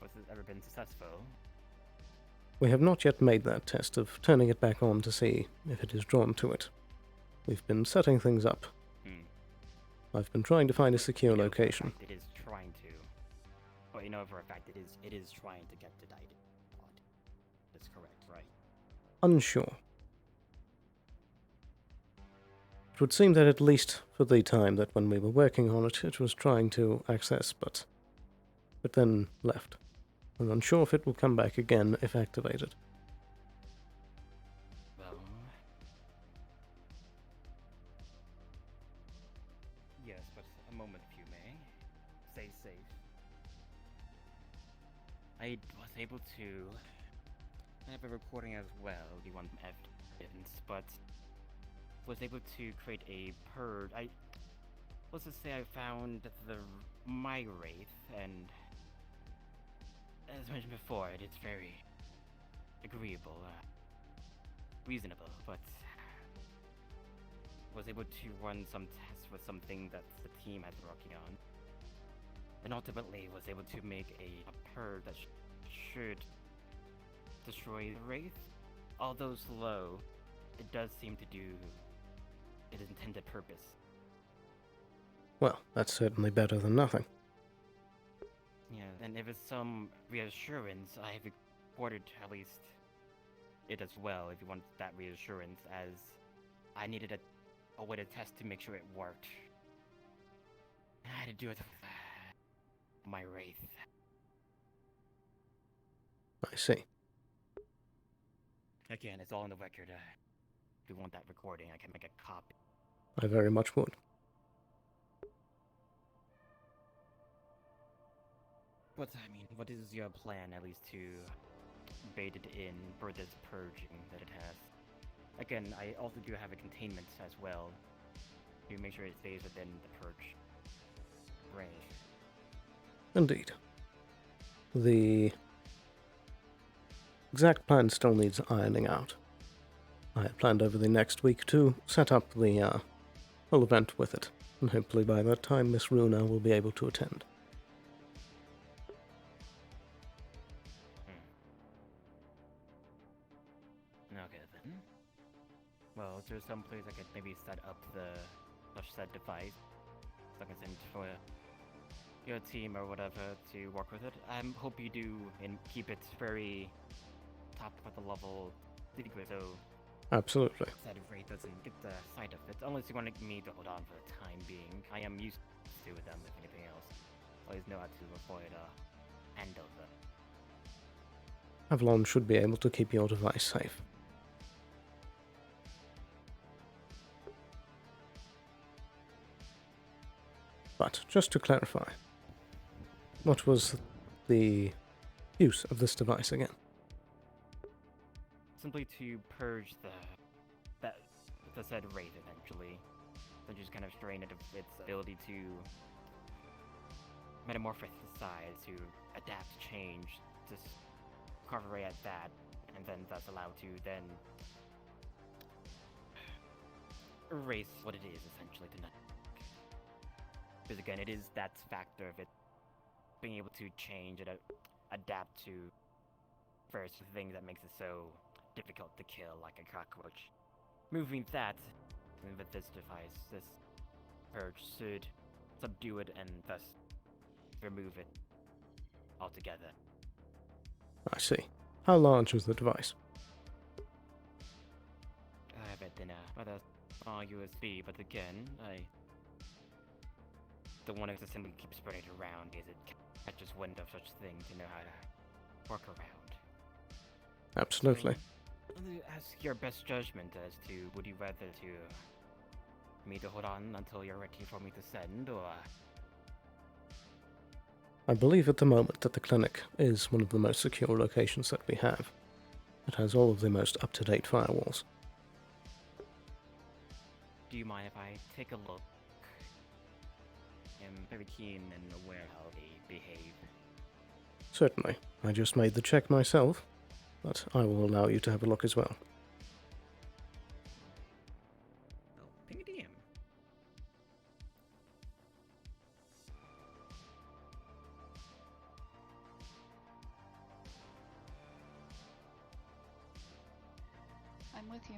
Was it ever been successful? We have not yet made that test of turning it back on to see if it is drawn to it. We've been setting things up. I've been trying to find a secure location. It is trying to. Well, you know for a fact it is trying to get to Titus. That's correct, right? Unsure. It would seem that at least for the time that when we were working on it, it was trying to access, but then left. I'm unsure if it will come back again if activated. Well... Yes, but a moment if you may. Stay safe. I was able to I have a recording as well, the one from evidence, but was able to create a purge. Let's just say I found my wraith, and as mentioned before, it's very agreeable, reasonable, but was able to run some tests with something that the team has been working on, and ultimately was able to make a purge that should destroy the wraith. Although slow, it does seem to do its intended purpose. Well, that's certainly better than nothing. Yeah, and if it's some reassurance, I have recorded at least it as well, if you want that reassurance, as I needed a way to test to make sure it worked. And I had to do it with my wraith. I see. Again, it's all in the record. If you want that recording, I can make a copy. I very much would. But, I mean, what is your plan, at least, to bait it in for this purging that it has? Again, I also do have a containment as well, to make sure it stays within the purge range. Indeed. The exact plan still needs ironing out. I had planned over the next week to set up the whole event with it, and hopefully by that time Miss Runa will be able to attend. Okay then. Well, is there some place I could maybe set up the said device? So I can send for your team or whatever to work with it. I hope you do and keep it very top of the level secret, so Absolutely. that Ray doesn't get the sight of it, unless you want me to hold on for the time being. I am used to them, if anything else. Always know how to avoid handover. Avalon should be able to keep your device safe. But, just to clarify, what was the use of this device again? Simply to purge the said wraith eventually. So just kind of strain it of its ability to metamorphosize, to adapt, change, just carve away at that, and then thus allowed to then erase what it is essentially to nothing. Because again, it is that factor of it being able to change and adapt to various things that makes it so difficult to kill, like a cockroach. Moving that, and with this device, this purge should subdue it and thus remove it altogether. I see. How large is the device? I have it in a rather small USB, but again, I don't want to simply keep spreading it around because it catches wind of such things to know how to work around. Absolutely. Ask your best judgment as to would you rather to me to hold on until you're ready for me to send, or I believe at the moment that the clinic is one of the most secure locations that we have. It has all of the most up-to-date firewalls. do you mind if I take a look? I'm very keen and aware how they behave. Certainly. I just made the check myself, but I will allow you to have a look as well. Ping a DM. I'm with you.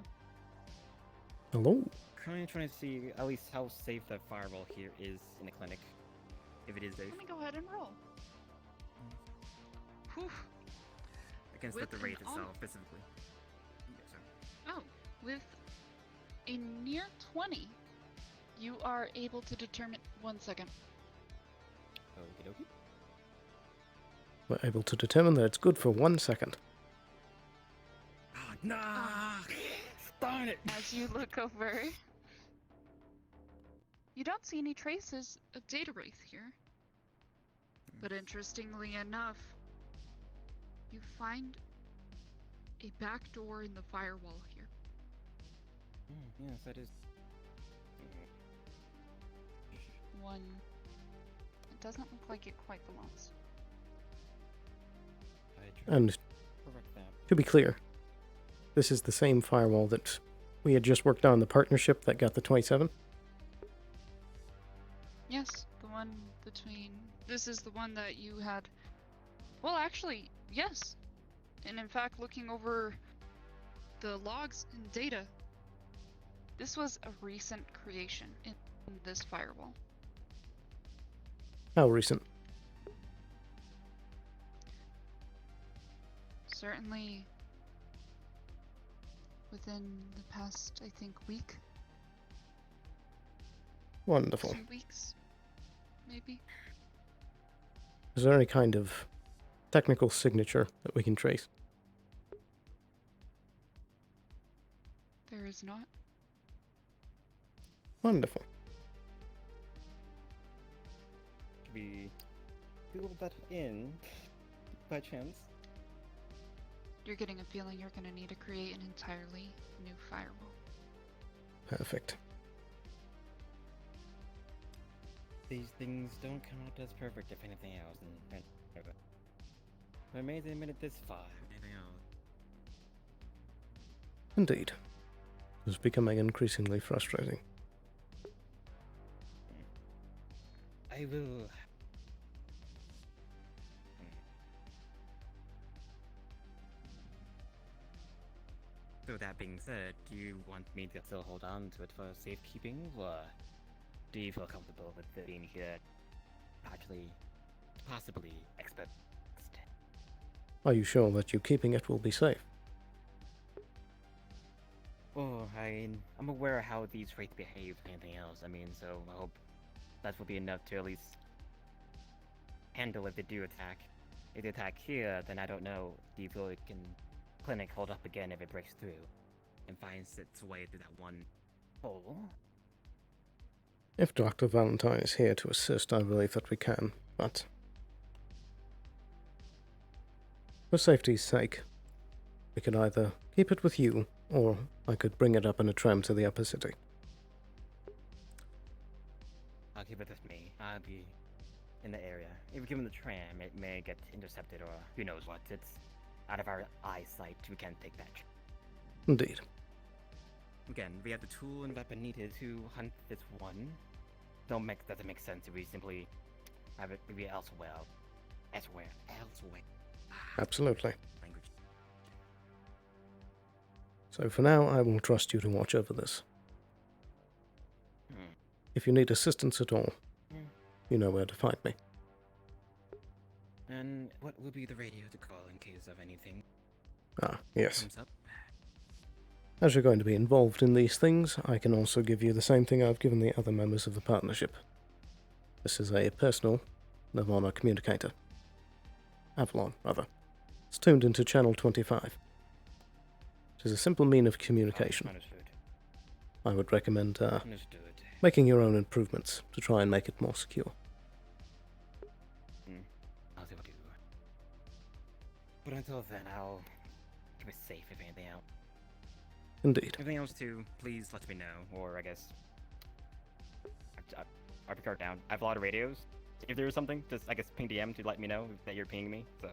Hello? Currently trying to see at least how safe the firewall here is in the clinic. If it is safe. Let me go ahead and roll. Whew. Against With the an wraith on- itself, specifically. Oh, with a near 20, you are able to determine. 1 second. Okie dokie. We're able to determine that it's good for 1 second. Nah! Darn it! As you look over, you don't see any traces of data wraith here. But interestingly enough, you find a back door in the firewall here. Yes, that is. One. It doesn't look like it quite belongs. And to be clear, this is the same firewall that we had just worked on, the partnership that got the 27? Yes, the one between. This is the one that you had. Well, actually, yes. And in fact, looking over the logs and data, this was a recent creation in this firewall. How recent? Certainly within the past, I think, week. Wonderful. 2 weeks, maybe. Is there any kind of technical signature that we can trace? There is not. Wonderful. Could we fill that in by chance? You're getting a feeling you're going to need to create an entirely new firewall. Perfect. These things don't come out as perfect, if anything else. And I made them admit it this far. Anything else? Indeed. It's becoming increasingly frustrating. I will. So that being said, do you want me to still hold on to it for safekeeping, or do you feel comfortable with it being here, actually, possibly exposed? Are you sure that you keeping it will be safe? Well, I'm aware of how these wraiths behave and anything else. I mean, so I hope that will be enough to at least handle if they do attack. If they attack here, then I don't know. Do you feel it can clinic hold up again if it breaks through and finds its way through that one hole? If Dr. Valentine is here to assist, I believe that we can, but for safety's sake, we could either keep it with you, or I could bring it up in a tram to the upper city. I'll keep it with me. I'll be in the area. If we give him the tram, it may get intercepted or who knows what. It's out of our eyesight. We can't take that. Indeed. Again, we have the tool and weapon needed to hunt this one. Doesn't make sense if we simply have it maybe elsewhere. Elsewhere. Absolutely. Language. So for now, I will trust you to watch over this. If you need assistance at all, you know where to find me. And what will be the radio to call in case of anything? Ah, yes. Comes up? As you're going to be involved in these things, I can also give you the same thing I've given the other members of the partnership. This is a personal Nirvana communicator. Avalon, rather. It's tuned into channel 25. It is a simple mean of communication. Understood. I would recommend Understood. making your own improvements to try and make it more secure. I'll see what I do. But until then, I'll keep it safe if anything else. Indeed. Anything else too, please let me know. Or I guess I'll be card down. I have a lot of radios. If there is something, just I guess ping DM to let me know that you're pinging me. So.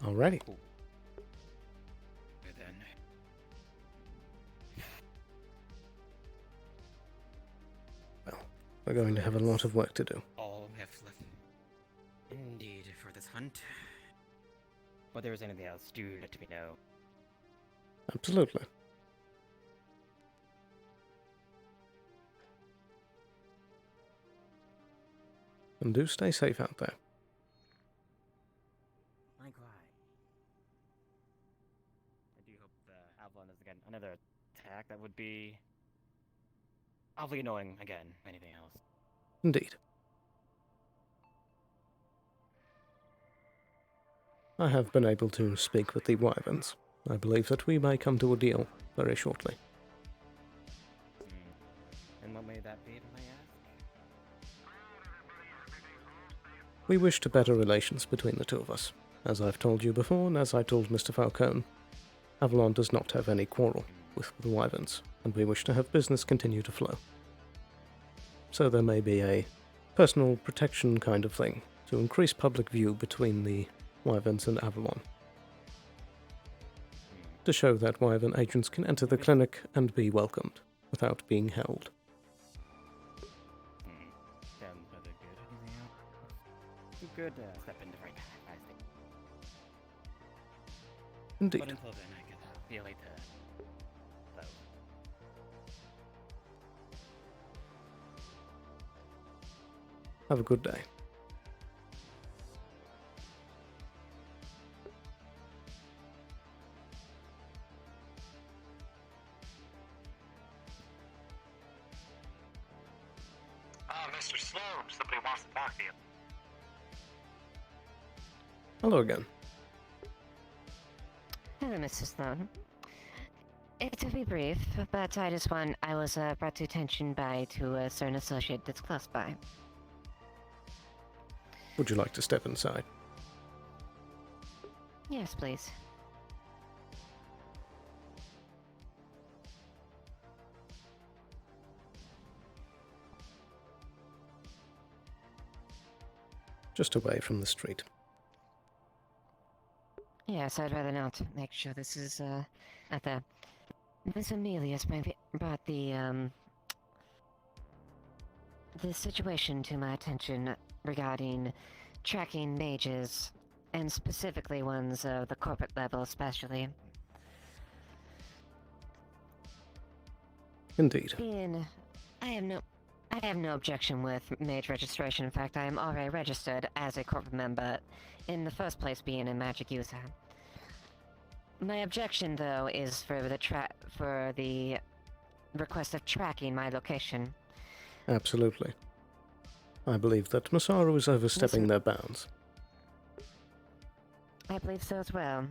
Alrighty. Cool. Good then. Well, we're going to have a lot of work to do. All we have left. Indeed, for this hunt. But there is anything else, do let me know. Absolutely. And do stay safe out there. Likewise. I do hope the Avalon is again another attack. That would be awfully annoying again, if anything else. Indeed. I have been able to speak with the Wyverns. I believe that we may come to a deal very shortly. And what may that be, if I ask? We wish to better relations between the two of us, as I've told you before, and as I told Mr. Falcone, Avalon does not have any quarrel with the Wyverns, and we wish to have business continue to flow. So there may be a personal protection kind of thing to increase public view between the Wyverns and Avalon, to show that Wyvern agents can enter the clinic and be welcomed without being held. Sounds rather good. You could step in the right time, I think. Indeed. But until then, I could see you later. So. Have a good day. Mr. Sloan, somebody wants to talk to you. Hello again. Hello, Mr. Sloan. To be brief, about Titus I was brought to attention to a certain associate that's close by. Would you like to step inside? Yes, please. Just away from the street. Yes, I'd rather not. Make sure this is, at the... Miss Amelia's brought the situation to my attention regarding tracking mages, and specifically ones of the corporate level especially. Indeed. I have no objection with mage registration. In fact, I am already registered as a corporate member, in the first place being a magic user. My objection, though, is for the request of tracking my location. Absolutely. I believe that Masaru is overstepping their bounds. I believe so as well.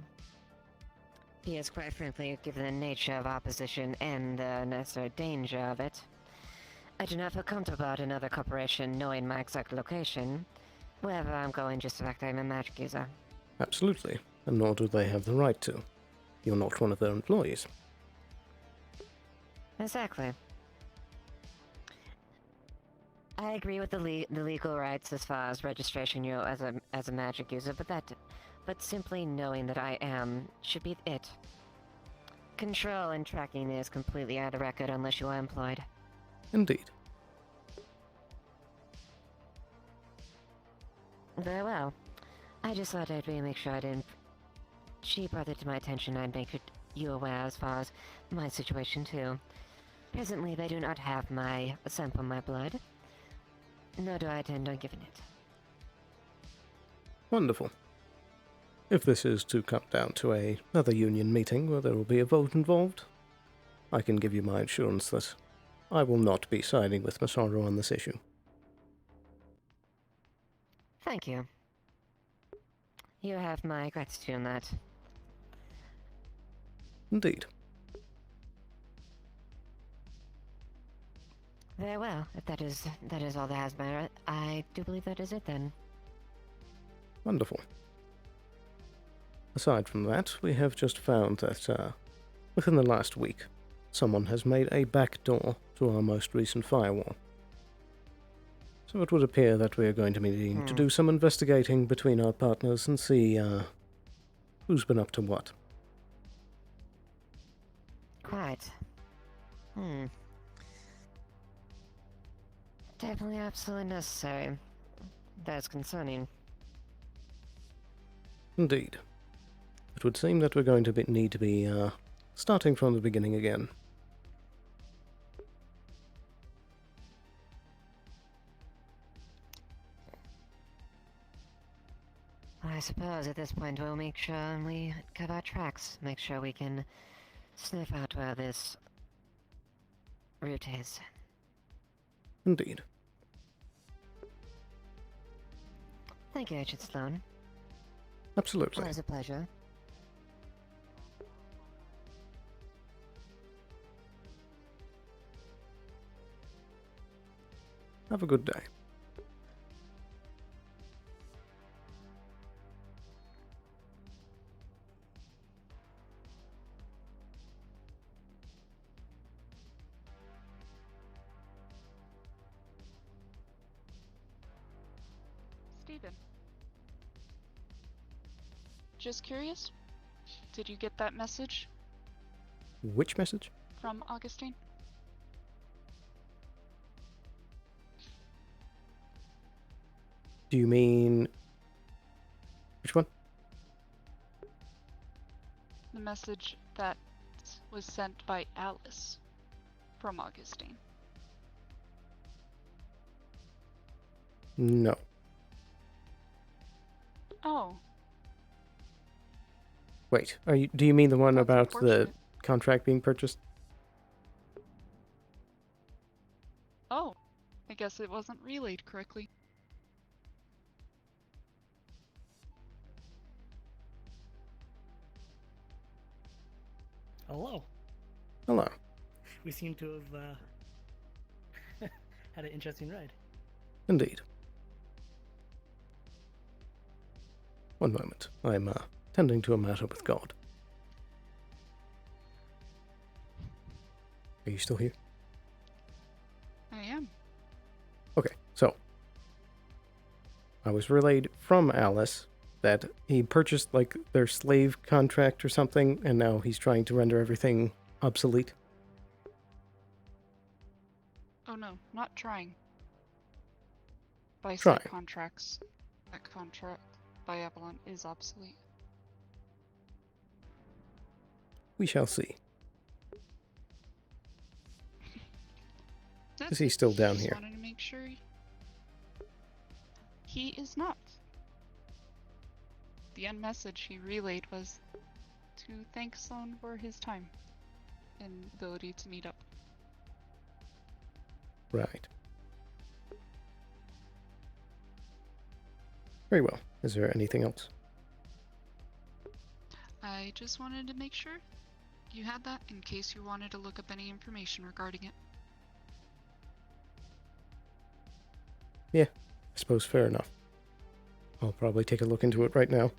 He is, quite frankly, given the nature of our position and the necessary danger of it, I do not feel comfortable about another corporation knowing my exact location, wherever I'm going, just the fact I'm a magic user. Absolutely, and nor do they have the right to. You're not one of their employees. Exactly. I agree with the legal rights as far as registration, as a magic user, but simply knowing that I am should be it. Control and tracking is completely out of the record unless you are employed. Indeed. Very well. I just thought I'd really make sure I didn't... She brought it to my attention. I'd make you aware as far as my situation, too. Presently, they do not have a sample of my blood, nor do I intend on giving it. Wonderful. If this is to come down to another union meeting where there will be a vote involved, I can give you my assurance that I will not be siding with Masaru on this issue. Thank you. You have my gratitude on that. Indeed. Very well. If that is all that has merit, I do believe that is it then. Wonderful. Aside from that, we have just found that within the last week, someone has made a back door to our most recent firewall. So it would appear that we are going to be needing to do some investigating between our partners and see who's been up to what. Quite. Definitely absolutely necessary. That's concerning. Indeed. It would seem that we're going to need to be starting from the beginning again. I suppose at this point we'll make sure we cover our tracks, make sure we can sniff out where this route is. Indeed. Thank you, Agent Sloan. Absolutely. It was a pleasure. Have a good day. you been? Just curious. Did you get that message Which message? from Augustine? Do you mean... Which one? The message that was sent by Alice from Augustine. No. Oh, Wait, do you mean the one That's about the unfortunate. contract being purchased? oh. I guess it wasn't relayed correctly. Hello. Hello. We seem to have had an interesting ride. Indeed. One moment. I'm tending to a matter with God. Are you still here? I am. Okay, so I was relayed from Alice that he purchased like their slave contract or something, and now he's trying to render everything obsolete. Oh no, not trying. By Trying. said contracts, that contract by Avalon is obsolete. We shall see. That's Is he it. still down Just here? wanted to make sure he is not. The end message he relayed was to thank Sloan for his time and ability to meet up. Right. Very well. Is there anything else? I just wanted to make sure you had that in case you wanted to look up any information regarding it. Yeah, I suppose fair enough. I'll probably take a look into it right now.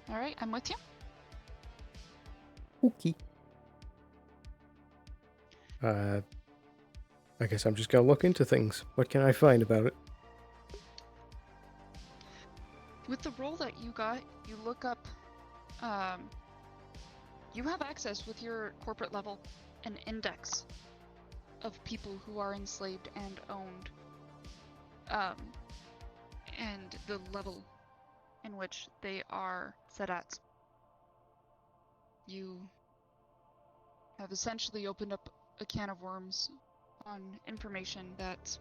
Alright, I'm with you. Okay. I guess I'm just gonna look into things. What can I find about it? With the role that you got, you look up, you have access with your corporate level, an index of people who are enslaved and owned, and the level in which they are set at. You have essentially opened up a can of worms on information that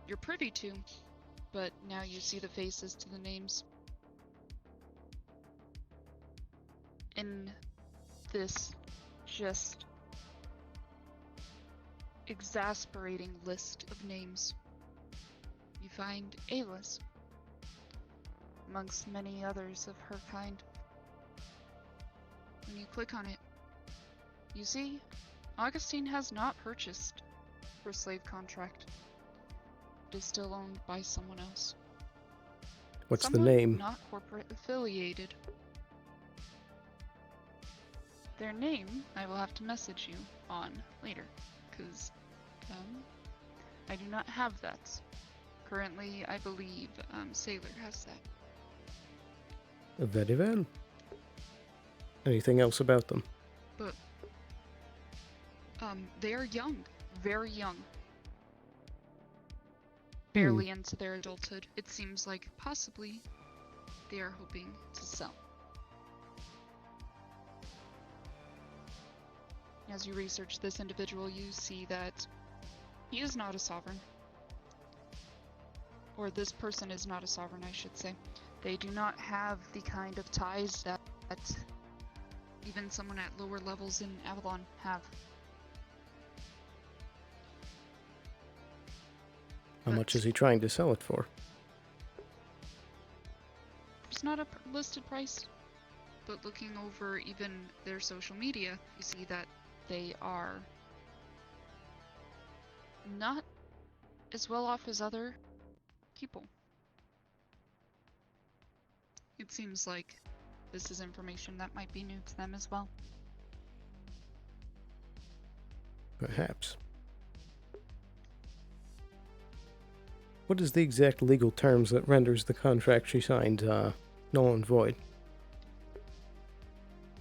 you're privy to, but now you see the faces to the names. In this just exasperating list of names, you find Ayla's, amongst many others of her kind. When you click on it, you see Augustine has not purchased her slave contract. It is still owned by someone else. What's Someone the name? not corporate affiliated. Their name I will have to message you on later, because I do not have that. Currently, I believe Sailor has that. Very well. Anything else about them? But they are young, very young. Barely into their adulthood. It seems like possibly they are hoping to sell. As you research this individual, you see that he is not a sovereign. Or this person is not a sovereign, I should say. They do not have the kind of ties that even someone at lower levels in Avalon have. How much is he trying to sell it for? There's not a listed price, but looking over even their social media, you see that they are not as well off as other people. It seems like this is information that might be new to them as well. Perhaps. What is the exact legal terms that renders the contract she signed null and void?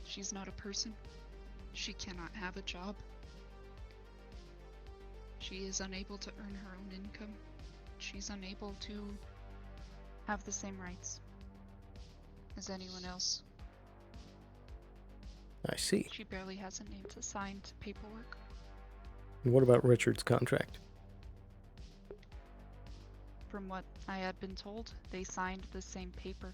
She's not a person. She cannot have a job. She is unable to earn her own income. She's unable to have the same rights as anyone else. I see. She barely has a name to sign to paperwork. And what about Richard's contract? From what I had been told, they signed the same paper.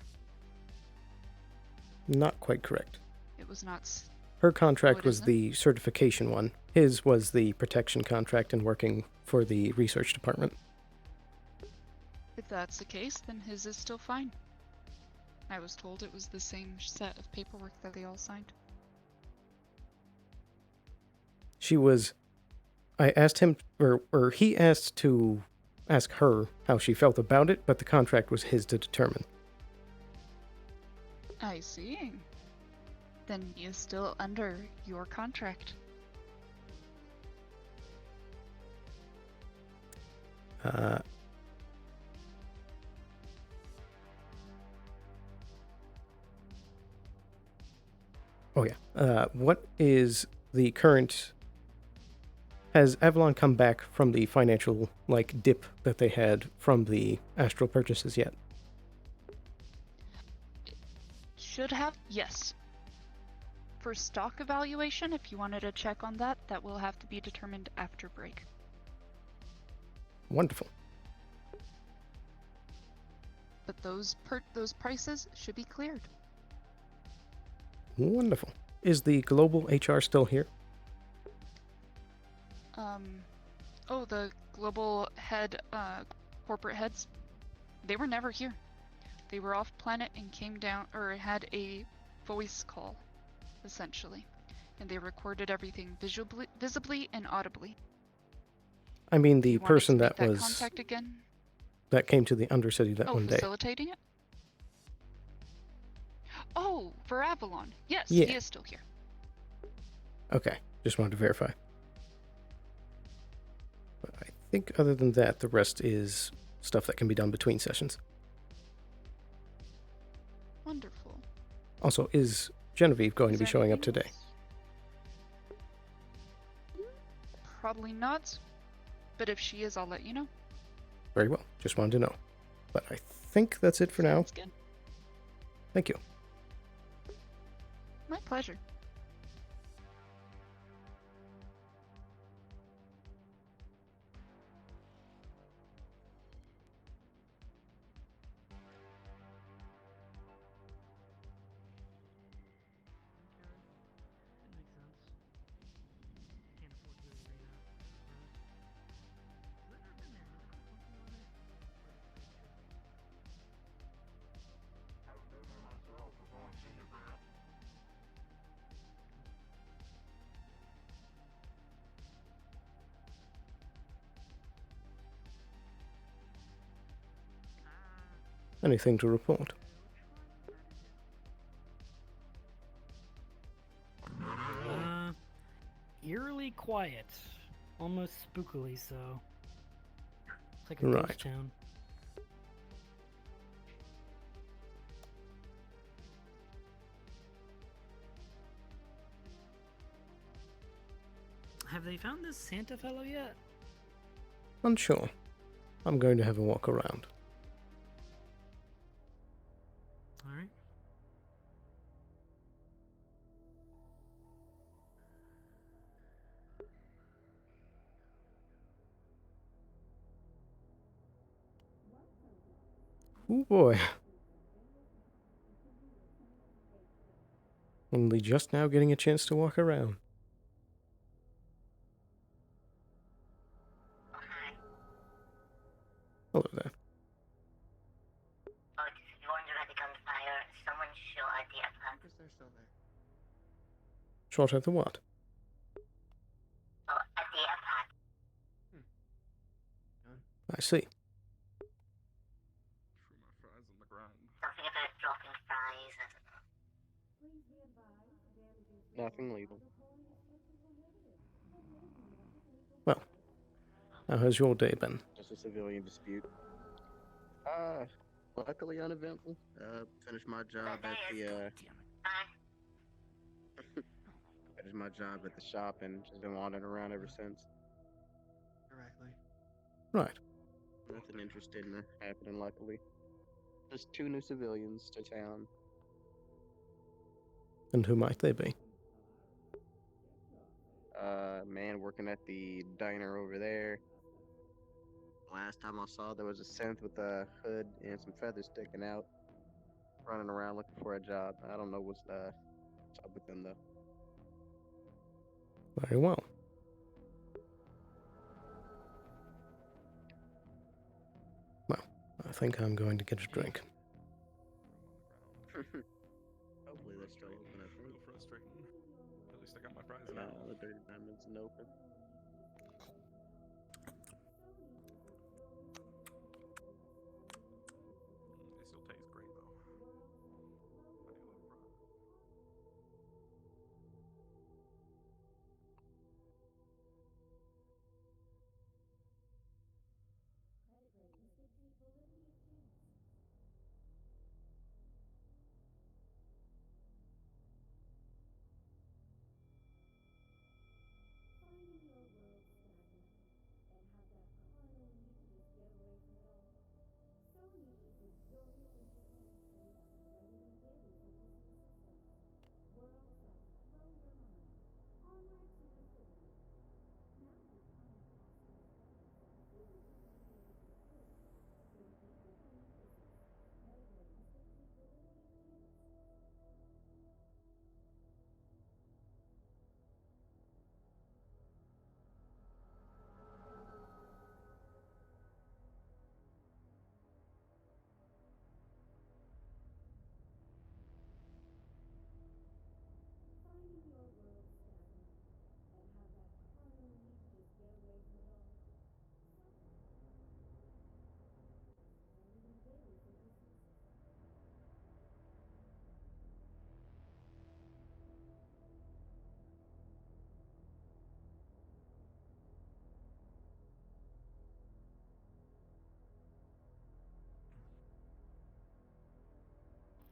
Not quite correct. It was not. Her contract it was isn't? the certification one. His was the protection contract and working for the research department. If that's the case, then his is still fine. I was told it was the same set of paperwork that they all signed. I asked him, or he asked to ask her how she felt about it, but the contract was his to determine. I see. Then he is still under your contract. Oh yeah. What is the current... Has Avalon come back from the financial, dip that they had from the astral purchases yet? Should have, yes. For stock evaluation, if you wanted to check on that, that will have to be determined after break. Wonderful. But those prices should be cleared. Wonderful. Is the global HR still here? The global head, corporate heads, they were never here. They were off planet and came down, or had a voice call, essentially. And they recorded everything visibly and audibly. I mean the person that that was... contact again? That came to the Undercity that one day. Facilitating it? Oh, for Avalon. Yes, Yeah. he is still here. Okay, just wanted to verify. But I think other than that, the rest is stuff that can be done between sessions. Wonderful. Also, is Genevieve going to be showing up today? Probably not. But if she is, I'll let you know. Very well, just wanted to know. But I think that's it for now. Sounds good. Thank you. My pleasure. Anything to report? Eerily quiet. Almost spookily so. It's like a Right. ghost town. Have they found this Santa fellow yet? Unsure. I'm going to have a walk around. Alright. Oh boy. Only just now getting a chance to walk around. Hello there. Oh, just if you wonder about the gunfire, someone shot at the apartment. Because they're still there. Shot at the what? Oh, at the apartment. I see. Threw my fries on the ground. Something about dropping fries, I don't know. Nothing legal. Well, how has your day been? Just a civilian dispute. Luckily uneventful. Finished my job at the, finished my job at the shop and just been wandering around ever since. Correctly. Right. Nothing interesting happening, luckily. Just 2 new civilians to town. And who might they be? Man working at the diner over there. Last time I saw, there was a synth with a hood and some feathers sticking out, running around looking for a job. I don't know what's up with them though. Very well. Well, I think I'm going to get a drink. Hopefully they're still open. I think. Frustrating. At least I got my fries No, now. the Dirty Diamond's an open. They still taste great though. I do love fries.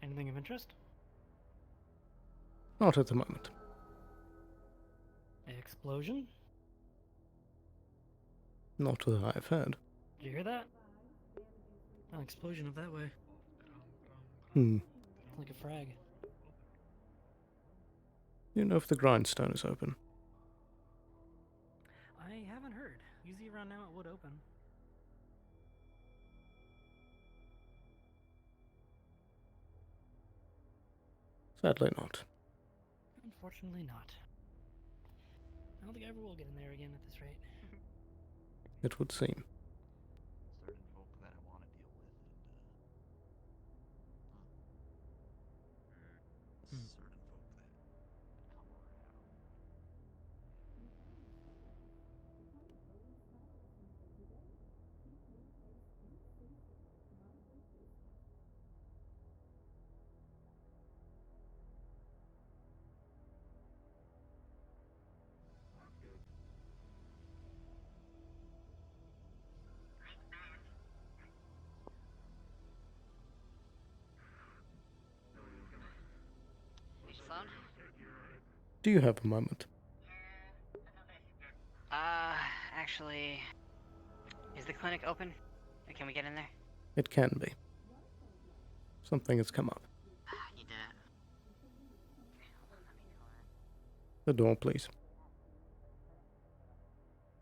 Anything of interest? Not at the moment. Explosion? Not that I've heard. Did you hear that? An explosion up that way. Hmm. Like a frag. You know if the grindstone is open? I haven't heard. Usually around now it would open. Sadly not. Unfortunately not. I don't think I ever will get in there again at this rate. It would seem. Certain folk that I want to deal with, and certain folk that come around. Sloan? Do you have a moment? Actually, is the clinic open? Can we get in there? It can be. Something has come up. I need to... The door, please.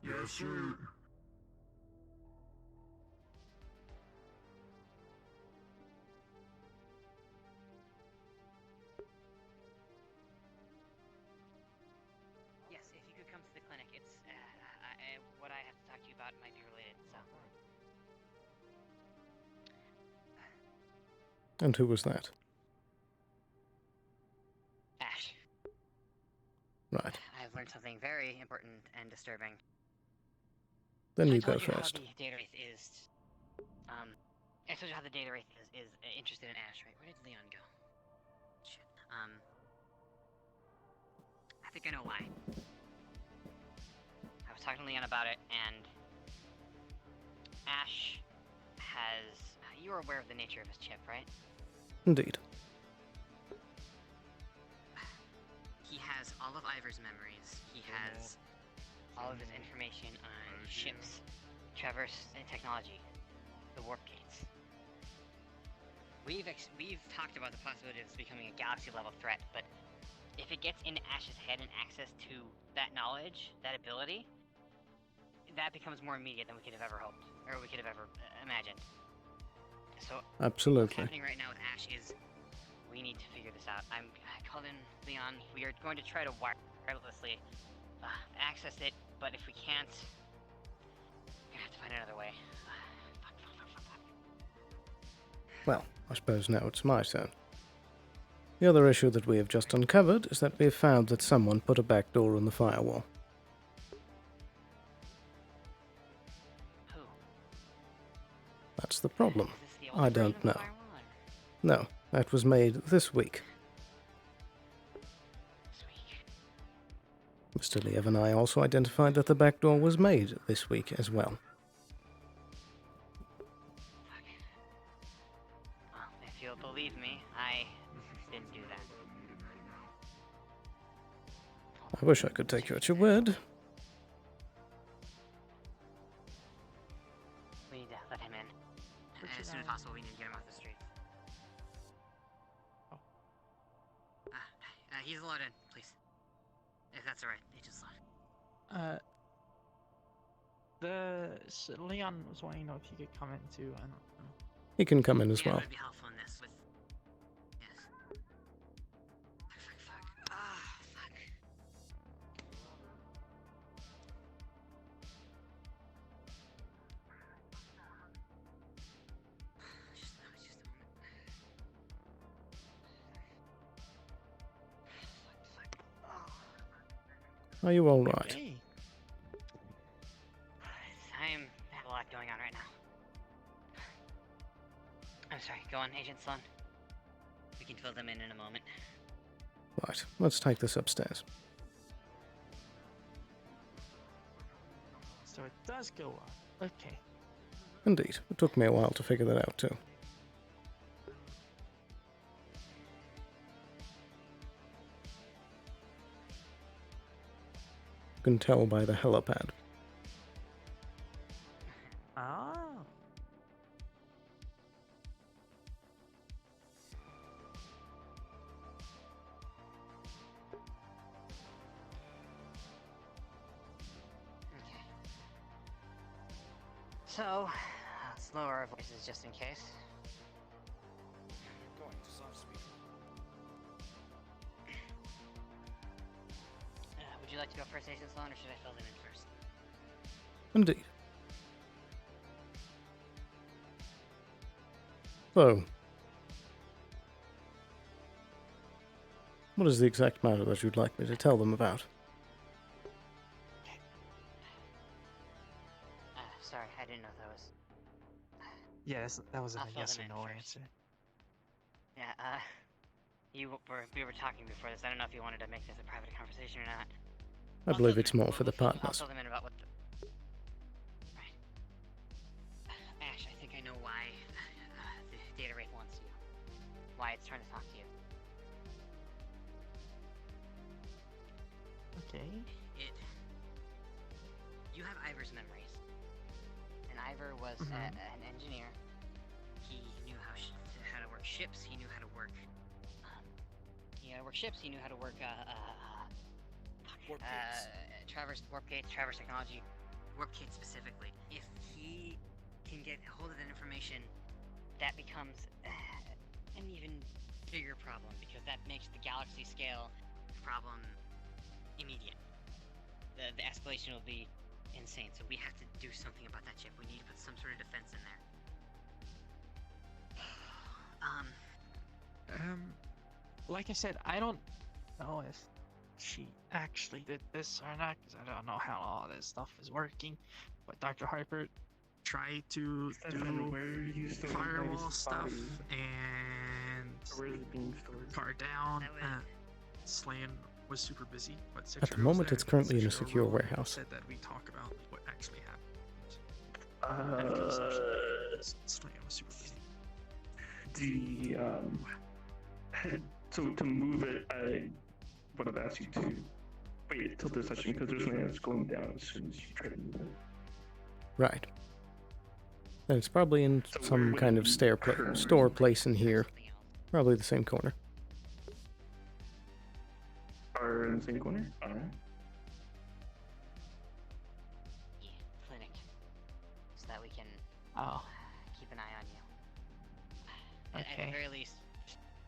Yes, sir. Yes, if you could come to the clinic, it's, what I have to talk to you about might be related, so... And who was that? Ash. Right. I've learned something very important and disturbing. Then So you I go told you first. how the data wraith is, I told you how the data wraith is interested in Ash, right? Where did Leon go? Shit. I think I know why. I was talking to Leon about it, and Ash has... you are aware of the nature of his chip, right? Indeed. He has all of Ivor's memories. He has all of his information on ships, traverse, and technology. The warp gates. We've talked about the possibility of this becoming a galaxy-level threat, but if it gets into Ash's head and access to that knowledge, that ability, that becomes more immediate than we could have ever hoped, or we could have ever imagined. So, Absolutely. what's happening right now with Ash is we need to figure this out. I called in Leon. We are going to try to wirelessly access it, but if we can't, we're gonna have to find another way. Well, I suppose now it's my turn. The other issue that we have just uncovered is that we have found that someone put a back door in the firewall. Who? That's the problem. Is this the old I version don't of the know. firewall, or- No, that was made this week. Mr. Liev and I also identified that the back door was made this week as well. Well, if you'll believe me, I didn't do that. I wish I could take you at your word. We need to let him in. As soon as possible, we need to get him off the streets. Oh. He's allowed in, please. If that's alright, Agent Sloan. Leon was wanting to know if he could come in too. I don't know. He can come in as well. It would be helpful in this with... Yes. Fuck. Fuck. Just a moment. Are you alright? Hey. I have a lot going on right now. I'm sorry, go on, Agent Sloan. We can fill them in a moment. Right, let's take this upstairs. So it does go up. Okay. Indeed, it took me a while to figure that out too. You can tell by the helipad. Ah. So, let's lower our voices just in case. Going to soft speed. Would you like to go first, Agent Sloan, or should I fill them in first? Indeed. So, what is the exact matter that you'd like me to tell them about? Sorry, I didn't know that was... Yes, that was a I'll fill yes them or in no first. answer. Yeah, we were talking before this. I don't know if you wanted to make this a private conversation or not. I believe it's more for the I'll partners. fill them in about what the... Right. Ash, I think I know why the data wraith wants you. Why it's trying to talk to you. Okay. You have Ivor's memories. And Ivor was an engineer. He knew how to work ships. He knew how to work. He knew how to work ships. He knew how to work warp gates, Traverse technology, warp gates specifically. If he can get a hold of that information, that becomes an even bigger problem because that makes the galaxy scale problem immediate. The escalation will be insane, so we have to do something about that chip. We need to put some sort of defense in there. Like I said, I don't know if she actually did this or not, because I don't know how all this stuff is working. But Dr. Harper tried to do firewall stuff and car down. Slan was super busy, but At the moment, it's currently in a secure warehouse. Said that we talk about what actually happened. Slan was super busy. So to move it, I would have asked you to wait until this session because there's something that's going down as soon as you try to move it. Right. And it's probably in some kind of store place in here. Probably the same corner. Are in the same corner? Alright. Yeah, clinic. So that we can keep an eye on you. At the very least,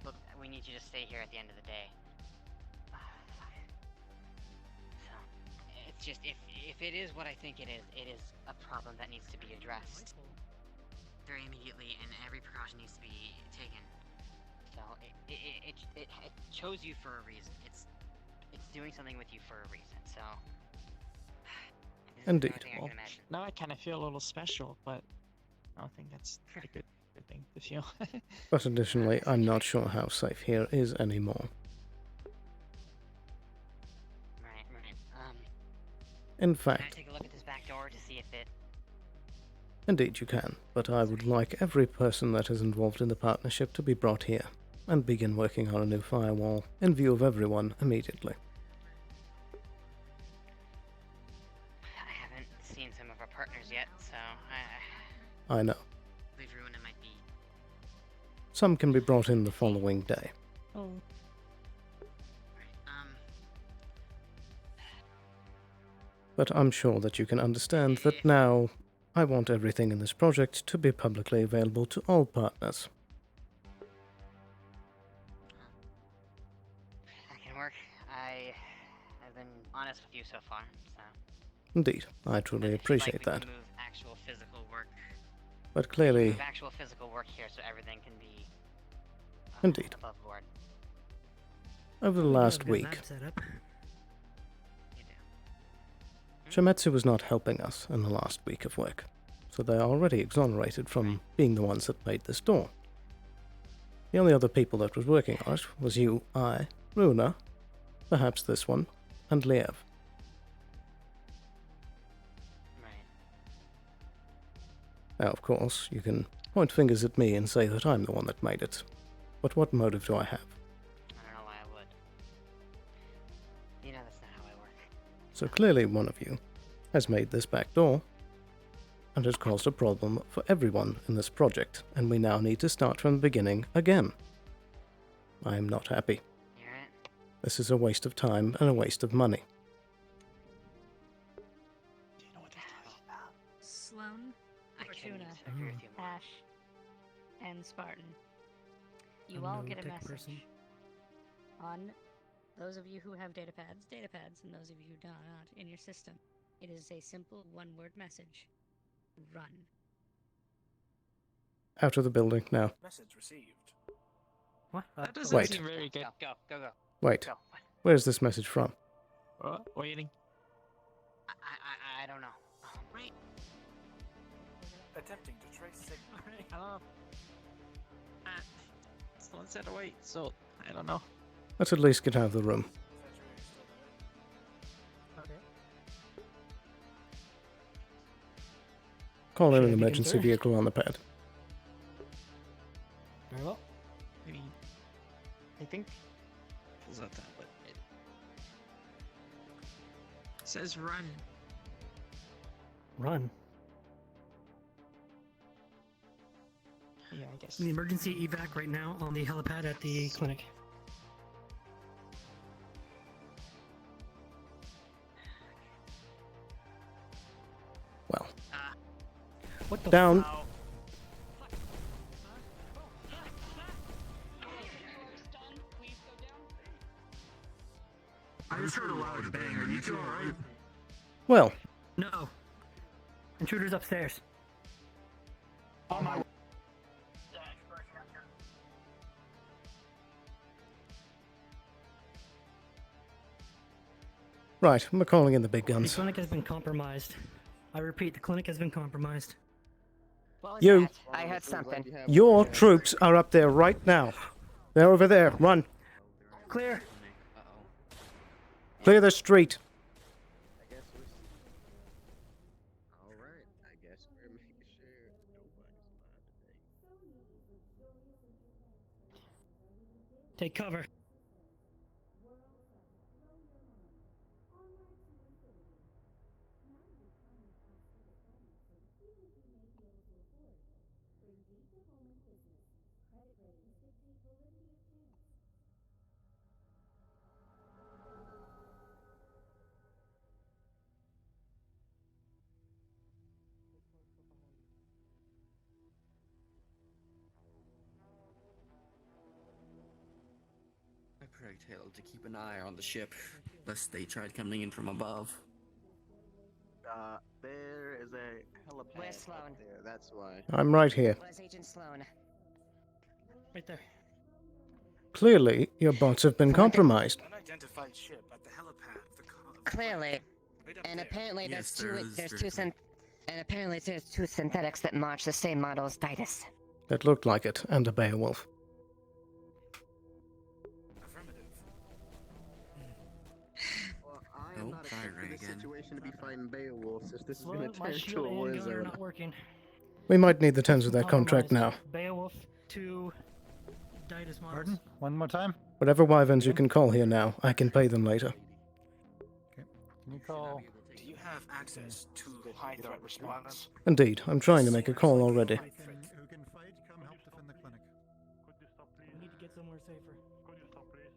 look, we need you to stay here at the end of the day. So, it's just, if it is what I think it is a problem that needs to be addressed very immediately, and every precaution needs to be taken. So, it chose you for a reason. It's doing something with you for a reason, so... Indeed. Well, now I kind of feel a little special, but I don't think that's a good thing to feel. But additionally, I'm not sure how safe here is anymore. Right. In Can I fact, take a look at this back door to see if it... indeed you can, but I would like every person that is involved in the partnership to be brought here and begin working on a new firewall in view of everyone immediately. I haven't seen some of our partners yet, so I know. I believe Ruina might be... Some can be brought in the following day. Oh. But I'm sure that you can understand that now I want everything in this project to be publicly available to all partners. That can work. I've been honest with you so far, so... Indeed, I truly appreciate that. Move actual physical work. But clearly... Move actual physical work here so everything can be... Indeed. above board. Over the last week, Shimetsu was not helping us in the last week of work, so they are already exonerated from being the ones that made this door. The only other people that was working on it was you, I, Runa, perhaps this one, and Liev. Now, of course, you can point fingers at me and say that I'm the one that made it, but what motive do I have? I don't know why I would. You know that's not how I work. So clearly one of you has made this back door and has caused a problem for everyone in this project, and we now need to start from the beginning again. I am not happy. This is a waste of time and a waste of money. Sloan, Fortuna, Ash, and Spartan. You all get a message. On those of you who have datapads, and those of you who do not, in your system. It is a simple one-word message. Run. Out of the building now. Message received. What? That doesn't Wait. seem very good. Go. Wait. Go. Where's this message from? Waiting. I don't know. Right. Attempting to trace signal. Hello. Someone said to wait, so I don't know. Let's at least get out of the room. Call in an emergency vehicle on the pad. Very well. I mean, I think pulls out that, but says run. Run. Yeah, I guess. The emergency evac right now on the helipad at the clinic. Well. What the down. I just heard a loud bang. Are you two alright? Well. No. Intruder's upstairs. On my way. Right, we're calling in the big The guns. clinic has been compromised. I repeat, the clinic has been compromised. What was You. that? I heard something. Your troops are up there right now. They're over there. Run. Clear. Clear the street. Alright, I guess we're making sure nobody's alive today. Take cover. I prayed Ayla to keep an eye on the ship, lest they tried coming in from above. There is a helipad Where's Sloan? up there, that's why. I'm right here. Where's Agent Sloan? Right there. Clearly, your bots have been compromised. Unidentified ship at the helipad of the Clearly. Right up And there. apparently Yes, there's two synthetics that march the same model as Titus. It looked like it, and a Beowulf. Well, I am not expecting this situation to be fighting Beowulfs if this is going to My turn into a shield war and gun are zone. not working. We might need the terms of that contract now. Beowulf to Titus models. Pardon? One more time? Whatever wyverns you can call here now, I can pay them later. Can you call? Do you have access to high threat response? Indeed, I'm trying to make a call already. Who can fight? Come help defend the clinic. We need to get somewhere safer.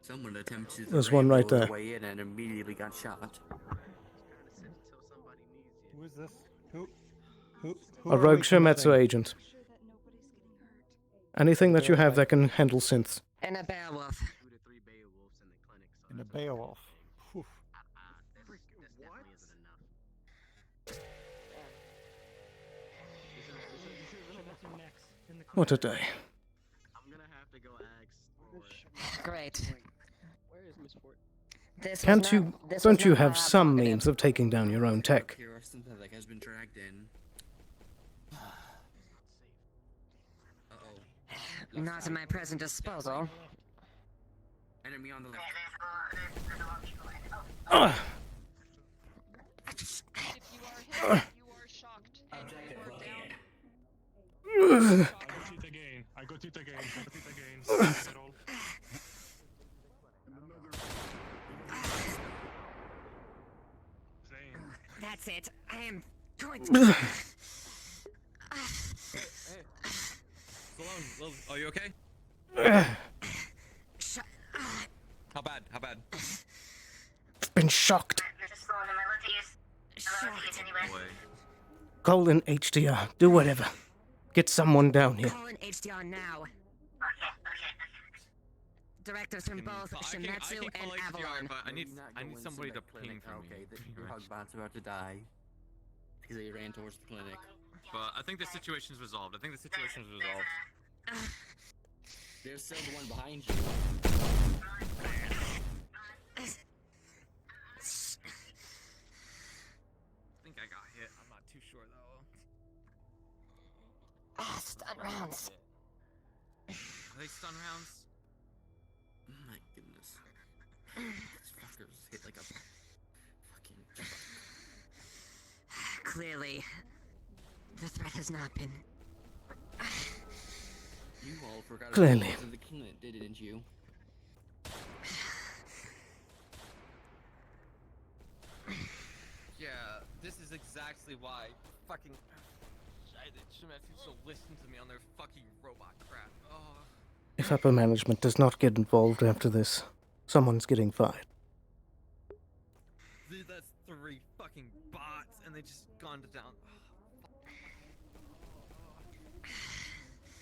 Someone attempted to There's one right ramble there. the way in and immediately got shot. Who is this? Who A are rogue we Shimetsu connecting? agent. Anything that you have that can handle synths. And a Beowulf. In a Beowulf. Whew. What a day. I'm gonna have to go ask. Great. Where is Miss Fort? This was Can't not- you, this was don't you not have my some prerogative. means of taking down your own tech? Pure synthetic has been dragged in. Uh-oh. Not at my present disposal. Enemy on the left. Ugh. If you are hit, you are shocked, and you are down. Ugh. I got it again. That's it. I am going Ugh. to. Sloan, are you okay? Ugh. How bad? How bad? I've been shocked. Mrs. Sloan, am I allowed to use anywhere? Call in HDR. Do whatever. Get someone down here. Call in HDR now. Directives from both Shimetsu and Avalon. But I need somebody to ping for Okay, me. your Hugbot's about to die. Because he ran towards the clinic. But I think the situation's resolved. There's still the one behind you. I think I got hit. I'm not too sure though. Stun rounds. Are they stun rounds? Oh my goodness. This fucker's hit like a fucking truck. Clearly, the threat has not been. You all forgot Clearly. about the clinic, didn't you? This is exactly why fucking Shemeth used to listen to me on their fucking robot crap. Oh. If upper management does not get involved after this, someone's getting fired. Dude, that's 3 fucking bots, and they just gone down.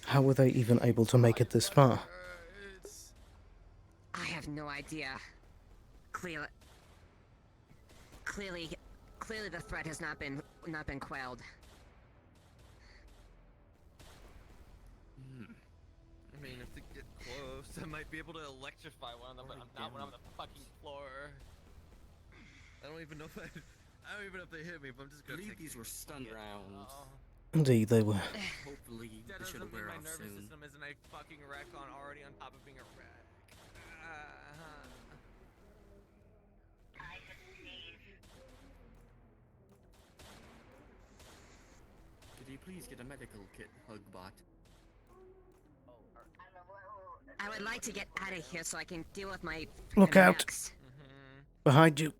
How were they even able to make it this far? I have no idea. Clearly, the threat has not been quelled. I mean, if they get close, I might be able to electrify one of them, but I'm not when I'm on the fucking floor. I don't even know if I don't even know if they hit me, but I'm just gonna take these were stun rounds. Indeed, they were. Hopefully, that they should doesn't mean wear my off nervous soon. system isn't a fucking wreck already on top of being a wreck. Could you please get a medical kit, Hugbot? I would like to get out of here so I can deal with my Look freaking out! mechs. Behind you.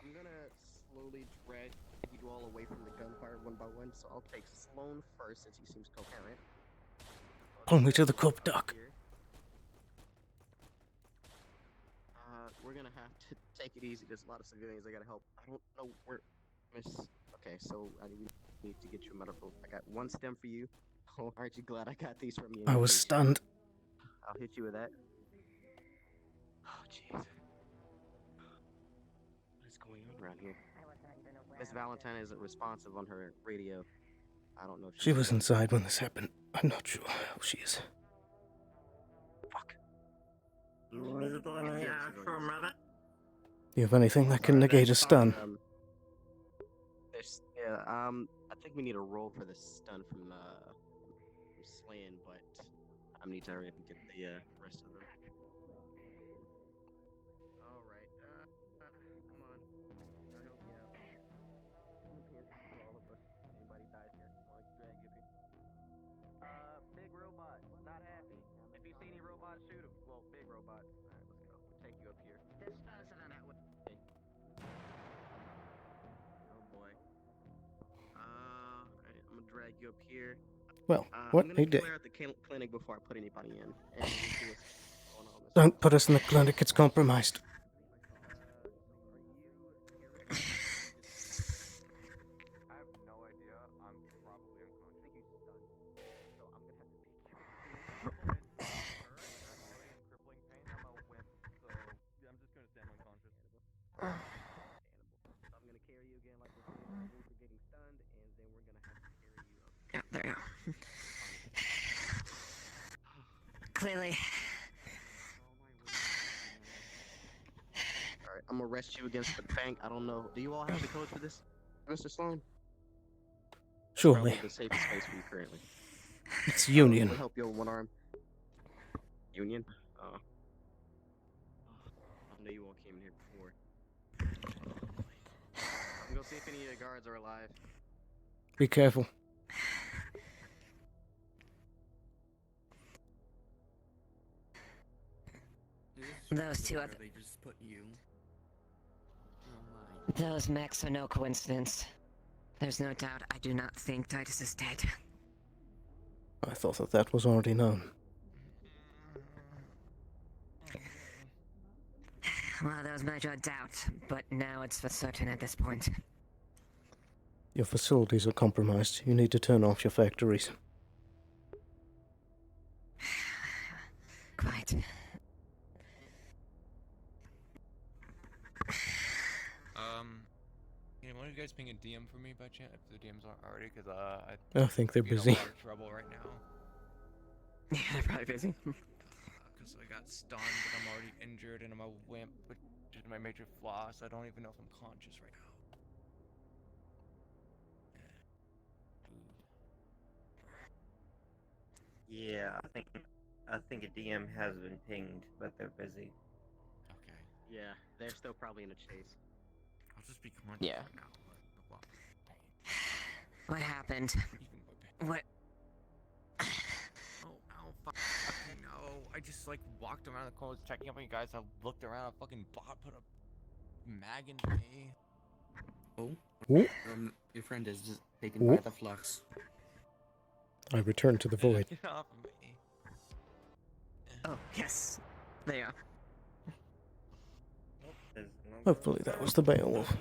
I'm gonna slowly drag you all away from the gunfire one by one, so I'll take Sloan first since he seems coherent. Pull me to the coop dock. We're gonna have to take it easy. There's a lot of civilians I gotta help. I don't know where Miss. Okay, so I need to get you a medical. I got 1 stem for you. Oh, aren't you glad I got these from you? I was stunned. I'll hit you with that. Oh, jeez. What is going on around here? Miss Valentine isn't responsive on her radio. I don't know if She was inside when this happened. I'm not sure how she is. Fuck. You have anything that can negate a stun? I think we need a roll for the stun from Slaying, but I need to hurry up and get the rest of them. Alright, come on. I'll help you out. All of us. Anybody dies here? I'll drag you here. Big robot, not happy. If you see any robots, shoot him. Well, big robot. Alright, let's go. We'll take you up here. Oh boy. Alright, I'm gonna drag you up here. Well, what I'm a gonna day. clear out the clinic before I put anybody in. And we'll see what's going on this Don't put us in the clinic, it's compromised. I have no idea. I'm probably unconscious. So I'm gonna have to be crippling pain. I'm a wimp, so yeah, I'm just gonna stay unconscious. So I'm gonna carry you again like we're getting stunned, and then we're gonna have to carry you up. Yeah, there you go. Clearly. Alright, I'm gonna arrest you against the bank. I don't know. Do you all have the code for this, Mr. Sloan? Surely. Probably the safest space for you currently. It's Union. We'll help you with one arm. Union? I know you all came in here before. I'm gonna see if any of the guards are alive. Be careful. Those two other. They just put you. Those mechs are no coincidence. There's no doubt I do not think Titus is dead. I thought that was already known. Well, there was major doubt, but now it's for certain at this point. Your facilities are compromised. You need to turn off your factories. Quite. You know, one of you guys ping a DM for me by chance? If the DMs aren't already, because I think they're busy. in a lot of trouble right now. Yeah, they're probably busy. Because I got stunned, but I'm already injured, and I'm a wimp, but due to my major flaw, so I don't even know if I'm conscious right now. Yeah, I think a DM has been pinged, but they're busy. Okay. Yeah, they're still probably in a chase. I'll just be conscious Yeah. right now. What happened? What? Oh, fucking no. I just, like, walked around the corners checking up on you guys. I looked around, a fucking bot put a Mag and Pay. Oh. Ooh. Your friend is just taken by Ooh. the flux. I return to the void. Get off of me. Oh, yes. There you are. Hopefully that was the Beowulf.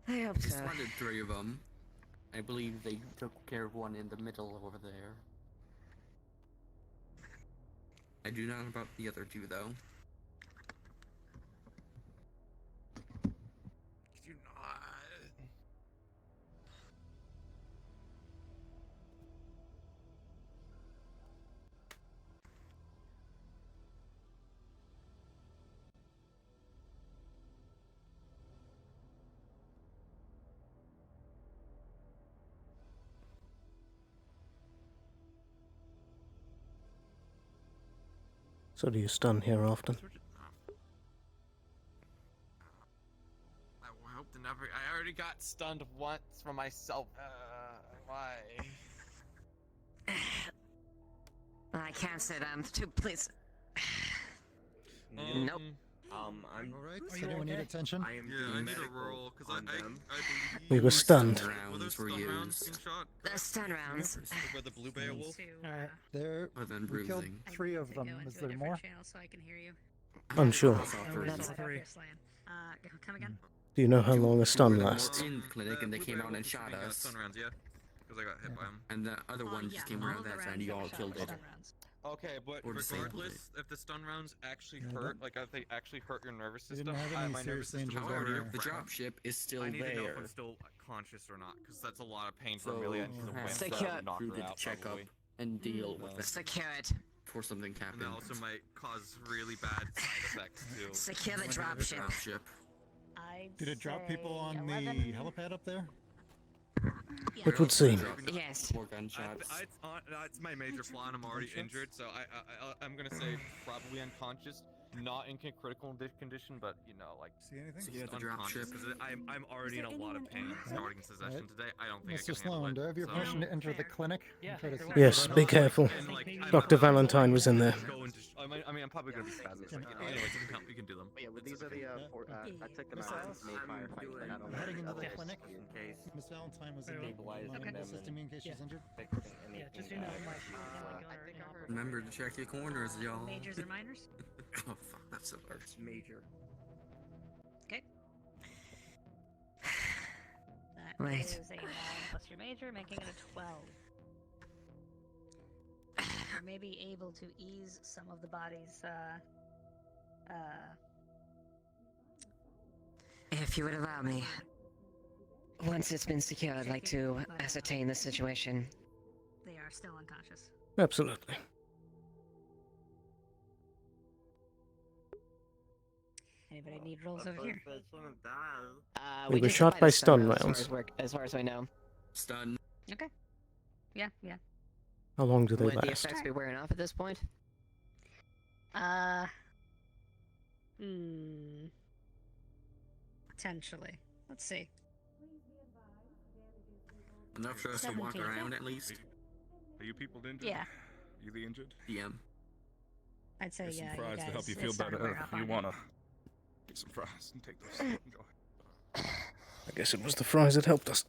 I hope Just so. wanted 3 of them. I believe they took care of one in the middle over there. I do not know about the other 2 though. Do not. So do you stun here often? I hope to never. I already got stunned once from myself. Why? I can't sit down. Please. Nope. I'm alright. Are Does anyone need attention? I am Yeah, I need a roll because I believe We were stunned. Rounds were used. The stun rounds. By the blue Beowulf. Alright. There. Other than We killed bruising. 3 of them. Is there more? So I can hear you. Unsure. That's 3. Come again? Do you know how long a stun We were lasts? in the clinic and they came out and shot us. Stun rounds, yeah. Because I got hit by him. And the other one just came around that side and you all killed it. Okay, but Or disabled regardless, if the stun rounds actually Yeah, hurt, like if they actually hurt your nervous They system, didn't have any my nervous serious system danger was down already there. The around. dropship is still I need to know if I'm there. still conscious or not, because that's a lot of pain for So Amelia into the wind. Secure. That would knock Crew her did out, check up probably. and deal with it Secure it. before something And happened. that also might cause really bad side effects too. Secure the dropship. Dropship. Did it drop people on the helipad up there? It would seem. Yes. More gunshots. It's my major flaw, and I'm already injured, so I'm gonna say probably unconscious, not in critical condition, but you know, like See anything? So you have the unconscious dropship. because I'm already in a lot of pain starting session today. I don't think I Mr. can handle Sloan, it. do I have your so- permission to enter the clinic? Yeah, Try to sure. see Yes, if be I'm- careful. And, like, Dr. Valentine was in there. I mean, I'm probably gonna be spasmed. Anyways, you can do them. But yeah, well, these are the I took them Miss out Alice? in a firefight, but I don't know Heading into the others clinic. in case. Miss Valentine was in Stabilizing the them assisting me in case she's Yeah. injured. fixing Yeah, anything. just so you know, my shield is inoperable. Remember to check your corners, y'all. Majors or minors? Oh fuck, that's so hard. Major. Okay. That Right. is a 9 plus your major, making it a 12. Or maybe able to ease some of the body's, If you would allow me. Once it's been secured, I'd like to ascertain the situation. they are still unconscious. Absolutely. Anybody need rolls over here? We were just shot applied by the stun rounds, rounds. As far as I know. Stun. Okay. Yeah, yeah. How long do they Would the last? effects be wearing off at this point? Potentially. Let's see. Enough for us to walk 17. around at least. Are you people injured? Yeah. You the injured? DM. I'd say Here's some yeah. fries you to help guys, you feel it's starting to better. wear off If you on wanna get some fries and take those. Enjoy. I guess it was the fries that helped us.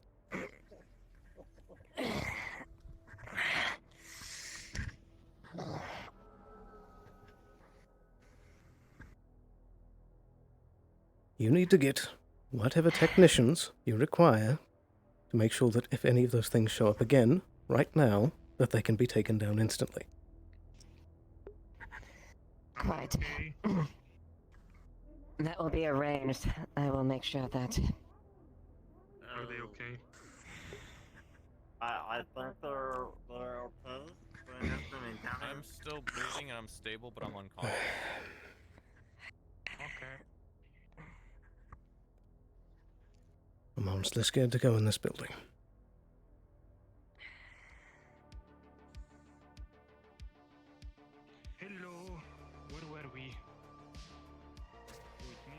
You need to get whatever technicians you require to make sure that if any of those things show up again, right now, that they can be taken down instantly. Quite. That will be arranged. I will make sure of that. Are they okay? I think they're okay. I'm still breathing and I'm stable, but I'm unconscious. Okay. I'm honestly scared to go in this building. Hello. Where were we? With me?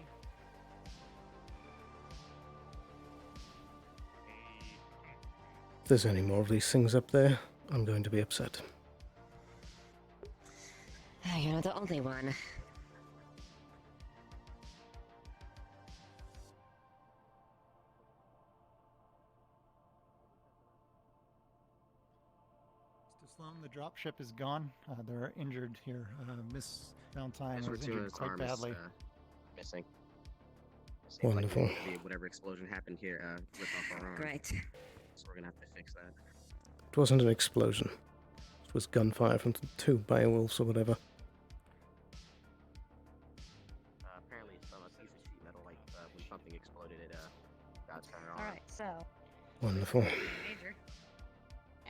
If there's any more of these things up there, I'm going to be upset. You're not the only one. dropship is gone. There are injured here. Miss Valentine Yes, was two of injured his quite arms, badly. Missing. Seems Wonderful. Like maybe whatever explosion happened here ripped off our arm. Great. So we're gonna have to fix that. It wasn't an explosion. It was gunfire from the 2 Beowulfs or whatever. Apparently, some piece of sheet metal, like when something exploded, it got turned on. Alright, so. Wonderful. Major.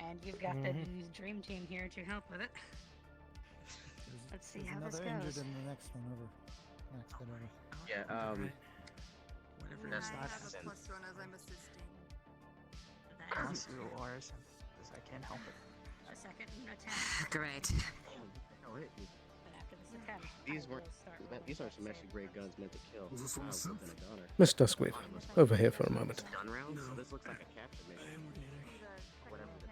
And you've got the dream team here to help with it. Let's see how this Another injured goes. in the next one over. Next bit over. Yeah, Whatever that's that not is. then. +1 as I'm assisting. Constable Ors, because I can't help it. A second attack. Great. Oh, hit me. But after this attempt, These aren't some actually great guns meant to kill. Was this one synth? Than a gunner. Miss Duskweed, over here for a moment. Gun rounds? So this looks like a capture mission. Whatever the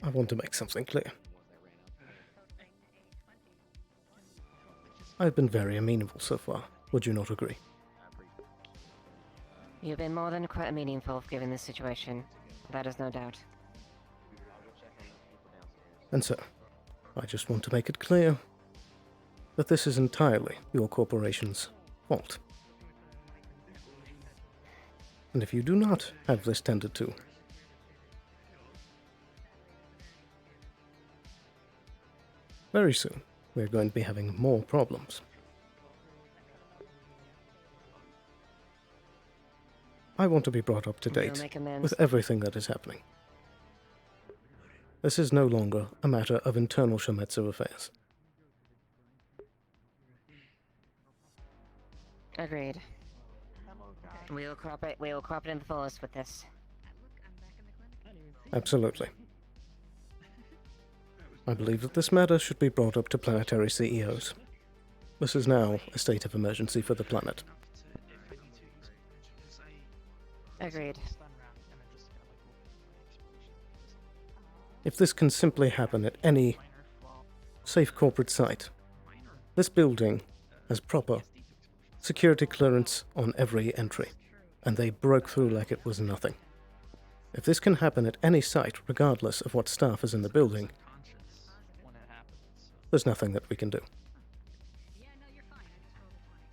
I want to make something clear. I've been very amenable so far. Would you not agree? You've been more than quite meaningful given this situation. That is no doubt. And so, I just want to make it clear that this is entirely your corporation's fault. And if you do not have this tended to, very soon we're going to be having more problems. I want to be brought up to We'll date make amends. with everything that is happening. This is no longer a matter of internal Shometsu affairs. Agreed. We will cooperate in the fullest with this. Absolutely. I believe that this matter should be brought up to planetary CEOs. This is now a state of emergency for the planet. Agreed. If this can simply happen at any safe corporate site, this building has proper security clearance on every entry, and they broke through like it was nothing. If this can happen at any site, regardless of what staff is in the building, there's nothing that we can do.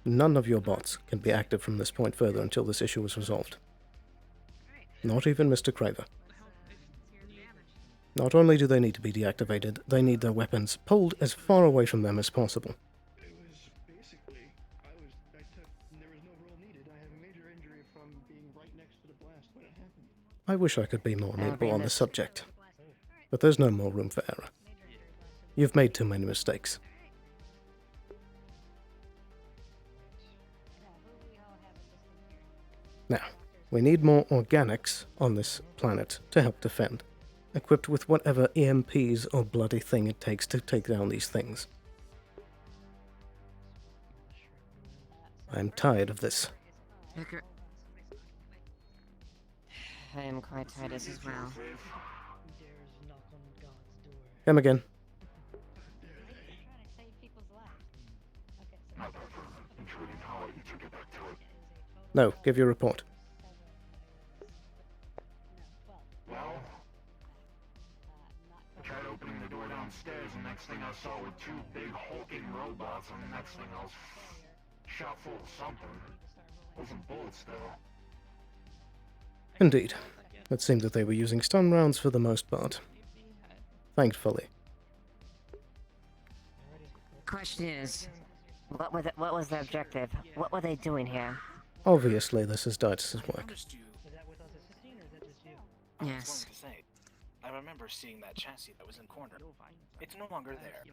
None of your bots can be active from this point further until this issue is resolved. Not even Mr. Craver. Not only do they need to be deactivated, they need their weapons pulled as far away from them as possible. It was basically, there was no role needed. I have a major injury from being right next to the blast when it happened. I wish I could be more amenable on the subject, but there's no more room for error. You've made too many mistakes. Now, we need more organics on this planet to help defend, equipped with whatever EMPs or bloody thing it takes to take down these things. I'm tired of this. I am quite tired as well. Come again. No, give your report. Well, I tried opening the door downstairs, and next thing I saw were two big hulking robots, and the next thing I was shot full of something. Wasn't bullets, though. Indeed. It seemed that they were using stun rounds for the most part. Thankfully. Question is, what was the objective? What were they doing here? Obviously, this is Titus's work. Yes. I remember seeing that chassis that was in the corner. It's no longer there.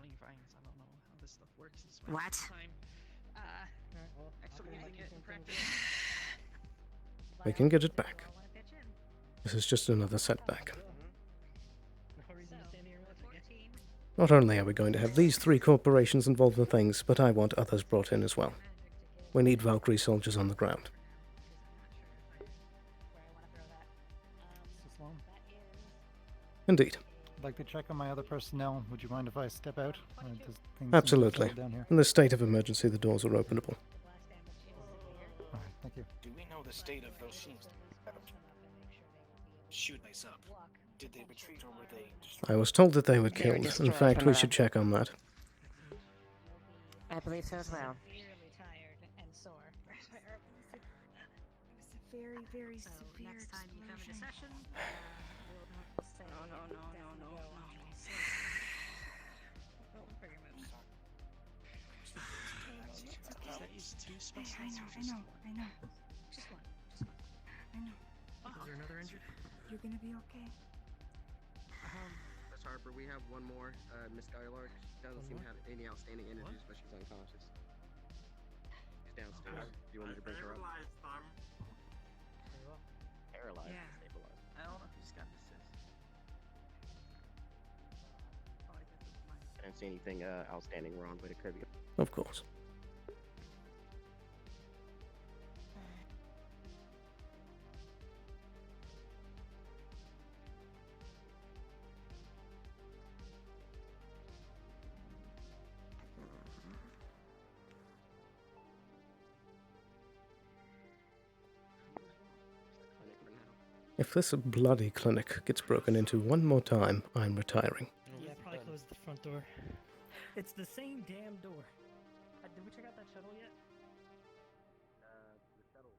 What? We can get it back. This is just another setback. Not only are we going to have these 3 corporations involved in things, but I want others brought in as well. We need Valkyrie soldiers on the ground. Indeed. I'd like to check on my other personnel. Would you mind if I step out? Does things seem Absolutely. to settle down here? In this state of emergency, the doors are openable. Alright, thank you. Do we know the state of those machines? shooting us up. Did they retreat or were they just... I was told that they were They were killed. In destroyed fact, from we a- should check on that. I believe so as well. Severely tired and sore. It was a very, very So severe next time you come into explosion. session, we'll say No. very much. I know. Just one. I know. Is there another injured? You're gonna be okay. Miss Harper, we have one more. Miss Skylark. She doesn't seem to have any outstanding injuries, but she's unconscious. She's downstairs. Do you want me to bring her up? Paralyzed. Yeah. Stabilized. I don't know who's got this. I didn't see anything outstanding wrong with it, Kirby. Of course. If this bloody clinic gets broken into one more time, I'm retiring. Yeah, probably close the front door. It's the same damn door. Did we check out that shuttle yet? The shuttle.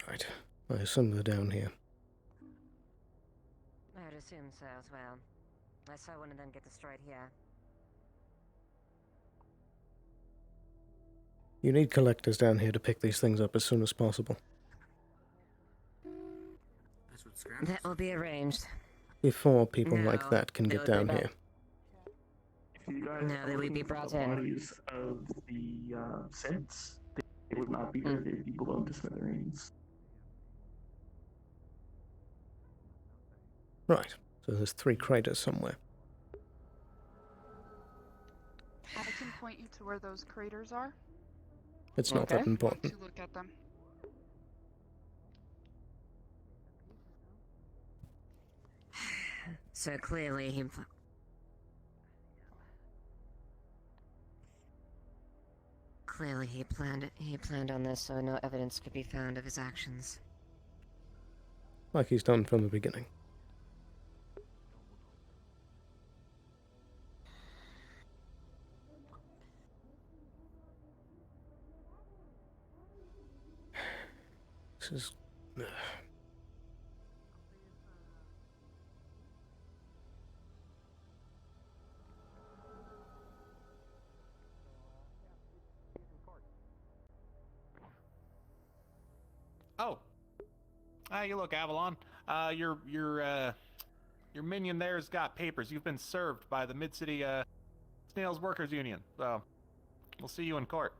Right. I assume they're down here. I would assume so as well. I saw one of them get destroyed here. You need collectors down here to pick these things up as soon as possible. That will be arranged. Before people like No, that can they get would be down back. here. If you guys No, are they would be looking for brought the in. bodies of the synths, they would not be there. They'd be blown to smithereens. Right. So there's 3 craters somewhere. I can point you to where those craters are. It's not that important. To look at them. So clearly he planned on this, so no evidence could be found of his actions. Like he's done from the beginning. This is... Oh. Hey, look, Avalon. Your minion there's got papers. You've been served by the Mid-City Snails Workers Union. So, we'll see you in court.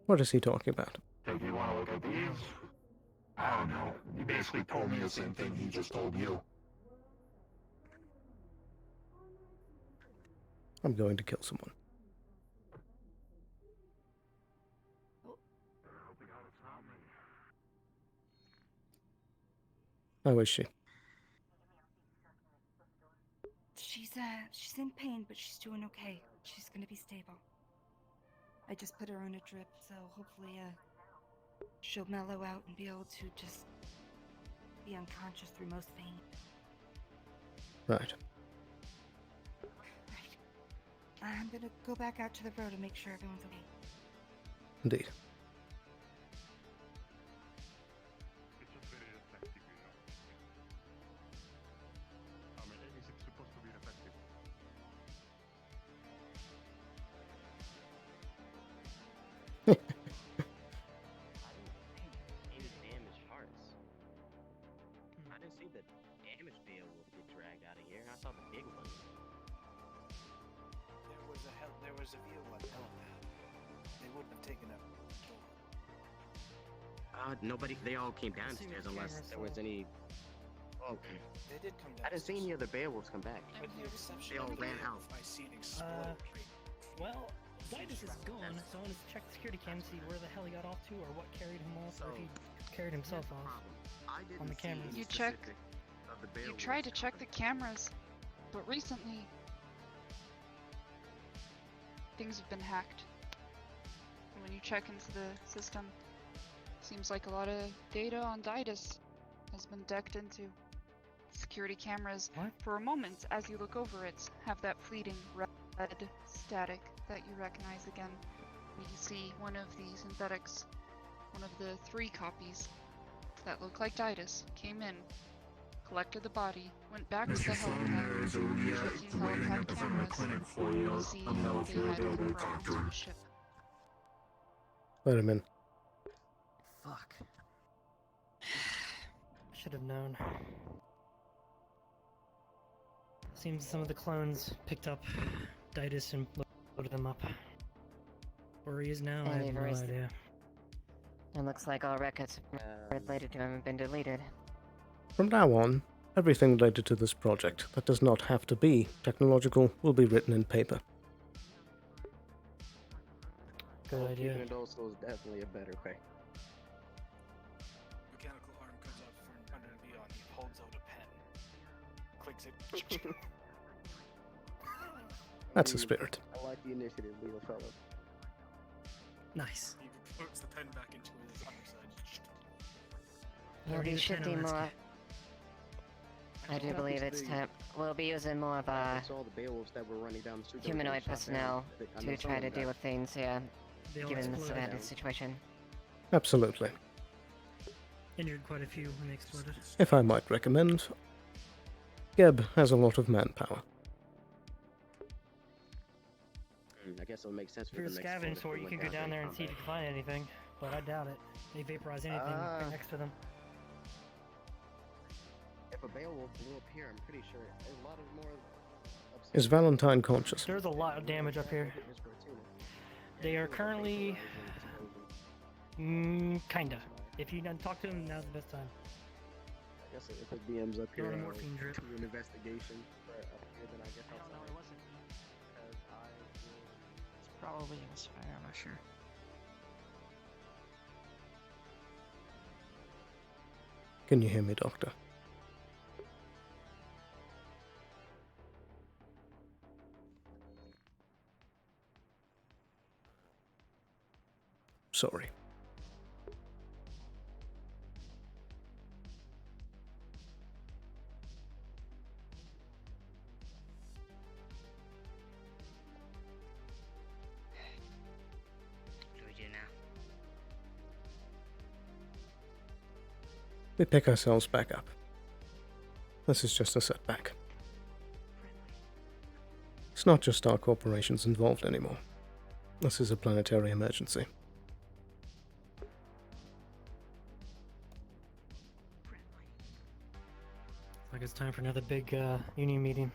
What is he talking about? Take you want to look at these? I don't know. He basically told me the same thing he just told you. I'm going to kill someone. How is she? She's in pain, but she's doing okay. She's gonna be stable. I just put her on a drip, so hopefully, she'll mellow out and be able to just be unconscious through most pain. Right. I'm gonna go back out to the road and make sure everyone's okay. Indeed. It's just very effective, you know. I mean, it's supposed to be effective. Any damaged hearts. I didn't see the damaged Beowulf get dragged out of here. I saw the big one. There was a view on helipad. They wouldn't have taken up the door. Nobody. They all came downstairs unless there was any. Oh, They did come down. I didn't see any other Beowulfs come back. They all ran out. I see it explode. Well, Titus is gone, so I want to check the security cam to see where the hell he got off to, or what carried him off, or if he carried himself off on the camera. You check. You tried to check the cameras, but recently things have been hacked. And when you check into the system, seems like a lot of data on Titus has been decked into. Security cameras, for a moment, as you look over it, have that fleeting red static that you recognize again. You see one of the synthetics, one of the 3 copies that look like Titus, came in, collected the body, went back to the helipad, checking helipad cameras, to see if they had any problems with the ship. Let him in. Fuck. Should have known. Seems some of the clones picked up Titus and loaded them up. Where he is now, I have no idea. It looks like all records related to him have been deleted. From now on, everything related to this project that does not have to be technological will be written in paper. Good idea. Keeping it old school is definitely a better way. Mechanical arm comes out from under the beyond. He holds out a pen. Clicks it. That's the spirit. I like the initiative, little fella. Nice. He puts the pen back into his underside. We'll be shifting more. I do believe it's time. We'll be using more of our humanoid personnel to try to deal with things here, given the surrounding situation. Absolutely. Injured quite a few when they exploded. If I might recommend, Geb has a lot of manpower. I guess it'll make sense If you're a scavenge sort, you can go down there and see if you can find anything, but I doubt it. They vaporize anything right next to them. If a Beowulf blew up here, I'm pretty sure there's a lot of more. Is Valentine conscious? There's a lot of damage up here. They are currently... kinda. If you talk to them, now's the best time. I guess if the DM's up here on a morphine drip. to an investigation up here, then I guess I'll No, it wasn't. It's probably in this fire, I'm not sure. Can you hear me, Doctor? Sorry. What do we do now? We pick ourselves back up. This is just a setback. It's not just our corporations involved anymore. This is a planetary emergency. Like it's time for another big union meeting.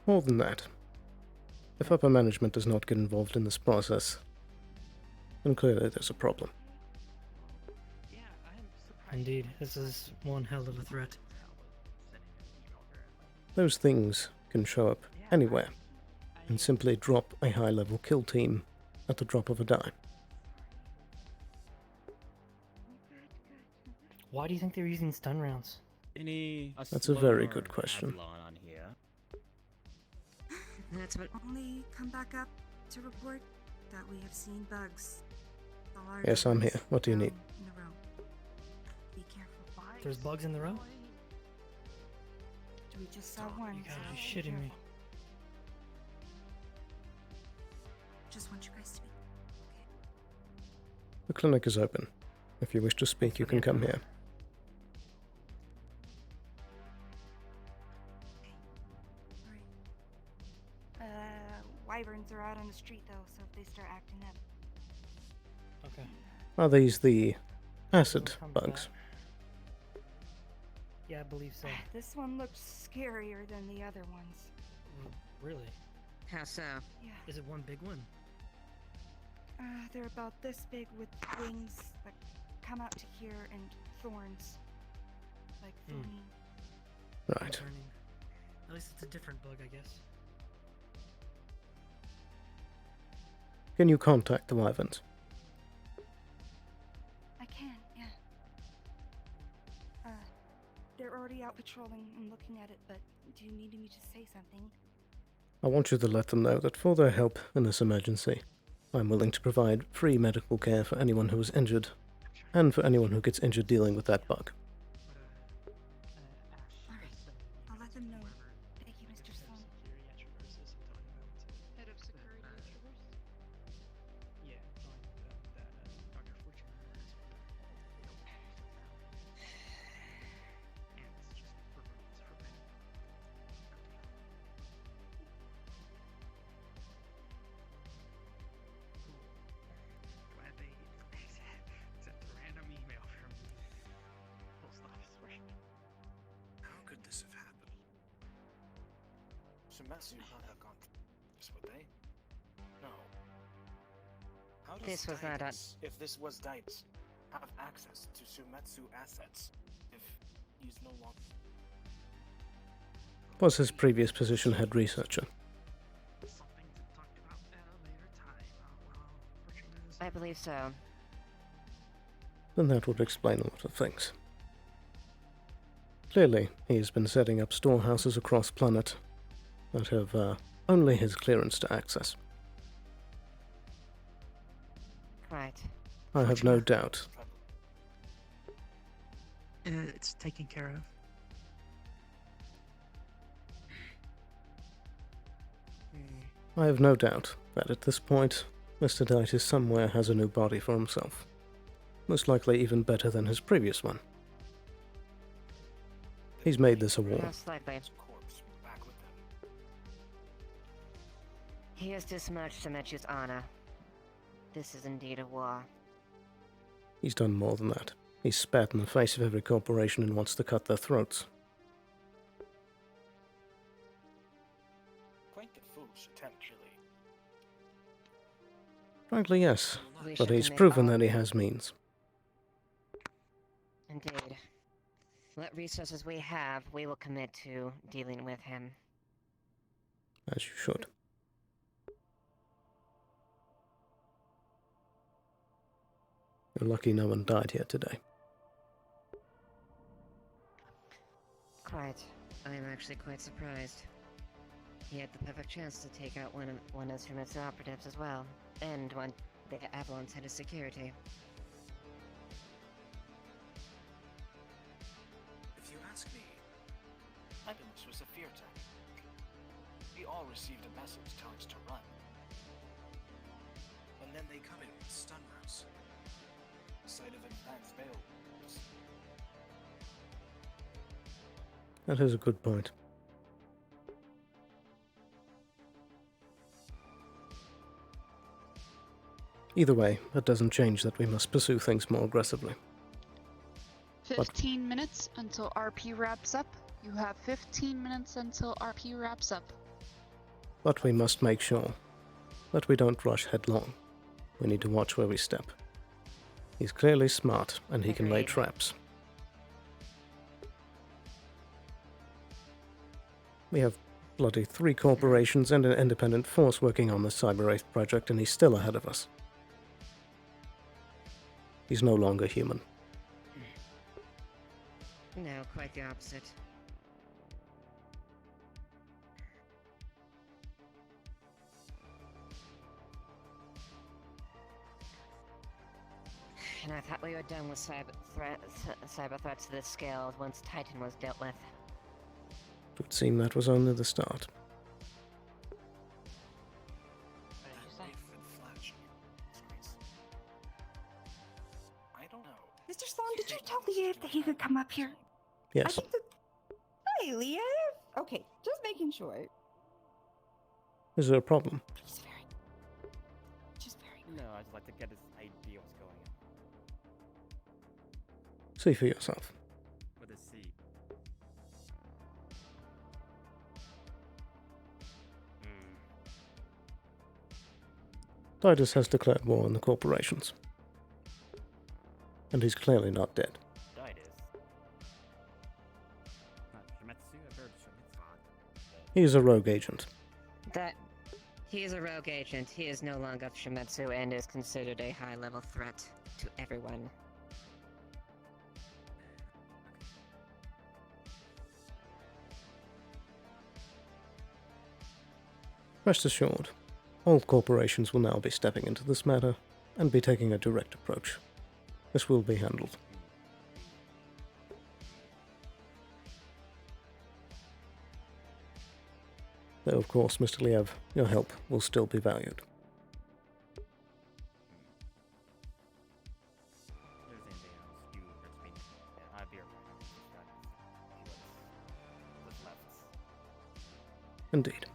More than that, if upper management does not get involved in this process, then clearly there's a problem. Indeed, this is one hell of a threat. Those things can show up anywhere and simply drop a high-level kill team at the drop of a dime. Why do you think they're using stun rounds? That's a very good question. Avalon on here. That's what only come back up to report that we have seen bugs. Yes, I'm here. What do you need? In a row. Be careful. There's bugs in the row? We just saw one. You gotta be shitting me. Just want you guys to be The clinic is open. If you wish to speak, you can come here. Wyverns are out on the street though, so if they start acting up. Okay. Are these the acid bugs? Yeah, I believe so. This one looks scarier than the other ones. Really? How so? Yeah. Is it one big one? They're about this big with wings that come out to here and thorns. Like thorny. Right. At least it's a different bug, I guess. Can you contact the Wyverns? I can, yeah. They're already out patrolling and looking at it, but do you need me to say something? I want you to let them know that for their help in this emergency, I'm willing to provide free medical care for anyone who is injured, and for anyone who gets injured dealing with that bug. Alright, I'll let them know. Thank you, Mr. Sloan. Head of security at Traverse? Yeah, telling them that Dr. Fortune is and it's just perverts for men. Glad they sent a random email from the post office working. How could this have happened? Shimetsu could not have gone through this, would they? No. How does This was not on- Titus, if this was Titus, have access to Shimetsu assets if he's no longer... Was his previous position head researcher? Something to talk about at a later time. I believe so. Then that would explain a lot of things. Clearly, he has been setting up storehouses across planet that have only his clearance to access. Right. I have no doubt. It's taken care of. I have no doubt that at this point, Mr. Titus somewhere has a new body for himself. Most likely even better than his previous one. He's made this a war. Most likely. He has dismerged Shimetsu's honor. This is indeed a war. He's done more than that. He's spat in the face of every corporation and wants to cut their throats. Quite the foolish attempt, really. Frankly, yes, We but should he's commit proven all- that he has means. Indeed. What resources we have, we will commit to dealing with him. As you should. You're lucky no one died here today. Quite. I am actually quite surprised. He had the perfect chance to take out one of Shimetsu operatives as well, and one the Avalon's head of security. If you ask me, I think this was a fear tactic. We all received a message telling us to run. And then they come in with stun rounds. The sight of advanced veil was... That is a good point. Either way, that doesn't change that we must pursue things more aggressively. 15 minutes until RP wraps up. You have 15 minutes until RP wraps up. But we must make sure that we don't rush headlong. We need to watch where we step. He's clearly smart, and he can lay traps. We have bloody 3 corporations and an independent force working on the Cyber Wraith project, and he's still ahead of us. He's no longer human. No, quite the opposite. And I thought we were done with cyber threats to this scale once Titan was dealt with. It would seem that was only the start. I don't know. Mr. Sloan, did you tell Liev that he could come up here? Yes. Hi, Liev. Okay, just making sure. Is there a problem? No, I'd just like to get his idea what's going on. See for yourself. With a C. Titus has declared war on the corporations. And he's clearly not dead. Titus. Shimetsu, I've heard Shimetsu. He is a rogue agent. He is a rogue agent. He is no longer Shimetsu and is considered a high-level threat to everyone. Rest assured, all corporations will now be stepping into this matter and be taking a direct approach. This will be handled. Though, of course, Mr. Liev, your help will still be valued. Indeed.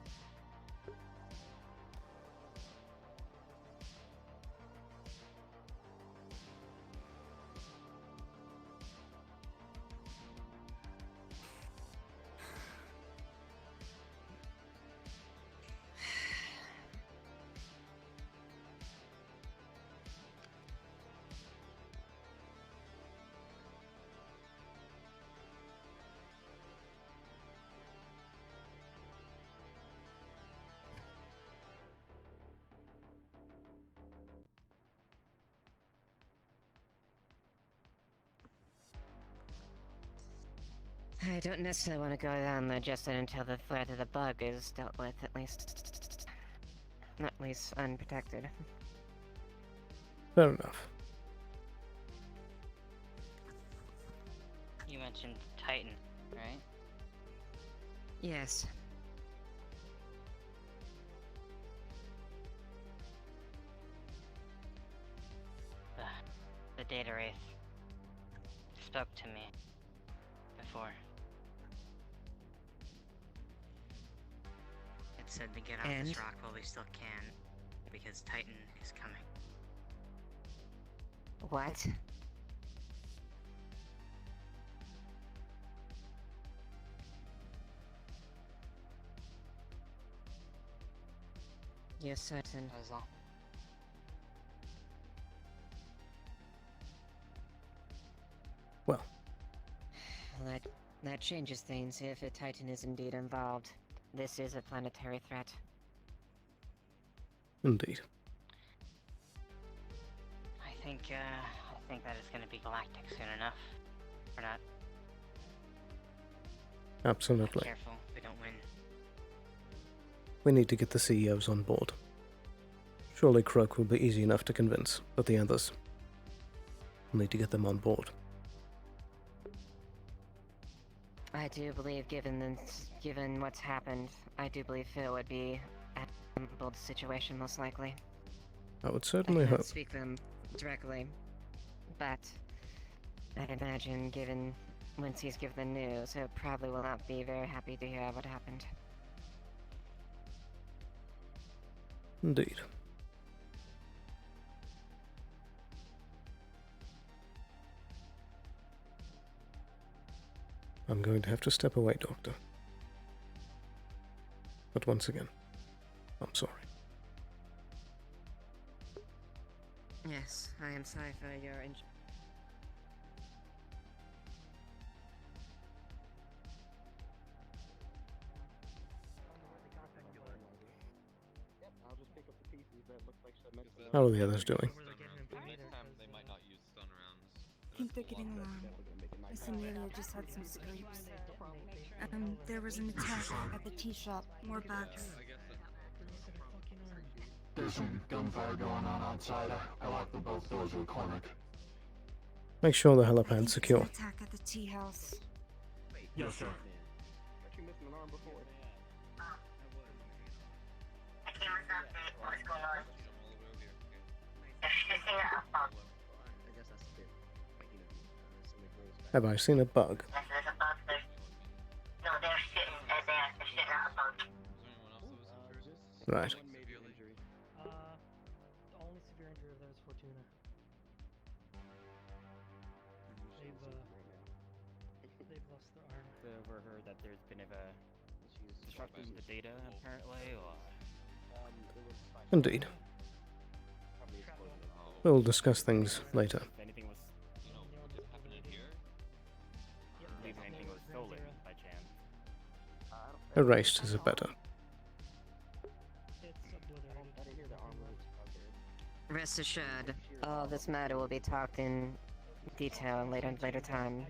I don't necessarily want to go down there just until the threat of the bug is dealt with, at least unprotected. Fair enough. You mentioned Titan, right? Yes. The data wraith spoke to me before. It said to get off this rock while we still can, because Titan is coming. What? You're certain? That was all. Well. That changes things if a Titan is indeed involved. This is a planetary threat. Indeed. I think that it's gonna be galactic soon enough. We're not Absolutely. careful, we don't win. We need to get the CEOs on board. Surely Croak will be easy enough to convince, but the others, we'll need to get them on board. I do believe, given what's happened, I do believe Phil would be at a bold situation, most likely. I would certainly hope. I can't speak for them directly, but I'd imagine, once he's given the news, he probably will not be very happy to hear what happened. Indeed. I'm going to have to step away, Doctor. But once again, I'm sorry. Yes, I am sorry for your How are the others doing? I think they're getting along. Miss Amelia just had some scrapes. There was an attack at the tea shop. More bugs. There's some gunfire going on outside. I locked the both doors of the clinic. Make sure the helipad's secure. Attack at the tea house. Yes, sir. I came with an update. What's going on? They're shooting at a bug. Have I seen a bug? Yes, there's a bug. No, they're shooting at a bug. Right. The only severe injury of there is Fortuna. They've lost their arm. I've overheard that there's been a disruption to data, apparently, or... Indeed. We'll discuss things later. If anything was, if anything was stolen by chance. Erased is a better. Rest assured, all this matter will be talked in detail later time.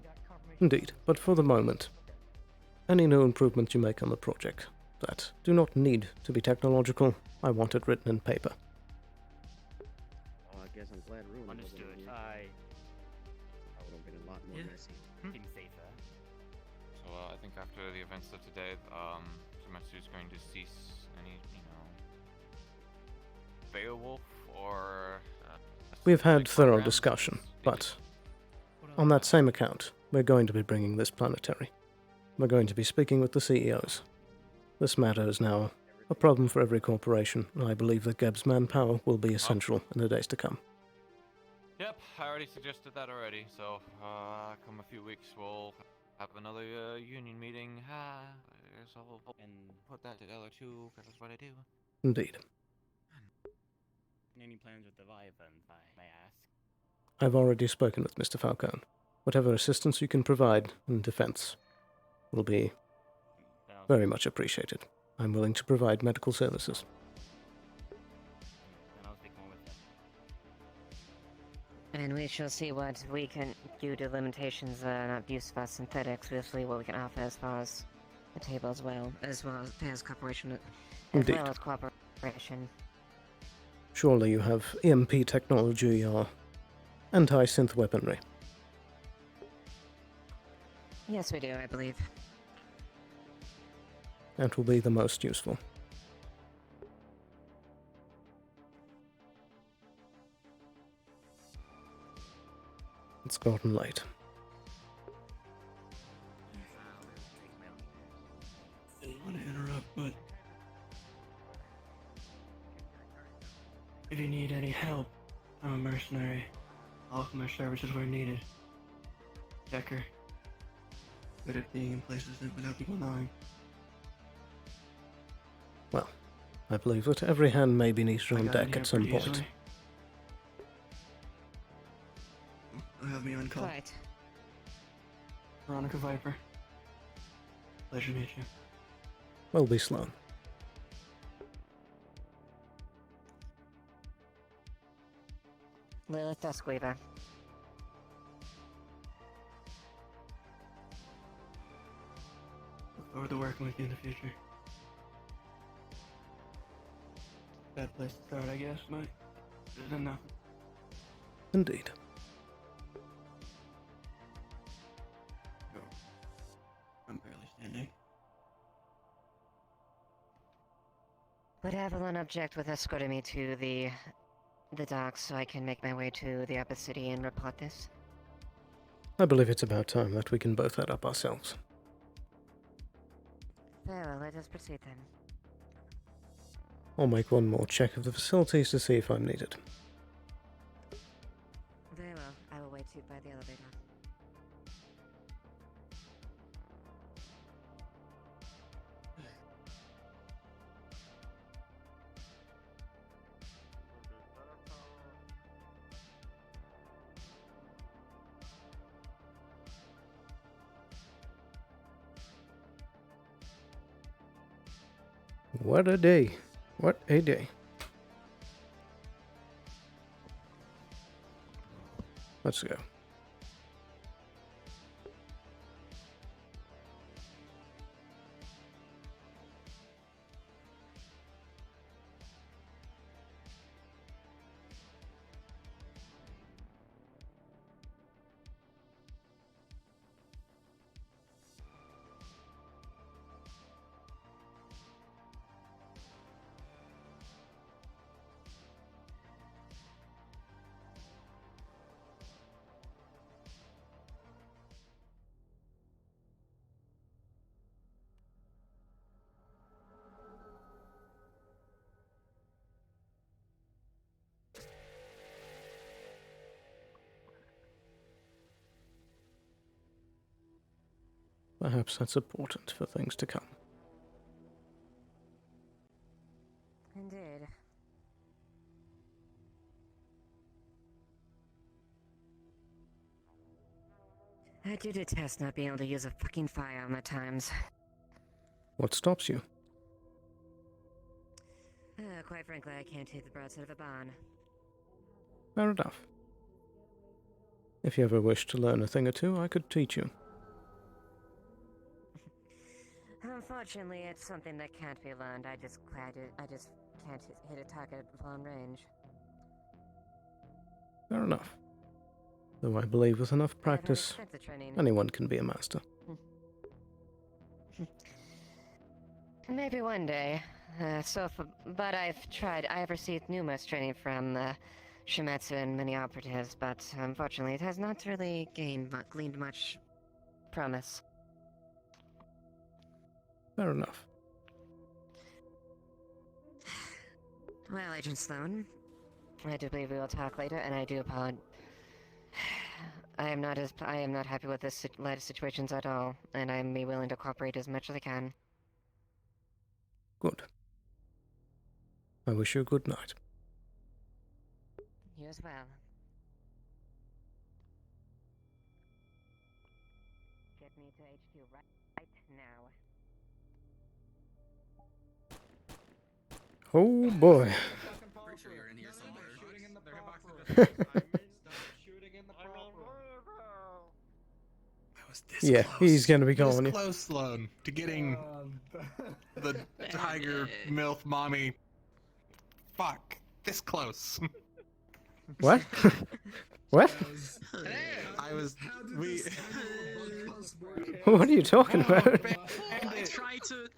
Indeed, but for the moment, any new improvements you make on the project, that do not need to be technological. I want it written in paper. Oh, I guess I'm glad Ruin Understood. wasn't here. That would have been a lot more messy. Being safer. So I think after the events of today, Sumetsu's going to cease any, Beowulf or... We've had thorough discussion, but on that same account, we're going to be bringing this planetary. We're going to be speaking with the CEOs. This matter is now a problem for every corporation, and I believe that Geb's manpower will be essential in the days to come. Yep, I already suggested that already, so come a few weeks we'll have another union meeting. So we'll put that together too, because that's what I do. Indeed. Any plans with Divide Fan, if I may ask? I've already spoken with Mr. Falcone. Whatever assistance you can provide in defense will be very much appreciated. I'm willing to provide medical services. Then I'll speak more with them. And we shall see what we can, due to limitations and abuse of our synthetics, we'll see what we can offer as far as the table as well as cooperation, as Indeed. well as cooperation. Surely you have EMP technology or anti-synth weaponry. Yes, we do, I believe. That will be the most useful. It's gotten late. Didn't want to interrupt, but if you need any help, I'm a mercenary. I'll offer my services where needed. Decker. Good at being in places without people knowing. Well, I believe that every hand may be needed on deck at some point. Easily. You'll have me on call. Quite. Veronica Viper. Pleasure to meet you. Will be Sloan. Lilith Duskweaver. Look forward to working with you in the future. Bad place to start, I guess, but better than nothing. Indeed. Oh. I'm barely standing. Would Avalon object with escorting me to the docks so I can make my way to the upper city and report this? I believe it's about time that we can both head up ourselves. Very well, let us proceed then. I'll make one more check of the facilities to see if I'm needed. Very well, I will wait you by the elevator. What a day. What a day. Let's go. Perhaps that's important for things to come. Indeed. I do detest not being able to use a fucking firearm at times. What stops you? Quite frankly, I can't hit the broadside of a barn. Fair enough. If you ever wish to learn a thing or two, I could teach you. Unfortunately, it's something that can't be learned. I just can't hit a target at long range. Fair enough. Though I believe with enough practice, extensive training. anyone can be a master. Maybe one day. But I've received numerous training from Shimetsu and many operatives, but unfortunately it has not really gleaned much promise. Fair enough. Well, Agent Sloan, I do believe we will talk later, and I do apologize. I am not happy with this latest situations at all, and I'm willing to cooperate as much as I can. Good. I wish you a good night. You as well. Get me to HQ right now. Oh boy. Pretty sure you're in here somewhere. Yeah, he's gonna be calling you. Close, Sloan, to getting the tiger milf mommy. Fuck, this close. What? What? I was. We. What are you talking about?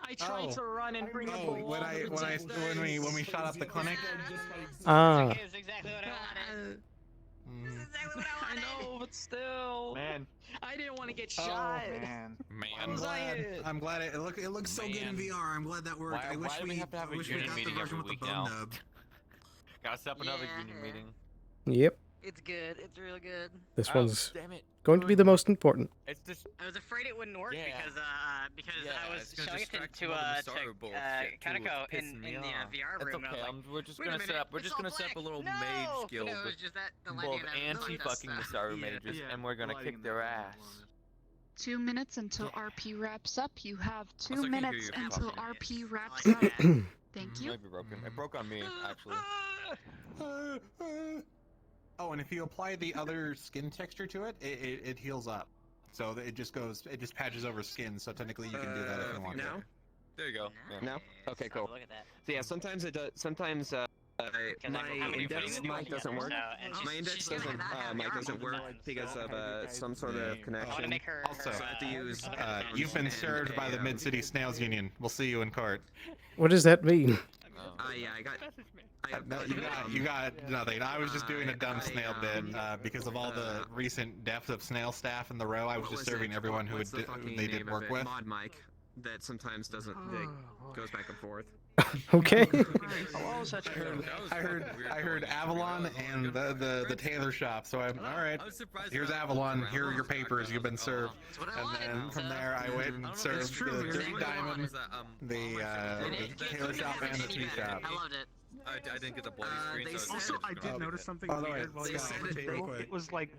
I tried to run and bring the ball. When we shot up the clinic. Ah. I know, but still. Man. I didn't want to get shot. Man. I'm glad it looks so good in VR. I'm glad that worked. I wish we have to have a got union the meeting version every with the week bone now? nub. Gotta set up another union meeting. Yep. It's good. It's really good. This one's damn it. going to be the most important. It's just. I was afraid it wouldn't work because I was it's gonna showing it distract to from all the Masaru bullshit, too, Kaneko it's in pissing the me off. VR It's room. okay. And I was like, We're just "Wait gonna a set minute, up. We're it's just all gonna set up a black." little No! mage guild But it was with just that the both lighting and anti-fucking Masaru mages, and we're gonna kick their ass. 2 minutes until RP wraps up. You have two Also, I can't hear minutes you until talking. RP wraps up. Thank you. Might be broken. It broke on me actually. Oh, and if you apply the other skin texture to it, it heals up. So it just patches over skin. So technically, you can do that if you want. Now? There you go. Yeah. No? Okay, cool. Look at that. So yeah, sometimes it does. Sometimes my index mic doesn't work. My index doesn't mic doesn't work because of some sort of connection. Also, so I have to use. you've been served by the Mid-City Snails Union. We'll see you in court. What does that mean? Yeah, I got. You got nothing. I was just doing a dumb snail bit because of all the recent deaths of snail staff in the row. I was just serving everyone who they did work with. Mod mic that sometimes doesn't goes back and forth. Okay. I heard Avalon and the tailor shop. So I'm all right. Here's Avalon. Here are your papers. You've been served. And then from there, I went and served the Dirty Diamond, the tailor shop, and the tea shop. I loved it. I didn't get the bloody screen. So Also, I did notice something by the way, weird while you were on the table. It was like,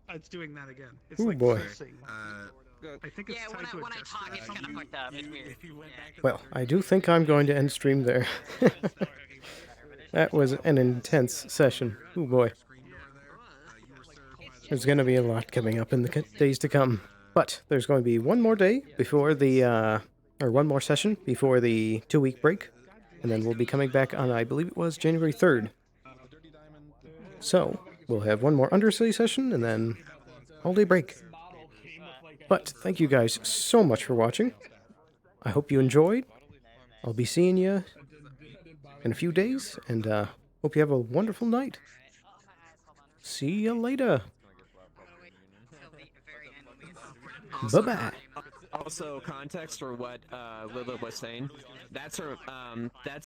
it's doing that again. It's Ooh, like boy. pulsing. I think it's Yeah, time to when I adjust talk, that. it's kind of fucked up. It's weird. Well, I do think I'm going to end stream there. That was an intense session. Oh boy. There's going to be a lot coming up in the days to come. But there's going to be one more day before the, or one more session before the 2-week break. And then we'll be coming back on, I believe it was January 3rd. So, we'll have one more Undercity session and then all-day break. But thank you guys so much for watching. I hope you enjoyed. I'll be seeing you in a few days, and hope you have a wonderful night. See you later. Bye-bye. Also, context for what Lilith was saying. That's her. That's